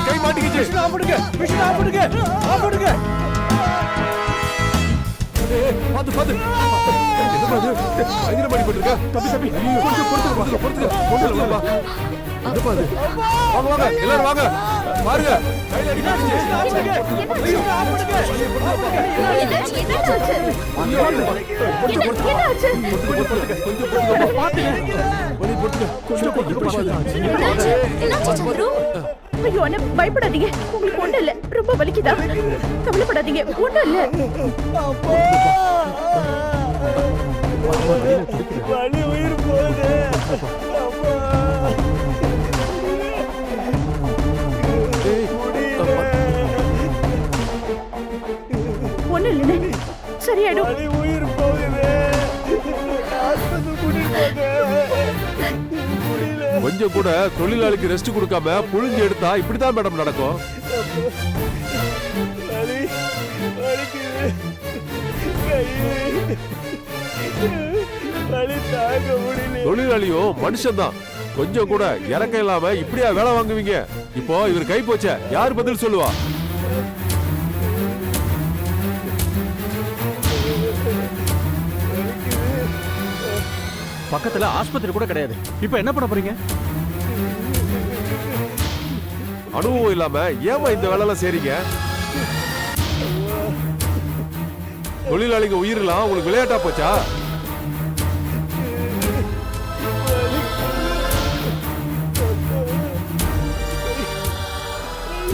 கை மாட்டிக்கிச்சு. பாத்து பாத்து என்னப்பா இது? பயங்கரமா அடிபட்டிருக்கா? தம்பி தம்பி பொறுத்துக்க. என்னப்பா இது? வாங்க வாங்க எல்லாரும் வாங்க பாருங்க கையில அடிபட்டுருச்சு. ஐயோ அண்ணா பயப்படாதீங்க, உங்களுக்கு ஒண்ணும் இல்ல. ரொம்ப வலிக்குதா? கவலைப்படாதீங்க, ஒண்ணும் இல்ல. வலி உயிர் போகுது. ஒண்ணும் இல்லைண்ணே, சரியாயிடும். உயிர் போகுது. கொஞ்சம் கூட தொழிலாளிக்கு ரெஸ்ட் கொடுக்காம புழிஞ்சு எடுத்தா இப்படிதான் மேடம் நடக்கும். வலி வலிக்குது. கை வலி தாங்க முடியல. தொழிலாளியும் மனுஷன்தான். கொஞ்சம் கூட இறக்கம் இல்லாம இப்படியா வேலை வாங்குவீங்க? இப்போ இவர் கை போச்ச யார் பதில் சொல்லுவா? பக்கத்துல ஆஸ்பத்திரி கூட கிடையாது. இப்போ என்ன பண்ண போறீங்க? அனுபவம் இல்லாம ஏமா இந்த வேலை எல்லாம் செய்றீங்க? தொழிலாளிங்க உயிரெல்லாம் உங்களுக்கு விளையாட்டா போச்சா?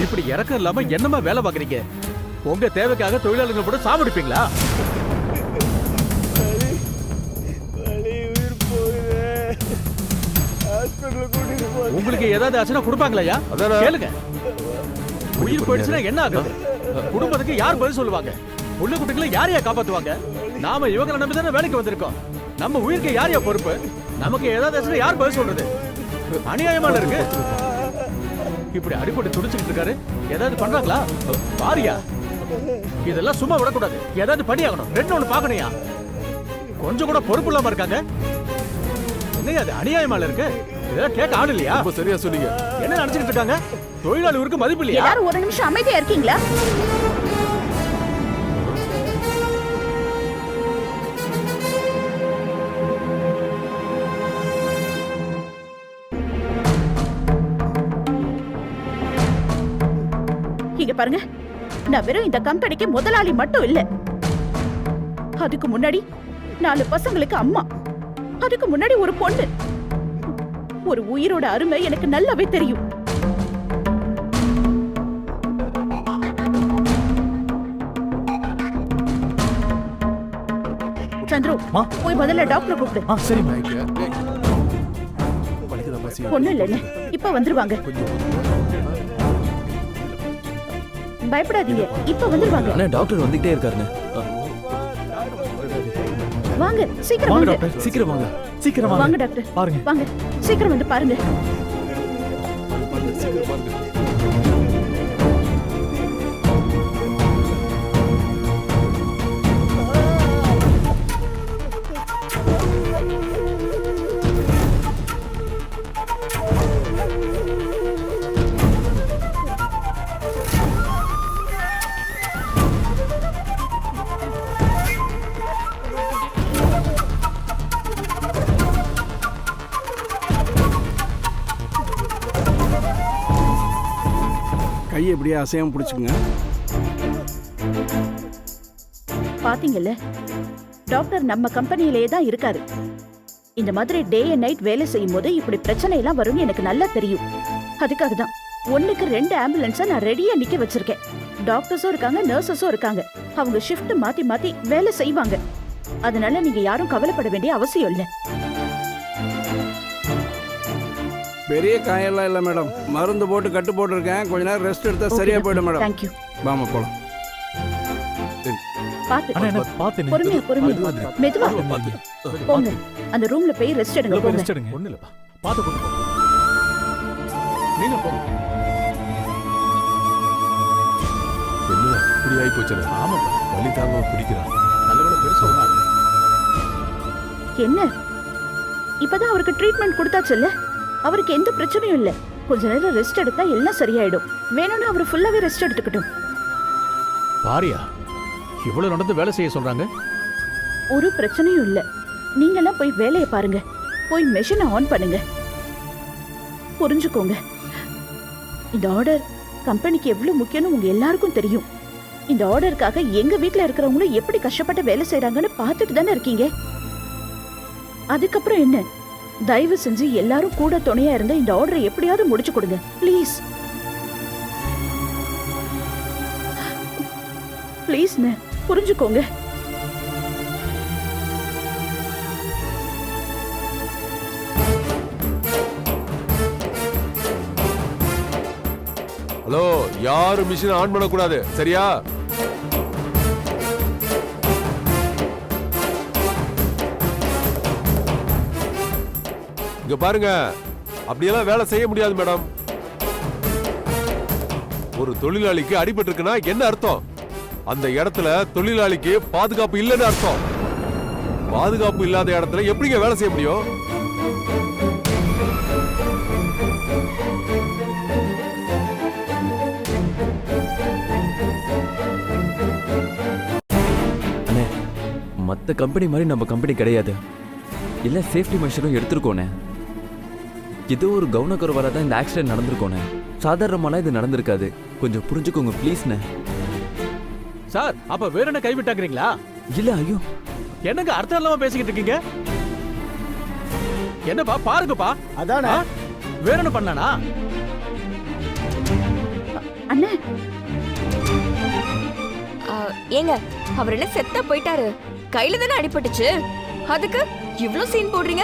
இப்படி இறக்கம் இல்லாம என்னமா வேலை பாக்குறீங்க? உங்க தேவைக்காக தொழிலாளிங்க கூட சாவடிப்பீங்களா? உங்களுக்கு ஏதாவது ஆச்சுன்னா கொடுப்பாங்களா? கேளுங்க. உயிர் போயிடுச்சுன்னா என்ன ஆகுது? குடும்பத்துக்கு யார் பதில் சொல்லுவாங்க? உள்ள குட்டிகளை யாரையா காப்பாத்துவாங்க? நாம இவங்களை நம்பி தானே வேலைக்கு வந்திருக்கோம். நம்ம உயிருக்கு யாரையா பொறுப்பு? நமக்கு ஏதாவது ஆச்சுன்னா யார் பதில் சொல்றது? அநியாயமான இருக்கு. இப்படி அடிப்படை துடிச்சுட்டு இருக்காரு. ஏதாவது பண்றாங்களா? பாரியா, இதெல்லாம் சும்மா விடக்கூடாது. ஏதாவது பண்ணியாகணும். ரெண்டு ஒண்ணு பாக்கணையா? கொஞ்சம் கூட பொறுப்பு இல்லாம இருக்காங்க. என்னையா அது அநியாயமால இருக்கு? இதெல்லாம் கேட்க ஆள் இல்லையா? ரொம்ப சரியா சொன்னீங்க. என்ன நினைச்சிட்டு இருக்காங்க? தொழிலாளி ஊருக்கு மதிப்பு இல்லையா? எல்லாரும் ஒரு நிமிஷம் அமைதியா இருக்கீங்களா? இங்க பாருங்க, நான் வெறும் இந்த கம்பெனிக்கு முதலாளி மட்டும் இல்ல. அதுக்கு முன்னாடி 4 பசங்களுக்கு அம்மா, அதுக்கு முன்னாடி ஒரு பொண்ணு. ஒரு உயிரோட அருமை எனக்கு நல்லாவே தெரியும். சந்துரு, போய் முதல்ல டாக்டர் கூப்பிடு. சரி. ஒண்ணும் இல்லைன்னு இப்ப வந்துருவாங்க. பயப்படாதீங்க, இப்ப வந்துருவாங்க. அண்ணா டாக்டர் வந்துட்டே இருக்காருண்ணே. வாங்க சீக்கிரம் வாங்க வாங்க. டாக்டர், சீக்கிரம் வாங்க. சீக்கிரம் வாங்க. வாங்க டாக்டர், பாருங்க. வாங்க சீக்கிரம் வந்து பாருங்க. கையை எப்படியே அசையாம பிடிச்சுக்குங்க. பாத்தீங்கல்ல, டாக்டர் நம்ம கம்பெனியிலேயே தான் இருக்காரு. இந்த மாதிரி டே அண்ட் நைட் வேலை செய்யும் போது இப்படி பிரச்சனை எல்லாம் வரும்னு எனக்கு நல்லா தெரியும். அதுக்காக தான் 1க்கு 2 ஆம்புலன்ஸை நான் ரெடியா நிக்க வச்சிருக்கேன். டாக்டர்ஸும் இருக்காங்க, நர்சஸும் இருக்காங்க. அவங்க ஷிஃப்ட் மாத்தி மாத்தி வேலை செய்வாங்க. அதனால நீங்க யாரும் கவலைப்பட வேண்டிய அவசியம் இல்லை. பெரிய காயெல்லாம் இல்லை மேடம். மருந்து போட்டு கட்டு போட்டுருக்கேன். கொஞ்ச நேரம் ரெஸ்ட் எடுத்தா சரியா போயிடும் மேடம். தேங்க்யூ. வாமா போலாம். பாத்து பொறுமையா பொறுமையா மெதுவா போங்க. அந்த ரூம்ல போய் ரெஸ்ட் எடுங்க. போங்க. ரெஸ்ட் எடுங்க. ஒண்ணு இல்லப்பா. பாத்து கொண்டு போ. நீங்க போ. என்ன இப்படி ஆகி போச்சு? ஆமாப்பா. வலி தாங்க பிடிக்கிறான். நல்லவேளை பெருசா ஒண்ணாது. என்ன இப்பதான் அவருக்கு ட்ரீட்மெண்ட் கொடுத்தாச்சுல்ல? அவருக்கு எந்த பிரச்சனையும் இல்ல. கொஞ்ச நேரம் ரெஸ்ட் எடுத்தா எல்லாம் சரியாயிடும். வேணும்னா அவர் ஃபுல்லாவே ரெஸ்ட் எடுத்துக்கட்டும். பாரியா, இவ்வளவு நடந்து வேலை செய்ய சொல்றாங்க. ஒரு பிரச்சனையும் இல்ல. நீங்கெல்லாம் போய் வேலையை பாருங்க. போய் மெஷினை ஆன் பண்ணுங்க. புரிஞ்சுக்கோங்க, இந்த ஆர்டர் கம்பெனிக்கு எவ்வளவு முக்கியம்னு உங்க எல்லாருக்கும் தெரியும். இந்த ஆர்டருக்காக எங்க வீட்ல இருக்கிறவங்களும் எப்படி கஷ்டப்பட்டு வேலை செய்யறாங்கன்னு பார்த்துட்டு தானே இருக்கீங்க. அதுக்கப்புறம் என்ன, தயவு செஞ்சு எல்லாரும் கூட துணையா இருந்த இந்த ஆர்டரை எப்படியாவது முடிச்சு கொடுங்க ப்ளீஸ். ப்ளீஸ்ண்ணே, புரிஞ்சுக்கோங்க. ஹலோ, யாரும் மிஷினை ஆன் பண்ணக்கூடாது, சரியா? இங்க பாருங்க, அப்படியெல்லாம் வேலை செய்ய முடியாது மேடம். ஒரு தொழிலாளிக்கு அடிபட்டு இருக்குன்னா என்ன அர்த்தம்? அந்த இடத்துல தொழிலாளிக்கு பாதுகாப்பு இல்லைன்னு அர்த்தம். பாதுகாப்பு இல்லாத இடத்துல எப்படிங்க வேலை செய்ய முடியும்? மற்ற கம்பெனி மாதிரி நம்ம கம்பெனி கிடையாது. இல்லை சேஃப்டி மெஷரும் எடுத்துருக்கோனே. ஏதோ ஒரு கவனக்குறைவால தான் இந்த ஆக்சிடென்ட் நடந்திருக்கோனே. சாதாரணமாலாம் இது நடந்திருக்காது. கொஞ்சம் புரிஞ்சுக்கோங்க ப்ளீஸ்ண்ணே. சார், அப்ப வேற என்ன கைவிட்டாங்கிறீங்களா? இல்ல, ஐயோ என்னங்க அர்த்தம் இல்லாம பேசிக்கிட்டு இருக்கீங்க? என்னப்பா பாருங்கப்பா. அதானே வேற என்ன பண்ணானா? அண்ணே, ஏங்க அவர் என்ன செத்தா போயிட்டாரு? கையில தானே அடிபட்டுச்சு. அதுக்கு இவ்ளோ சீன் போடுறீங்க?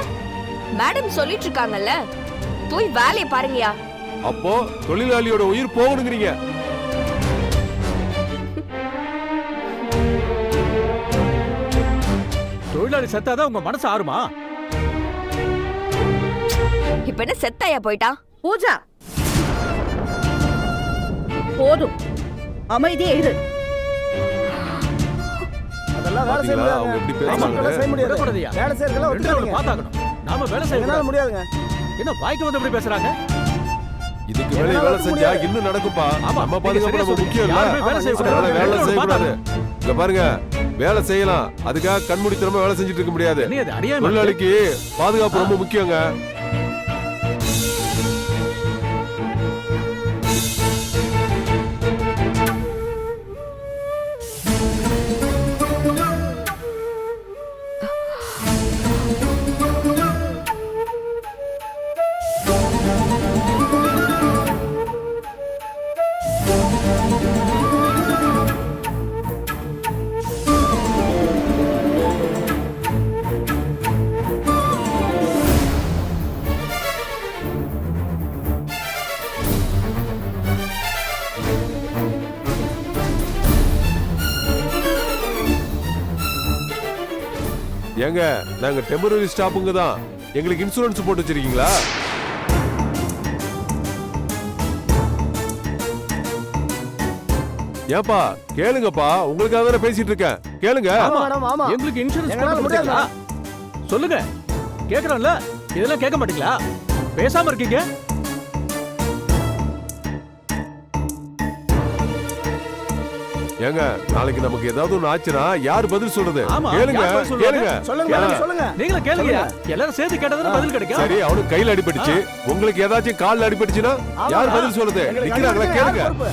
மேடம் சொல்லிட்டு இருக்காங்கல்ல, போய் வேலையை பாருங்கயா. அப்போ தொழிலாளியோட உயிர் போகணுங்கிறீங்க? தொழிலாளி செத்தாதான் உங்க மனசு ஆறுமா? இப்ப என்ன செத்தாயா போயிட்டா? பூஜா, போதும், அமைதியே இரு. அதெல்லாம் வேலை செய்ய பாத்தீங்களா, அவங்க எப்படி பேசுறாங்க? செய்ய முடியாது. விடக்கூடாதுயா. வேலை செய்யறதெல்லாம் விட்டுறாங்க. பாத்தாக்கணும். நாம வேலை செய்ய என்னால முடியாதுங்க. என்ன வாய்க்கு வந்து எப்படி பேசுறாங்க? இதுக்கு மேல வேலை செஞ்சா இன்னும் நடக்கும்பா. நம்ம பாதுகாப்பு நம்ம முக்கியம் இல்ல. அதனால வேலை செய்யக்கூடாது. இங்க பாருங்க, வேலை செய்யலாம், அதுக்காக கண்மூடித்தனமா வேலை செஞ்சுட்டு இருக்க முடியாது. தொழிலாளிக்கு பாதுகாப்பு ரொம்ப முக்கியங்க. ஏங்க, நாங்க டெம்பரரி ஸ்டாப்புங்க தான். எங்களுக்கு இன்சூரன்ஸ் போட்டு வச்சிருக்கீங்களா? ஏப்பா கேளுங்கப்பா, உங்களுக்காக தானே பேசிட்டு இருக்கேன், கேளுங்க. எங்களுக்கு இன்சூரன்ஸ் போட முடியாதா? சொல்லுங்க, கேக்குறோம்ல. இதெல்லாம் கேட்க மாட்டீங்களா? பேசாம இருக்கீங்க. ஏங்க, நாளைக்கு நமக்கு ஏதாவது ஒண்ணு ஆச்சுன்னா யார் பதில் சொல்றது? கேளுங்க, கேளுங்க. சொல்லுங்க. நீங்களும் கேளுங்க. எல்லாரும் சேர்த்து கேட்டதானே பதில் கிடைக்கும். சரி, அவனுக்கு கையில அடிபட்டுச்சு, உங்களுக்கு ஏதாச்சும் கால்ல அடிபட்டுச்சுன்னா யார் பதில் சொல்றது? நிக்கிறாங்களா? கேளுங்க.